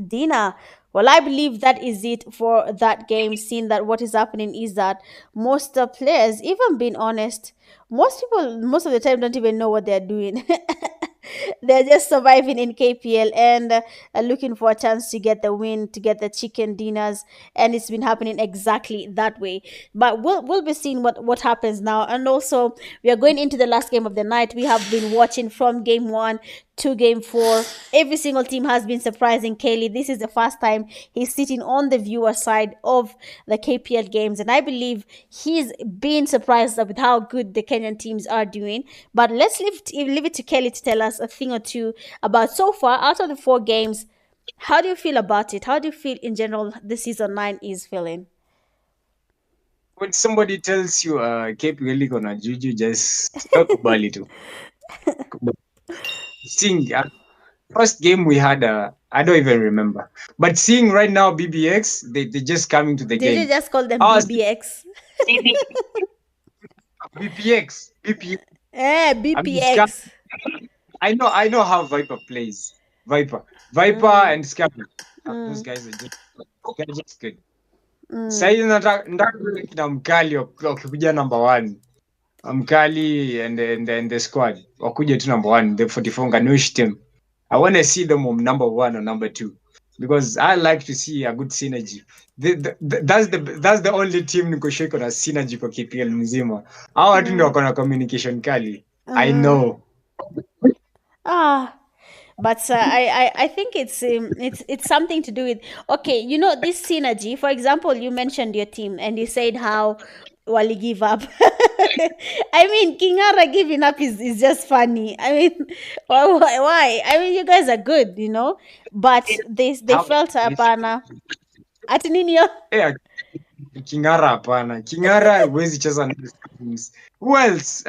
dinner. Well, I believe that is it for that game. Seeing that what is happening is that most players, even being honest, most people most of the time don't even know what they're doing. They're just surviving in KPL and looking for a chance to get the win, to get the chicken dinners, and it's been happening exactly that way. But we'll be seeing what happens now. And also, we are going into the last game of the night. We have been watching from game 1 to game 4. Every single team has been surprising Kaylee. This is the first time he's sitting on the viewer side of the KPL games, and I believe he's been surprised with how good the Kenyan teams are doing. But let's leave it to Kelly to tell us a thing or two about so far out of the 4 games. How do you feel about it? How do you feel in general the season 9 is feeling? When somebody tells you KPL gonna juju, just talk about it. Seeing first game we had, I don't even remember. But seeing right now BBX, they just coming to the game. Did you just call them BBX? BPX. BPX. I know how Viper plays. Viper and Scabby. Those guys are just good. Sasa nataka na mkali wakikuja number 1. Mkali and the squad wakuje to number 1, the 44 Nganush team. I want to see them on number 1 or number 2, because I like to see a good synergy. That's the only team niko sure iko na synergy kwa KPL mzima. Hao watu ndio wako na communication kali. I know. But I think it's something to do with, okay, you know, this synergy. For example, you mentioned your team and you said how Wally give up. I mean, Kingara giving up is just funny. I mean, why? I mean, you guys are good, you know, but they How felt hapana. Ati nini yo? yeah, Kingara hapana. Kingara huwezi cheza na these teams. Who else?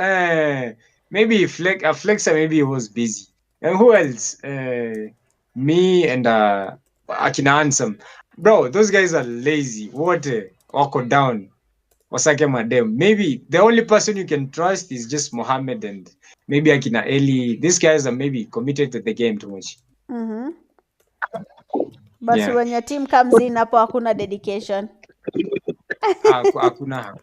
Maybe Flexer maybe he was busy. And who else? Me and Akina Handsome. Bro, those guys are lazy. What? Wako down. Wasake madem. Maybe the only person you can trust is just Mohammed and maybe Akina Eli. These guys are maybe committed to the game too much. Mm-hmm. But Yeah. when your team comes in, hapo hakuna dedication. Hakuna.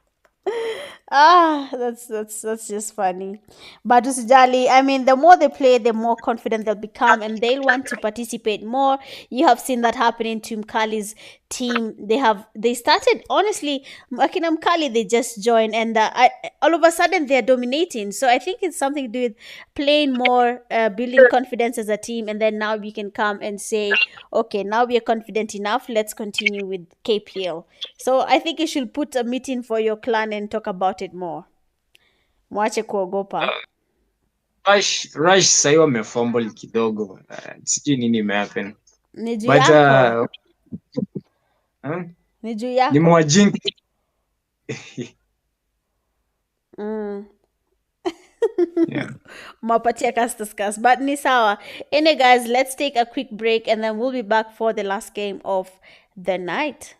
That's just funny. But usijali, I mean, the more they play, the more confident they'll become, and they'll want to participate more. You have seen that happening to Mkali's team. They started, honestly, Akina Mkali, they just joined, and all of a sudden they're dominating. So I think it's something to do with playing more, building confidence as a team, and then now we can come and say, okay, now we are confident enough. Let's continue with KPL. So I think you should put a meeting for your clan and talk about it more. Mwache kuogopa. Rush sahii wamefumble kidogo. Sijui nini imehappen. Ni juu But yako. huh? Ni juu yako. Nimewajink. Mm. Yeah. Mapatia Castus. But ni sawa. Anyway, guys, let's take a quick break and then we'll be back for the last game of the night.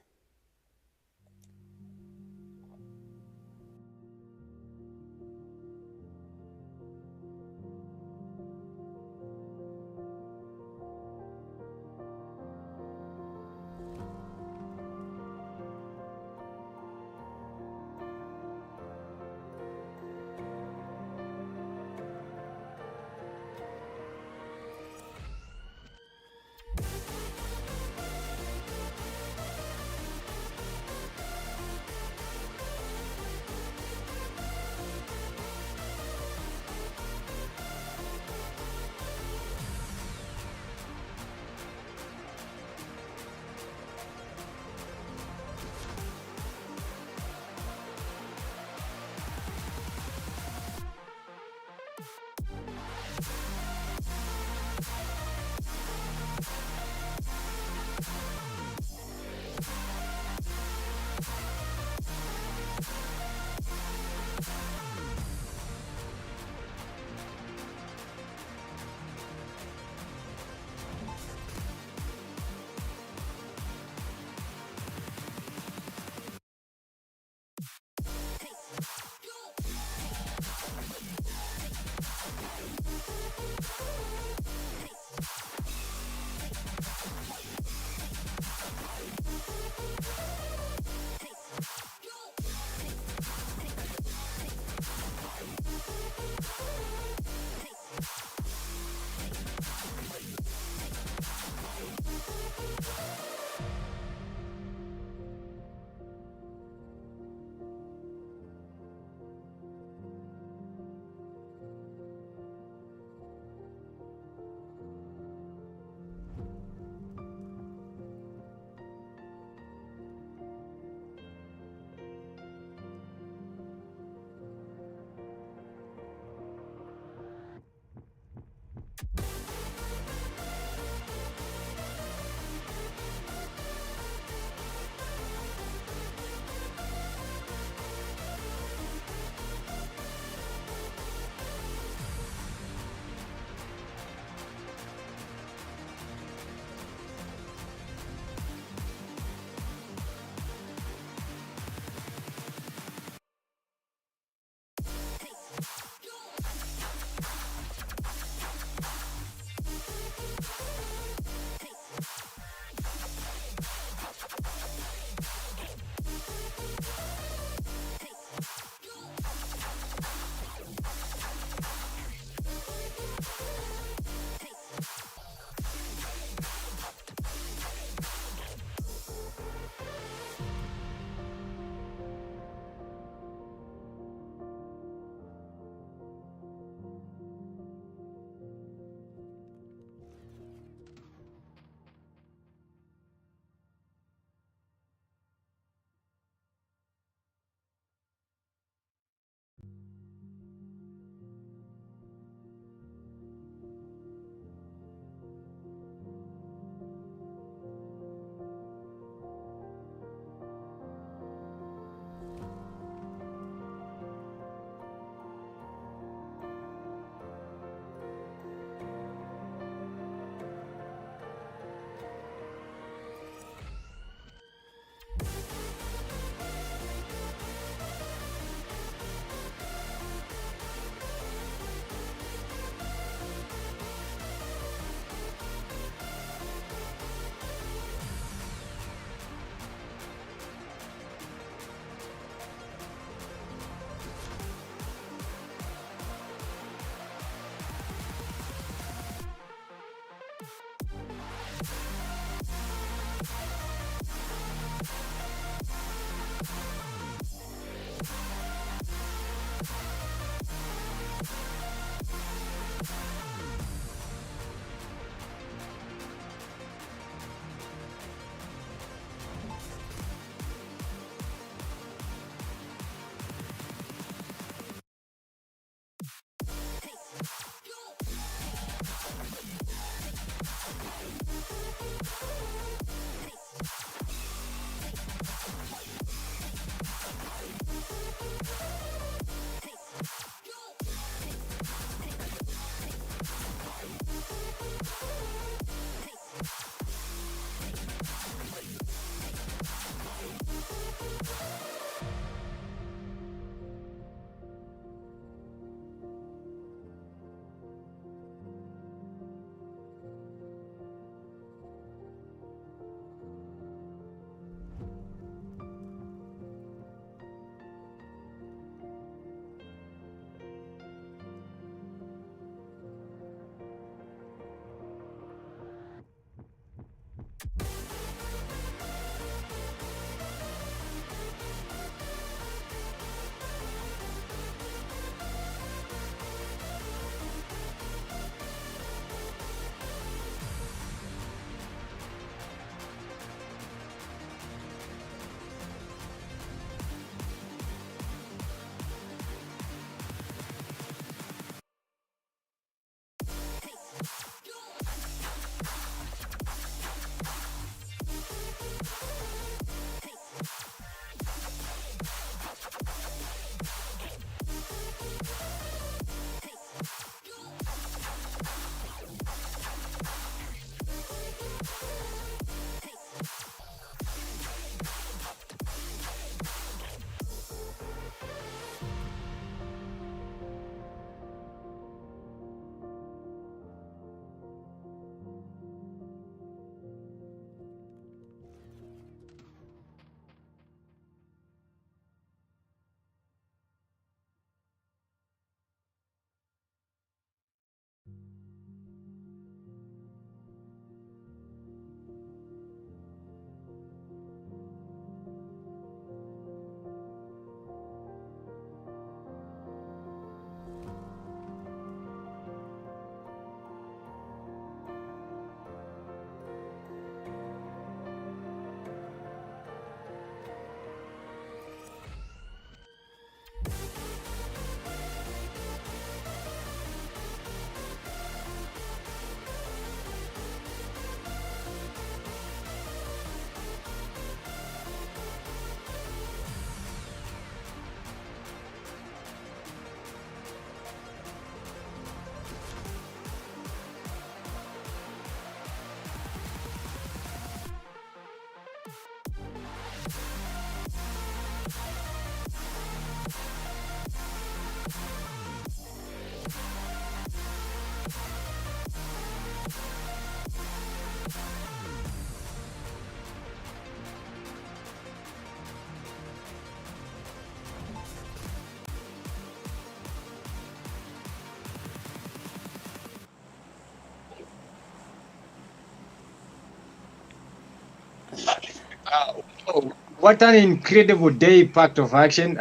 Oh, what an incredible day packed of action.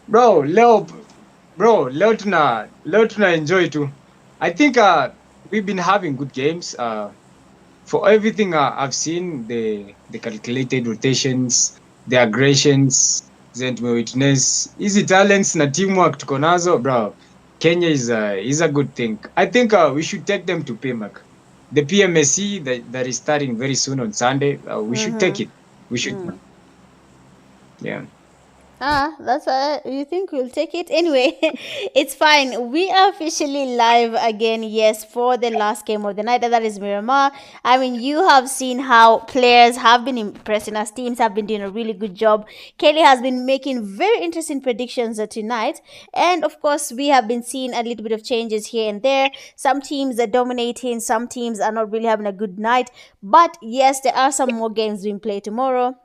Bro, Leo tuna enjoy too. I think we've been having good games. For everything I've seen, the calculated rotations, the aggressions, witness, easy talents na teamwork tuko nazo, bro. Kenya is a good thing. I think we should take them to PMAC. The PMSC that is starting very soon on Sunday. We should take it. We should. Yeah. That's you think we'll take it anyway. It's fine. We are officially live again. Yes, for the last game of the night. That is Miramar. I mean, you have seen how players have been impressing us. Teams have been doing a really good job. Kelly has been making very interesting predictions tonight, and of course, we have been seeing a little bit of changes here and there. Some teams are dominating. Some teams are not really having a good night. But yes, there are some more games being played tomorrow.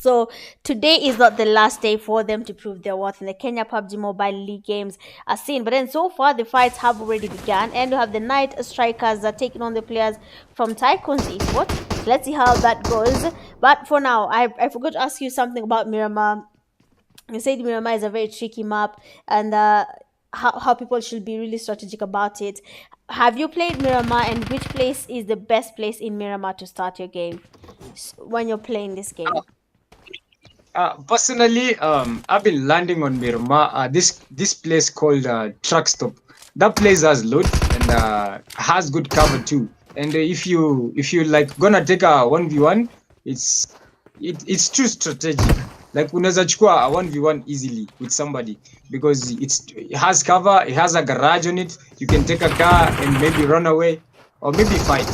So today is not the last day for them to prove their worth in the Kenya Pubg Mobile League games are seen. But then so far the fights have already begun, and you have the Night Strikers are taking on the players from Tycoonz eSports. Let's see how that goes. But for now, I forgot to ask you something about Miramar. You said Miramar is a very tricky map, and how people should be really strategic about it. Have you played Miramar, and which place is the best place in Miramar to start your game when you're playing this game? Personally, I've been landing on Miramar. This place called Truck Stop. That place has loot and has good cover too. And if you like gonna take a 1v1, it's too strategic. Like unaweza chukua a 1v1 easily with somebody because it has cover, it has a garage on it. You can take a car and maybe run away or maybe fight.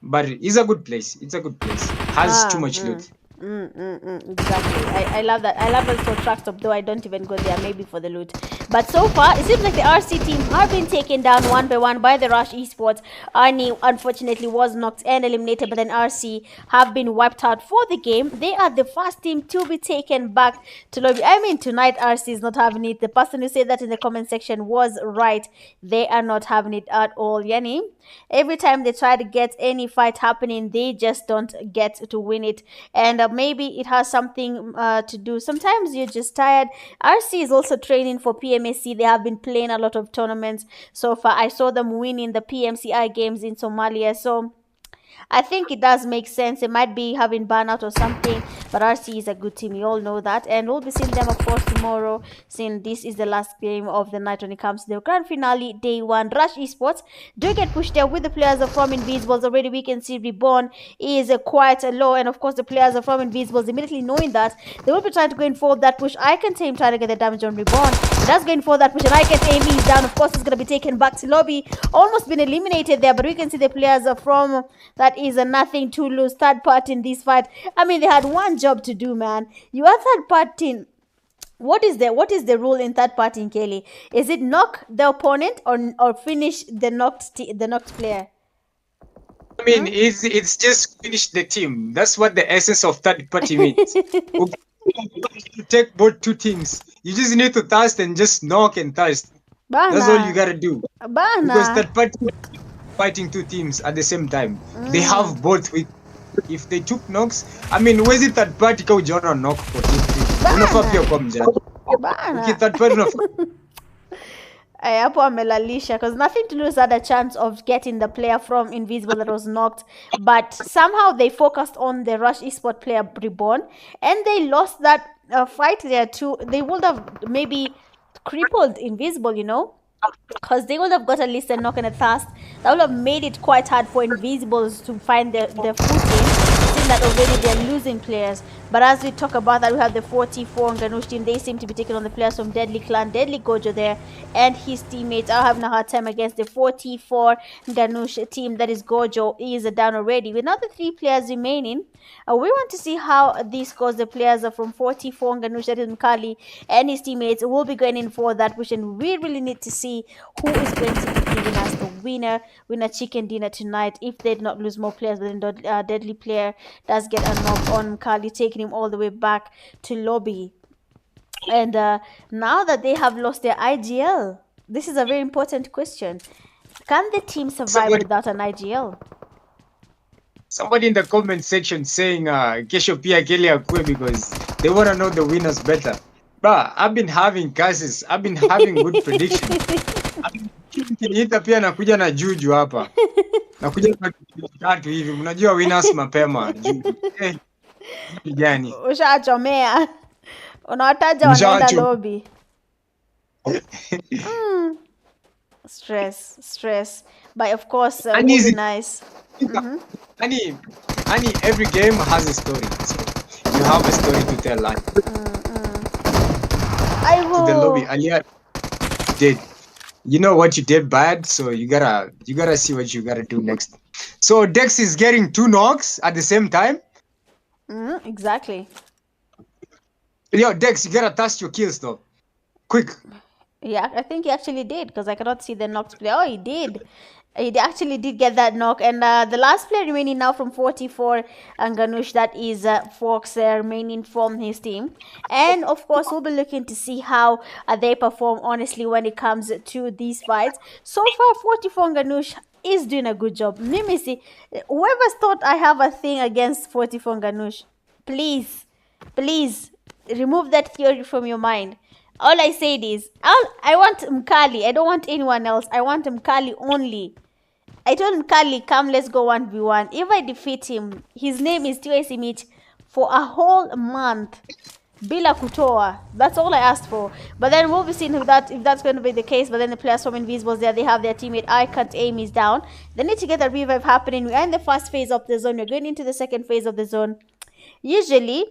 But it's a good place. It's a good place. Has too much loot. Exactly. I love that. I love also Truck Stop, though I don't even go there, maybe for the loot. But so far, it seems like the RC team have been taken down one by one by the Rush Esports. Arnie, unfortunately, was knocked and eliminated, but then RC have been wiped out for the game. They are the first team to be taken back to lobby. I mean, tonight RC is not having it. The person who said that in the comment section was right. They are not having it at all. Yani, every time they try to get any fight happening, they just don't get to win it. And maybe it has something to do. Sometimes you're just tired. RC is also training for PMSC. They have been playing a lot of tournaments so far. I saw them winning the PMCI games in Somalia. So I think it does make sense. It might be having burnout or something, but RC is a good team. We all know that. And we'll be seeing them, of course, tomorrow, since this is the last game of the night when it comes to the grand finale, day one. Rush Esports do get pushed there with the players of From Invisibles. Already we can see Reborn is quite low. And, of course, the players of From Invisibles, immediately knowing that, they will be trying to go in for that push. I can see him trying to get the damage on Reborn. That's going for that push, and I can see Amy is down. Of course, he's going to be taken back to lobby. Almost been eliminated there, but we can see the players are from that is a nothing to lose third part in this fight. I mean, they had one job to do, man. You are third party. What is the rule in third party in Kelly? Is it knock the opponent or finish the knocked player? I mean, it's just finish the team. That's what the essence of third party means. You take both two teams. You just need to thirst and just knock and thirst. That's all you gotta do. Because third party fighting two teams at the same time. They have both with. If they took knocks, I mean, where's it third party ka ujaona knock for team? Unafaa pia kwa mjanja. Third party hapo amelalisha because nothing to lose had a chance of getting the player from Invisible that was knocked, but somehow they focused on the Rush Esport player Reborn and they lost that fight there too. They would have maybe crippled Invisible, you know, because they would have got at least a knock and a thirst. That would have made it quite hard for Invisibles to find their footing, seeing that already they're losing players. But as we talk about that, we have the 44 Nganush team. They seem to be taking on the players from Deadly Clan. Deadly Gojo there and his teammates are having a hard time against the 44 Nganush team. That is Gojo is down already. With another 3 players remaining, we want to see how this goes. The players are from 44 Nganush, that is Mkali, and his teammates will be going in for that push. And we really need to see who is going to be giving us the winner chicken dinner tonight if they did not lose more players. But then Deadly player does get a knock on Mkali, taking him all the way back to lobby. And now that they have lost their IGL, this is a very important question. Can the team survive without an IGL? Somebody in the comment section saying kesho pia Kelly akue because they want to know the winners better. But I've been having guesses. I've been having good predictions. Ukiniita pia nakuja na juju hapa. Nakuja na tatu hivi. Mnajua winners mapema. Juju. Gani? Ushachomea. Unawataja wanaenda lobby. Stress. But of course, it would be nice. Annie, every game has a story. So you have a story to tell. Like, I will. To the lobby. Alia did. You know what you did bad, so you gotta see what you gotta do next. So Dex is getting 2 knocks at the same time. Exactly. Yo, Dex, you gotta test your kills though. Quick. Yeah, I think he actually did because I cannot see the knocked player. Oh, he did. He actually did get that knock. And the last player remaining now from 44, Nganush, that is Fox remaining from his team. And of course, we'll be looking to see how they perform, honestly, when it comes to these fights. So far, 44 Nganush is doing a good job. Let me see. Whoever's thought I have a thing against 44 Nganush, please, remove that theory from your mind. All I said is, I want Mkali. I don't want anyone else. I want Mkali only. I told Mkali, come, let's go 1v1. If I defeat him, his name is TYC Meet for a whole month. Bila kutoa. That's all I asked for. But then we'll be seeing if that's going to be the case. But then the players from Invisibles there, they have their teammate. I can't aim is down. They need to get a revive happening. We are in the first phase of the zone. We're going into the second phase of the zone. Usually,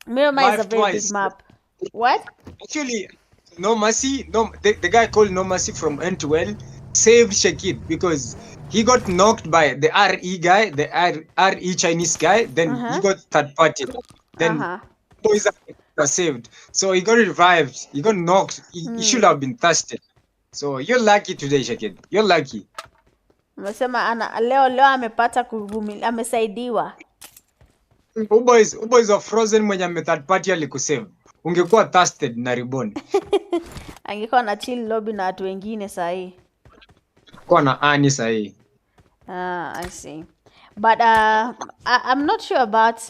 Miramar is a very big map. What? Actually, No Mercy, the guy called No Mercy from N2L saved Shakid because he got knocked by the RE guy, the RE Chinese guy, then he got third party. Then boys are saved. So he got revived, he got knocked, he should have been thirsted. So you're lucky today, Shakid. You're lucky. Umesema leo amepata kuvumilia, amesaidiwa. Boys of Frozen mwenye ame third party alikusave. Ungekuwa thirsted na Reborn. Angekuwa na chill lobby na watu wengine sahi. Kwa na ani sahi. I see. But I'm not sure about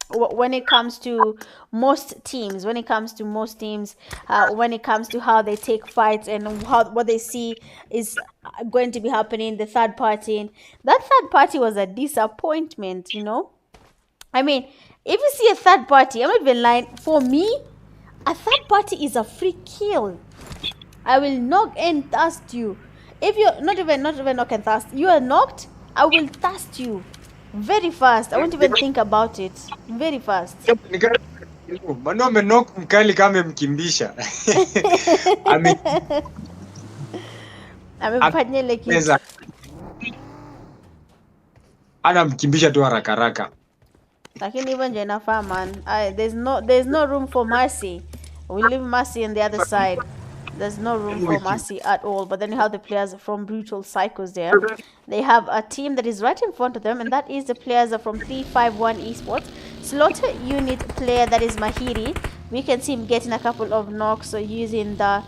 when it comes to most teams, when it comes to how they take fights and what they see is going to be happening, the third party. That third party was a disappointment, you know? I mean, if you see a third party, I'm not even lying. For me, a third party is a free kill. I will knock and thirst you. If you're not even knock and thirst, you are knocked, I will thirst you very fast. I won't even think about it. Very fast. Mano amenok Mkali kama mkimbisha. Amefanya ile kitu. Anamkimbisha tu haraka haraka. Lakini hivyo ndio inafaa man. There's no room for mercy. We leave mercy on the other side. There's no room for mercy at all. But then you have the players from Brutal Psychos there. They have a team that is right in front of them, and that is the players from 351 eSports. Slaughter unit player, that is Mahiri. We can see him getting a couple of knocks using the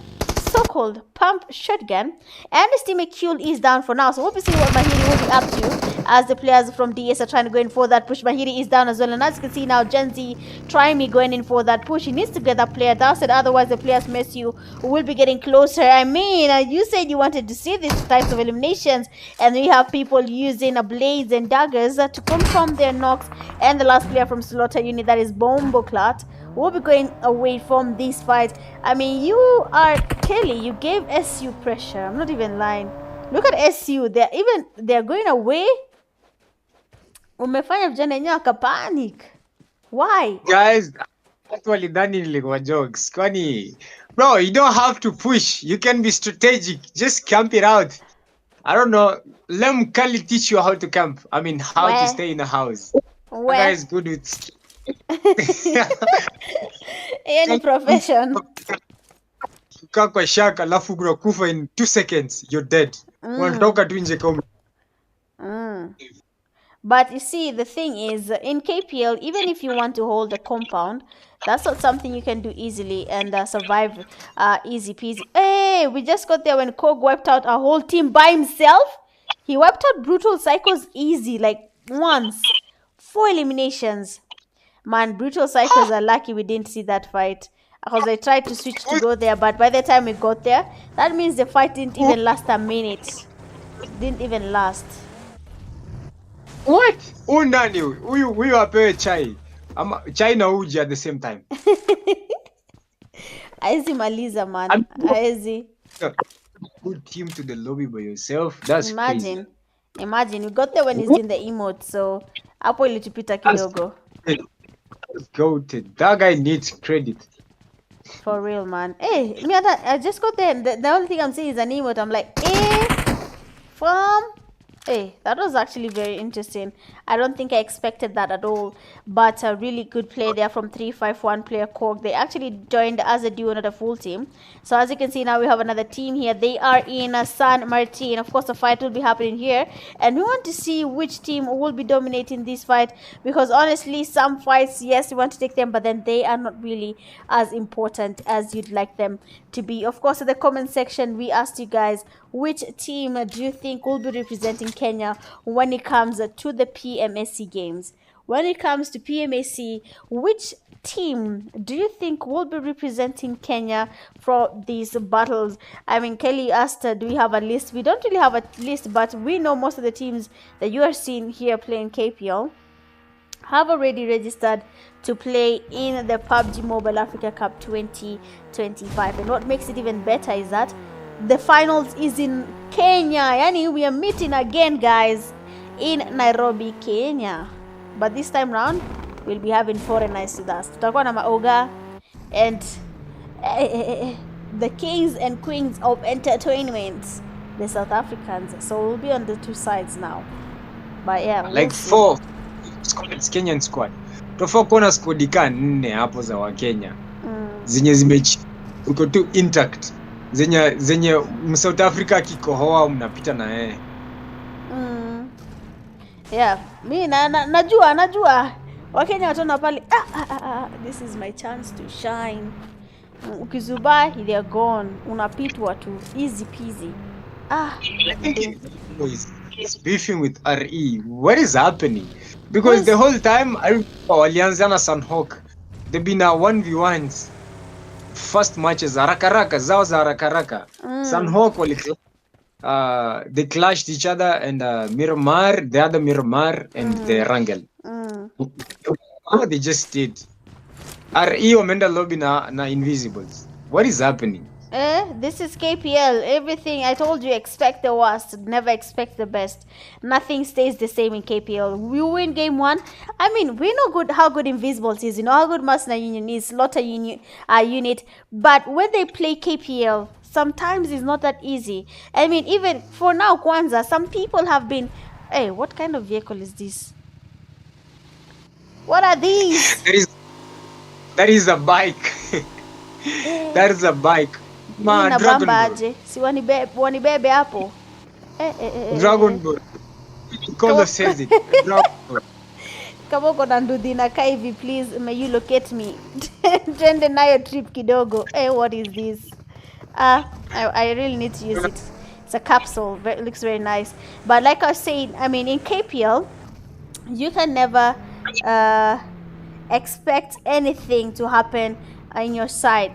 so-called pump shotgun, and his teammate Q is down for now. So we'll be seeing what Mahiri will be up to as the players from DS are trying to go in for that push. Mahiri is down as well, and as you can see now, Gen Z trying me going in for that push. He needs to get that player down, otherwise the players miss you will be getting closer. I mean, you said you wanted to see these types of eliminations, and we have people using blades and daggers to confirm their knocks. And the last player from Slaughter unit, that is Bomboclat, will be going away from these fights. I mean, you are Kelly. You gave SU pressure. I'm not even lying. Look at SU. They're going away. Umefanya vijana wenyewe akapanic. Why? Guys, actually Dani nilikuwa jokes. Kwani bro, you don't have to push. You can be strategic. Just camp it out. I don't know. Let Mkali teach you how to camp. I mean, how to stay in a house. That guy is good with any profession. Ukaa kwa shaka alafu unakufa in 2 seconds, you're dead. Unatoka tu nje kama. But you see, the thing is, in KPL, even if you want to hold a compound, that's not something you can do easily and survive easy peasy. Hey, we just got there when Kog wiped out a whole team by himself. He wiped out Brutal Psychos easy, like once. 4 eliminations. Man, Brutal Cycles are lucky we didn't see that fight. Because I tried to switch to go there, but by the time we got there, that means the fight didn't even last a minute. Didn't even last. What? Unani huyu apewe chai. Ama chai na uji at the same time. Aezi maliza, man. Aezi. Good team to the lobby by yourself. That's Imagine. crazy. Imagine. We got there when he's in the emote, so hapo ilitupita kidogo. Goated. That guy needs credit. For real, man. Hey, I just got there and the only thing I'm seeing is an emote. I'm like, from... Hey, that was actually very interesting. I don't think I expected that at all. But a really good play there from 351 player Korg. They actually joined as a duo, not a full team. So as you can see now, we have another team here. They are in San Martin. Of course, the fight will be happening here. And we want to see which team will be dominating this fight. Because honestly, some fights, yes, we want to take them. But then they are not really as important as you'd like them to be. Of course, in the comment section, we asked you guys, which team do you think will be representing Kenya when it comes to the PMSC games? When it comes to PMSC, which team do you think will be representing Kenya for these battles? I mean, Kelly asked, do we have a list? We don't really have a list, but we know most of the teams that you are seeing here playing KPL have already registered to play in the Pubg Mobile Africa Cup 2025. And what makes it even better is that the finals is in Kenya. Yani, we are meeting again, guys, in Nairobi, Kenya. But this time round, we'll be having foreigners with us. Tutakuwa na maoga and the kings and queens of entertainment, the South Africans. So we'll be on the two sides now. But yeah, like four squads, Kenyan squad. Tofauti kuona squad ka 4 hapo za Wakenya. Zenye zimechi uko tu intact. Zenye South Africa kikohoa mnapita na yeye. Yeah, mi najua Wakenya watona pale, this is my chance to shine. Ukizuba, they're gone. Unapitwa tu, easy peasy. I think he's beefing with RE. What is happening? Because the whole time walianza na Sanhok. They've been 1v1s. First matches haraka zao za haraka. Sanhok they clashed each other, and Miramar, the other Miramar, and the Erangel. What they just did. RE wameenda lobby na Invisibles. What is happening? This is KPL. Everything I told you, expect the worst, never expect the best. Nothing stays the same in KPL. We win game 1. I mean, we know how good Invisibles is, you know how good Mercenary Union is, Slaughter unit. But when they play KPL, sometimes it's not that easy. I mean, even for now, Kwanzaa, some people have been... Hey, what kind of vehicle is this? What are these? That is a bike. That is a bike. Dragon Ball. Si wanibebe hapo. Dragon Ball. Kolo says it. Dragon Ball. Kama uko na ndudhi na kai hivi, please may you locate me. Twende nayo trip kidogo. What is this? I really need to use it. It's a capsule. It looks very nice. But like I was saying, I mean, in KPL, you can never expect anything to happen in your side.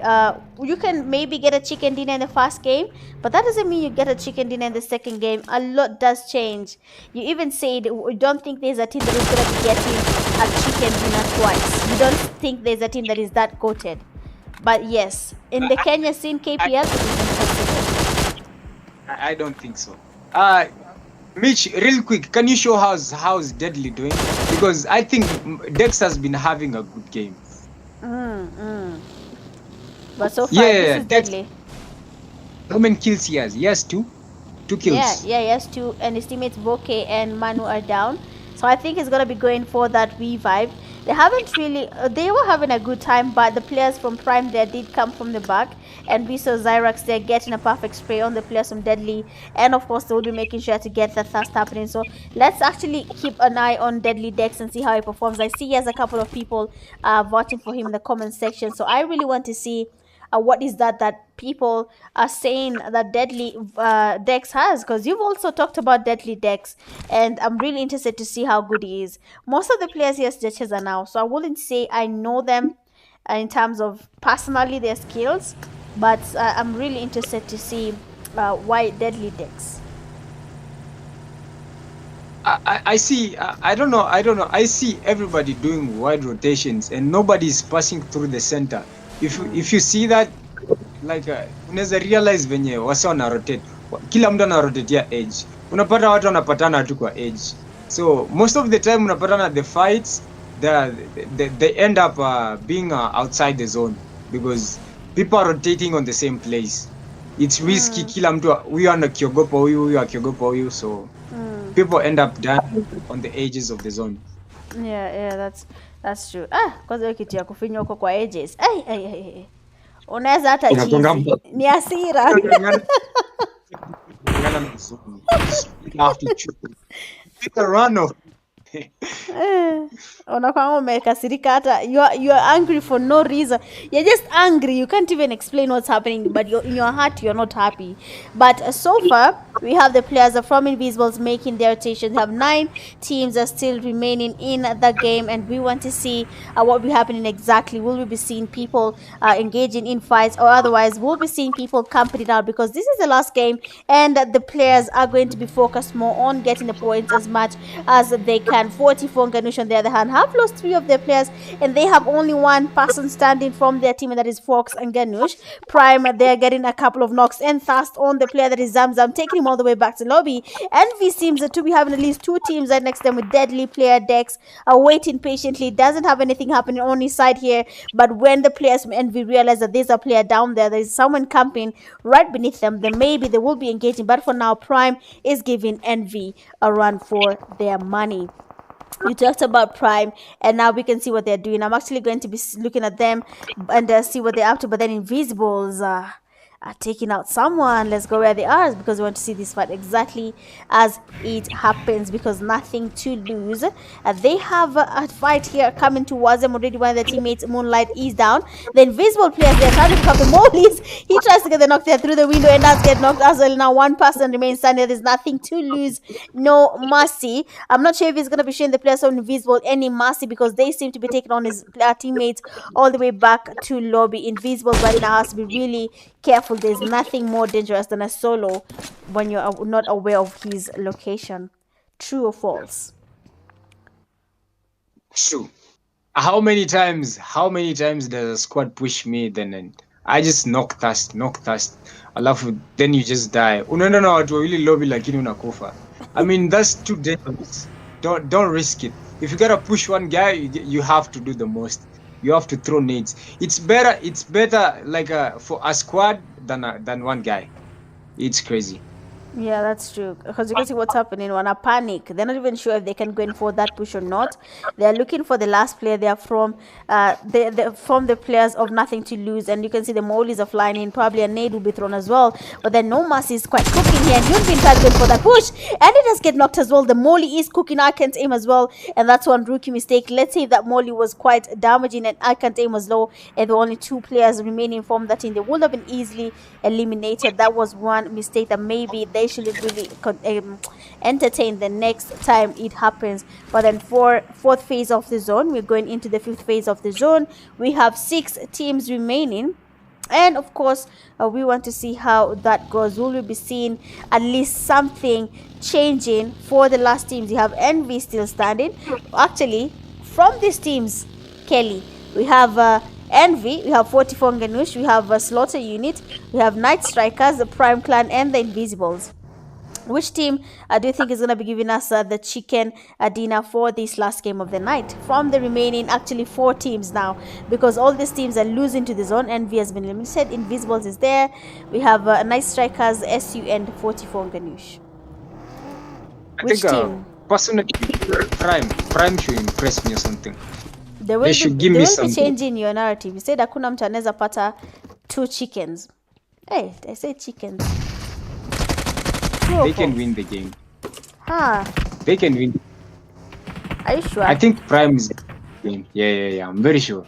You can maybe get a chicken dinner in the first game, but that doesn't mean you get a chicken dinner in the second game. A lot does change. You even said you don't think there's a team that is going to be getting a chicken dinner twice. You don't think there's a team that is that goated. But yes, in the Kenya scene, KPL, it is impossible. I don't think so. Mitch, real quick, can you show how's Deadly doing? Because I think Dex has been having a good game. But so far, this is Deadly. How many kills he has? He has 2 kills. Yeah, he has 2, and his teammates Boke and Manu are down. So I think he's gonna be going for that revive. They haven't really, they were having a good time, but the players from Prime there did come from the back, and we saw Zyrax there getting a perfect spray on the players from Deadly, and of course they will be making sure to get the thirst happening. So let's actually keep an eye on Deadly Dex and see how he performs. I see he has a couple of people voting for him in the comment section, so I really want to see what is that people are saying that Deadly Dex has, because you've also talked about Deadly Dex, and I'm really interested to see how good he is. Most of the players here judges are now, so I wouldn't say I know them in terms of personally their skills, but I'm really interested to see why Deadly Dex. I see. I don't know. I see everybody doing wide rotations and nobody's passing through the center. If you see that, like unaweza realize venye wasa wana rotate, kila mtu ana rotate ya edge. Unapata watu wanapatana tu kwa edge. So most of the time unapatana the fights, they end up being outside the zone because people are rotating on the same place. It's risky. Kila mtu huyu anakiogopa huyu akiogopa huyu, so people end up dying on the edges of the zone. Yeah, that's true. Kwanza hiyo kitu ya kufinywa huko kwa edges. Unaweza hata chizi. Ni hasira. Unakwanga umekasirika hata you're angry for no reason. You're just angry. You can't even explain what's happening, but in your heart you're not happy. But so far we have the players from Invisibles making their rotation. We have 9 teams are still remaining in the game, and we want to see what will be happening exactly. Will we be seeing people engaging in fights, or otherwise we'll be seeing people camping it out, because this is the last game and the players are going to be focused more on getting the points as much as they can. 44 Nganush on the other hand have lost 3 of their players, and they have only one person standing from their team, and that is Fox and Nganush. Prime, they're getting a couple of knocks and Thirst on the player that is Zamzam, taking him all the way back to lobby. Envy seems to be having at least 2 teams right next to them with Deadly player Dex waiting patiently. Doesn't have anything happening on his side here, but when the players from Envy realize that there's a player down there is someone camping right beneath them, then maybe they will be engaging. But for now, Prime is giving Envy a run for their money. You talked about Prime, and now we can see what they're doing. I'm actually going to be looking at them and see what they're up to, but then Invisibles are taking out someone. Let's go where they are, because we want to see this fight exactly as it happens, because nothing to lose. They have a fight here coming towards them already. One of their teammates, Moonlight, is down. The Invisible players, they're trying to pick up the Mollies. He tries to get the knock there through the window and does get knocked as well. Now one person remains standing. There's nothing to lose, no mercy. I'm not sure if he's going to be showing the players on Invisible any mercy, because they seem to be taking on his teammates all the way back to lobby. Invisible right now has to be really careful. There's nothing more dangerous than a solo when you're not aware of his location. True or false? True. How many times does a squad push me, then I just knock Thirst. Alafu then you just die. Unaenda na watu wawili lobby lakini unakufa. I mean, that's too dangerous. Don't risk it. If you gotta push one guy, you have to do the most. You have to throw nades. It's better like for a squad than one guy. It's crazy. Yeah, that's true. Because you can see what's happening. When I panic, they're not even sure if they can go in for that push or not. They're looking for the last player. They are from the players of Nothing to Lose, and you can see the Mollies are flying in. Probably a nade will be thrown as well. But then No Mercy is quite cooking here, and Yunbin tried going for that push, and it does get knocked as well. The Molly is cooking. I can't aim as well, and that's one rookie mistake. Let's say that Molly was quite damaging, and I can't aim was low, and there were only 2 players remaining from that team. They would have been easily eliminated. That was one mistake that maybe they shouldn't really entertain the next time it happens. But then for 4th phase of the zone, we're going into the 5th phase of the zone. We have 6 teams remaining, and of course we want to see how that goes. Will we be seeing at least something changing for the last teams? You have Envy still standing. Actually, from these teams, Kelly, we have Envy, we have 44 Nganush, we have Slaughter Unit, we have Night Strikers, the Prime Clan, and the Invisibles. Which team do you think is going to be giving us the chicken dinner for this last game of the night? From the remaining, actually 4 teams now, because all these teams are losing to the zone. Envy has been limited. Invisibles is there. We have Night Strikers, SU, and 44 Nganush. Which team? Personally, Prime should impress me or something. They should give me something. Be changing your narrative. You said hakuna mtu anaweza pata 2 chickens. Hey, I say chickens. They can win the game. They can win. Are you sure? I think Prime is the game. Yeah. I'm very sure.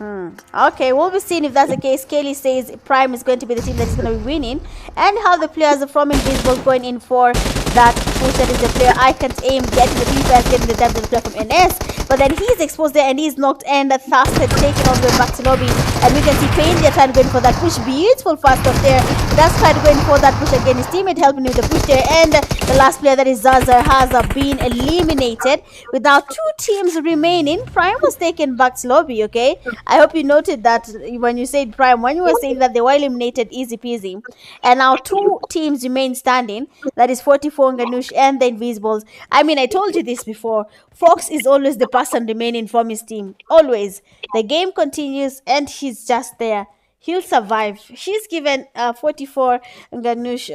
Okay, we'll be seeing if that's the case. Kelly says Prime is going to be the team that is going to be winning, and how the players from Invisible going in for that push. That is the player I can't aim, getting the defense, getting the damage of the player from NS. But then he's exposed there and he's knocked, and Thast had taken all the way back to lobby. And we can see Pain there trying going for that push. Beautiful fast off there. That's tried going for that push again. His teammate helping with the push there, and the last player, that is Zaza, has been eliminated with now 2 teams remaining. Prime was taken back to lobby. Okay, I hope you noted that when you said Prime, when you were saying that they were eliminated easy peasy. And now 2 teams remain standing. That is 44 Nganush and the Invisibles. I mean, I told you this before. Fox is always the person remaining from his team. Always. The game continues and he's just there. He'll survive. She's given 44 Nganush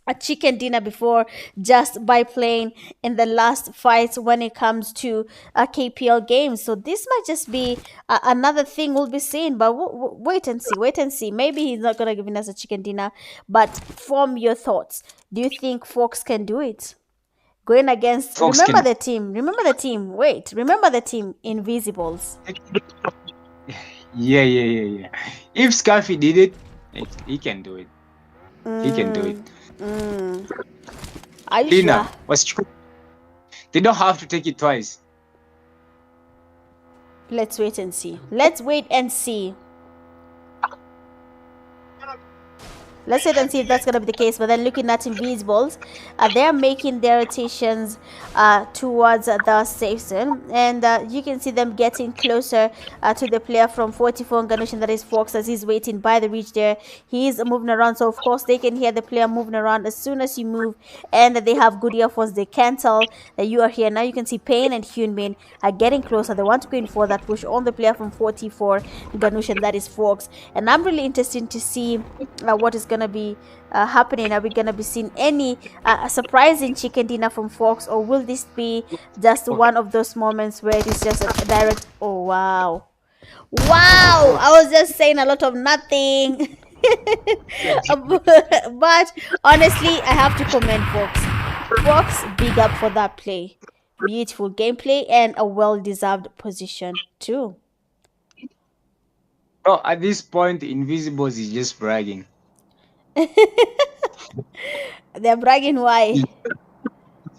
a chicken dinner before, just by playing in the last fights when it comes to KPL games. So this might just be another thing we'll be seeing, but wait and see, wait and see. Maybe he's not gonna give us a chicken dinner, but from your thoughts, do you think Fox can do it? Going against, Fox remember can. the team, remember the team, wait, remember the team, Invisibles. Yeah. If Scarfy did it, he can do it. He can do it. Are you Lina, sure? what's true? They don't have to take it twice. Let's wait and see. Let's wait and see. Let's wait and see if that's going to be the case. But then looking at Invisibles, they're making their rotations towards the safe zone. And you can see them getting closer to the player from 44 Nganush, and that is Fox, as he's waiting by the reach there. He's moving around. So, of course, they can hear the player moving around as soon as you move. And they have good earphones. They can tell that you are here. Now you can see Pain and Hyunbin are getting closer. They want to go in for that push on the player from 44 Nganush, and that is Fox. And I'm really interested to see what is going to be happening. Are we going to be seeing any surprising chicken dinner from Fox, or will this be just one of those moments where it is just a direct, oh wow, I was just saying a lot of nothing. But honestly, I have to commend Fox, big up for that play. Beautiful gameplay and a well-deserved position too. No, at this point, Invisibles is just bragging. They're bragging. Why?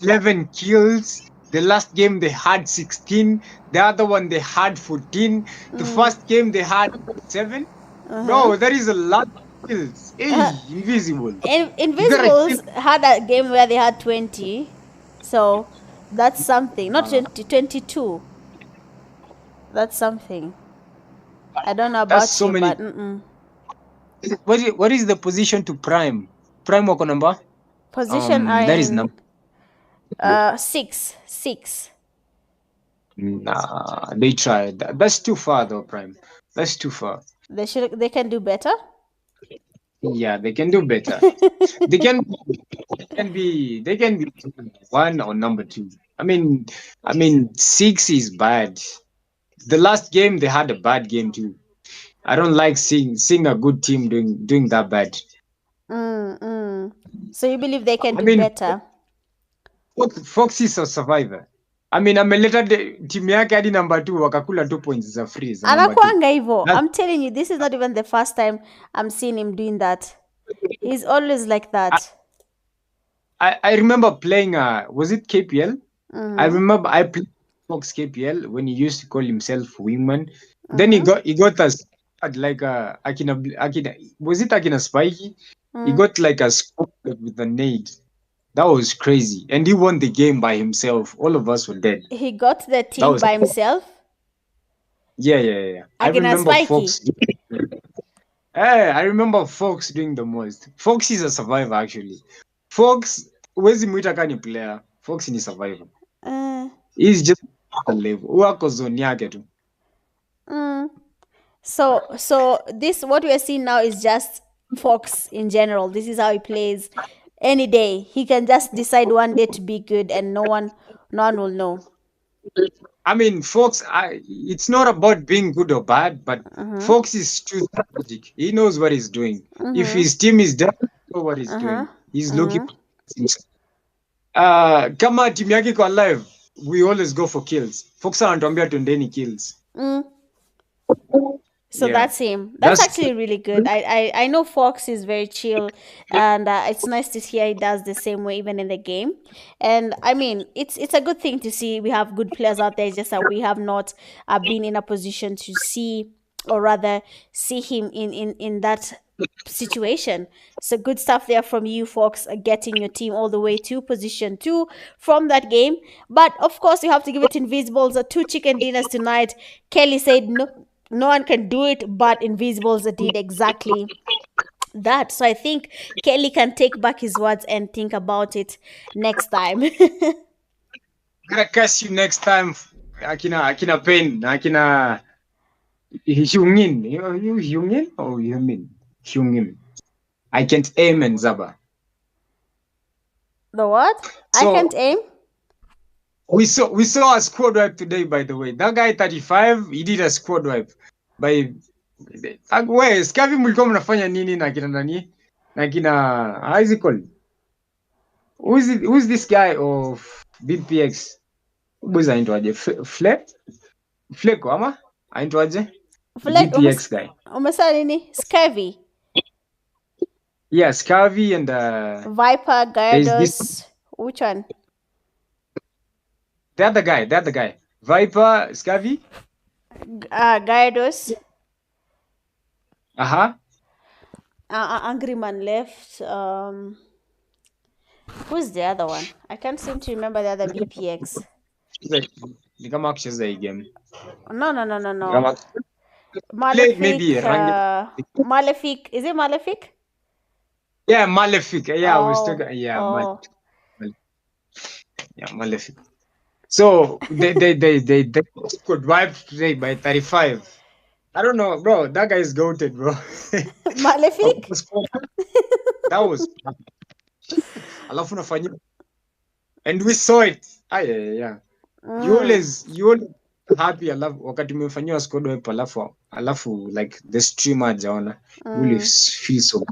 11 kills. The last game they had 16. The other one they had 14. The first game they had 7. No, that is a lot of kills. Hey, Invisible. Invisibles had a game where they had 20. So that's something. Not 20, 22. That's something. I don't know about That's so you, many. but What is the position to Prime? Prime wako number? position are That is in number. 6. Nah, they tried. That's too far though, Prime. That's too far. They can do better. Yeah, they can do better. they can be 1 or number 2. I mean 6 is bad. The last game they had a bad game too. I don't like seeing a good team doing that bad. So you believe they can I do mean, better? Fox is a survivor. I mean, ameleta team yake hadi number 2 wakakula 2 points za free za number 2. Anakuanga hivyo. I'm telling you, this is not even the first time I'm seeing him doing that. He's always like that. I remember playing was it KPL? I remember I played Fox KPL when he used to call himself Wingman. Then he got us like Akina was it Akina Spiky? He got like a scope with a nade. That was crazy. And he won the game by himself. All of us were dead. He got the team by himself? Yeah. I Akina remember Spiky. Fox. I remember Fox doing the most. Fox is a survivor actually. Fox, where's Mwita kani player? Fox is a survivor. He's just a level. Wako zone yake tu. So this, what we are seeing now, is just Fox in general. This is how he plays. Any day he can just decide one day to be good, and no one will know. I mean, Fox, it's not about being good or bad, but Fox is too strategic. He knows what he's doing. If his team is down, he knows what he's doing. He's looking. Kama team yake iko alive, we always go for kills. Fox anatuambia twendeni kills. So Yeah, that's him. That's that's actually really good. I know Fox is very chill, and it's nice to hear he does the same way even in the game. And I mean, it's a good thing to see we have good players out there. It's just that we have not been in a position to see, or rather, see him in that situation. So good stuff there from you, Fox, getting your team all the way to position two from that game. But of course, you have to give it Invisibles 2 chicken dinners tonight. Kelly said no one can do it, but Invisibles did exactly that. So I think Kelly can take back his words and think about it next time. gonna catch you next time. Akina Pain, Akina Hyungin. You Hyungin or Hyungmin? Hyungin. I can't aim and Zaba. The what? I So can't aim. we saw a squad wipe today, by the way. That guy 35, he did a squad wipe. By we Scavi mlikuwa mnafanya nini na kina nani? Na kina how is it called? Who's this guy of BPX? Boys anaitwaje? Fleko ama? Anaitwaje? The BPX guy. Umesema nini? Scurvy, Yeah, Scavi and Viper, there's this Gyarados. Which one? the other guy. Viper, Scavi. Gyarados. Uh-huh. Angry Man left. Who's the other one? I can't seem to remember the other BPX. Ni kama kucheza hii game. No. Ni kama played maybe Malefic. Malefic. Is it Malefic? yeah, Malefic. Yeah, I was talking. Oh. Malefic. So they could wipe today by 35. I don't know, bro. That guy is goated, bro. Malefic? That was alafu nafanya and we saw it. Yeah. You always happy wakati umefanyiwa squad wipe alafu like the streamer hajaona. You will feel so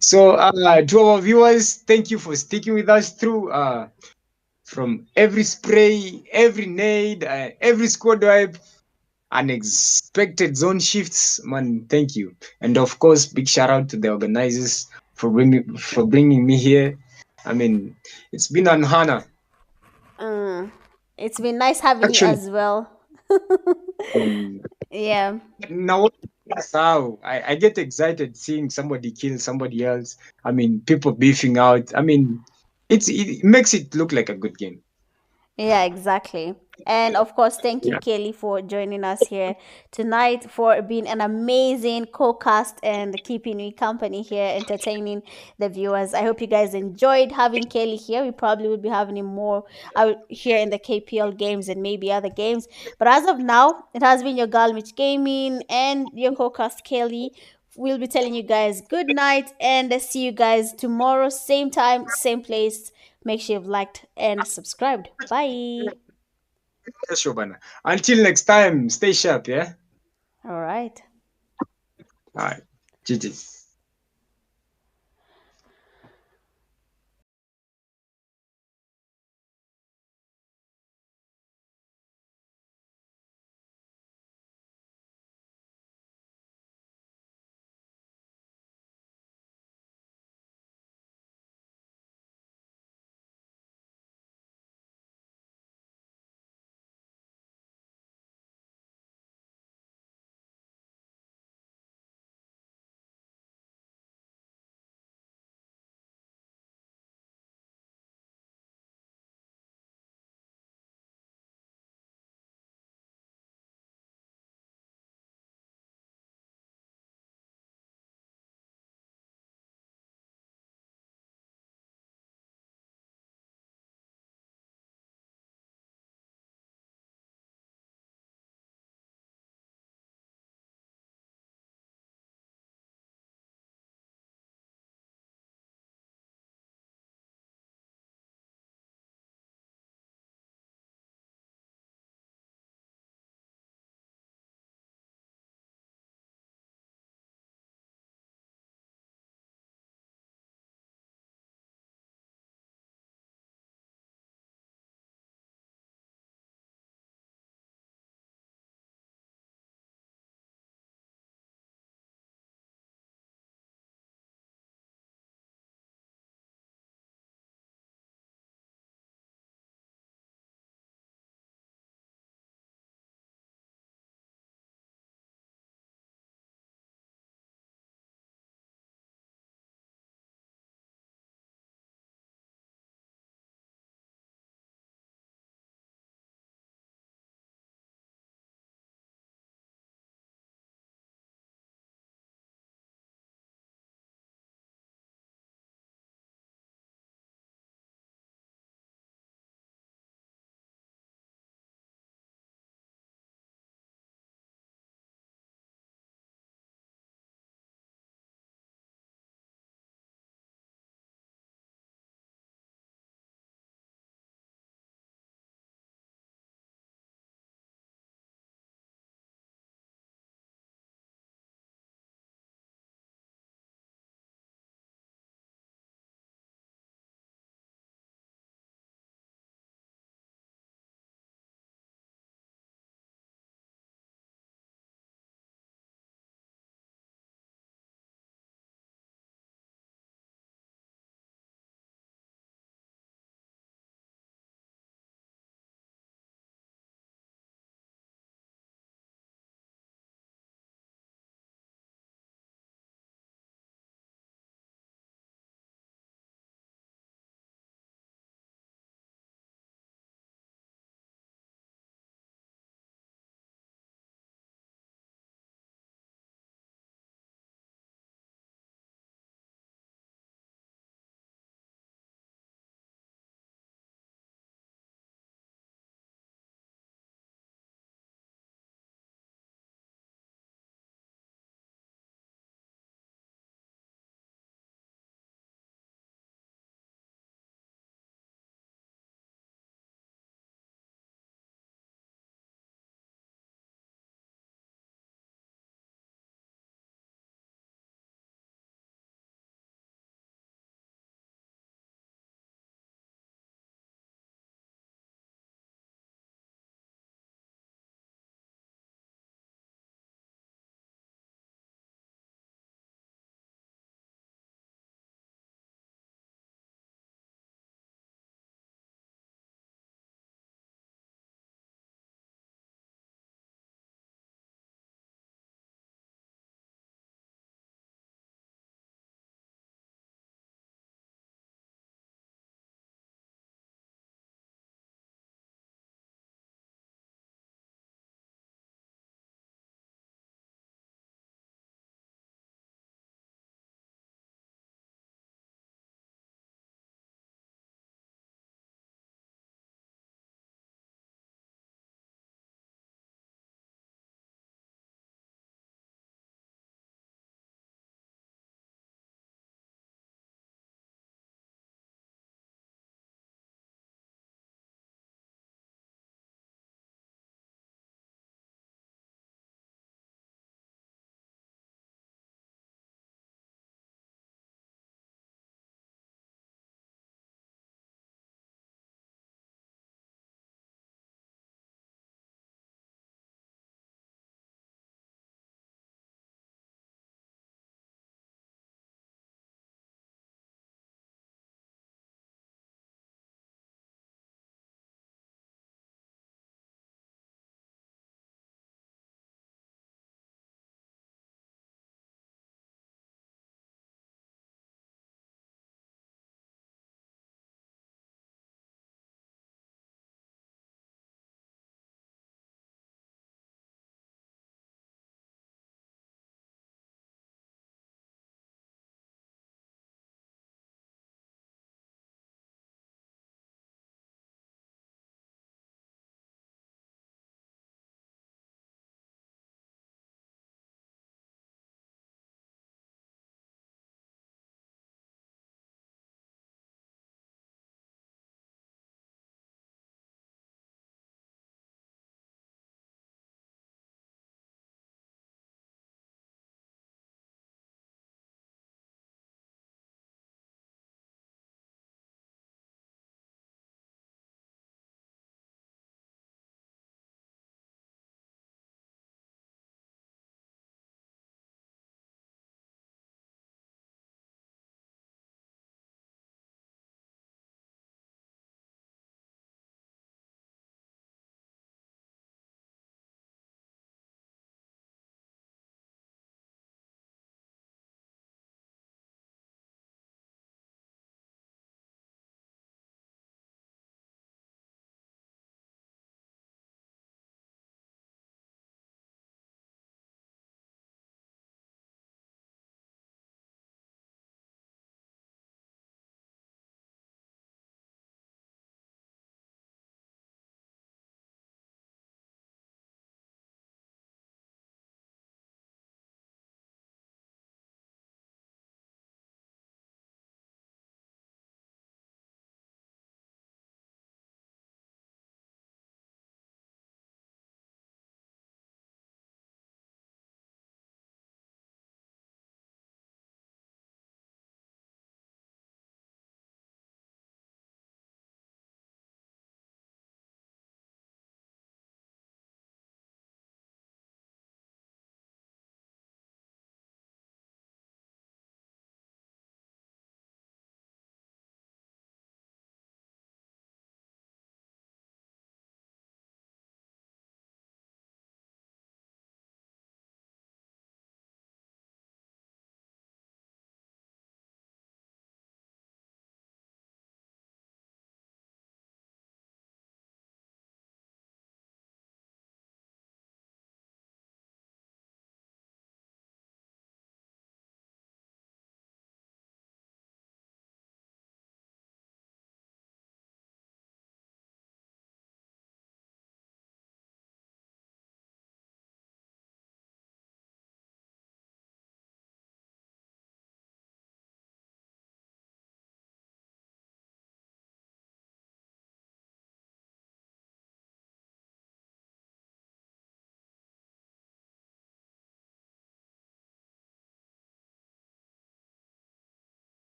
so to our viewers, thank you for sticking with us through from every spray, every nade, every squad wipe, unexpected zone shifts. Man, thank you. And of course, big shout out to the organizers for bringing me here. I mean, it's been an honor. It's been nice having you as well. Yeah. Now that's how I get excited seeing somebody kill somebody else. I mean, people beefing out. I mean, it makes it look like a good game. Yeah, exactly. And of course, thank you, Kelly, for joining us here tonight, for being an amazing co-cast and keeping me company here, entertaining the viewers. I hope you guys enjoyed having Kelly here. We probably will be having him more out here in the KPL games and maybe other games. But as of now, it has been your girl Mitch Gaming and your co-cast Kelly. We'll be telling you guys good night and see you guys tomorrow, same time, same place. Make sure you've liked and subscribed. Bye. Until next time, stay sharp, yeah? All right. All right. GG.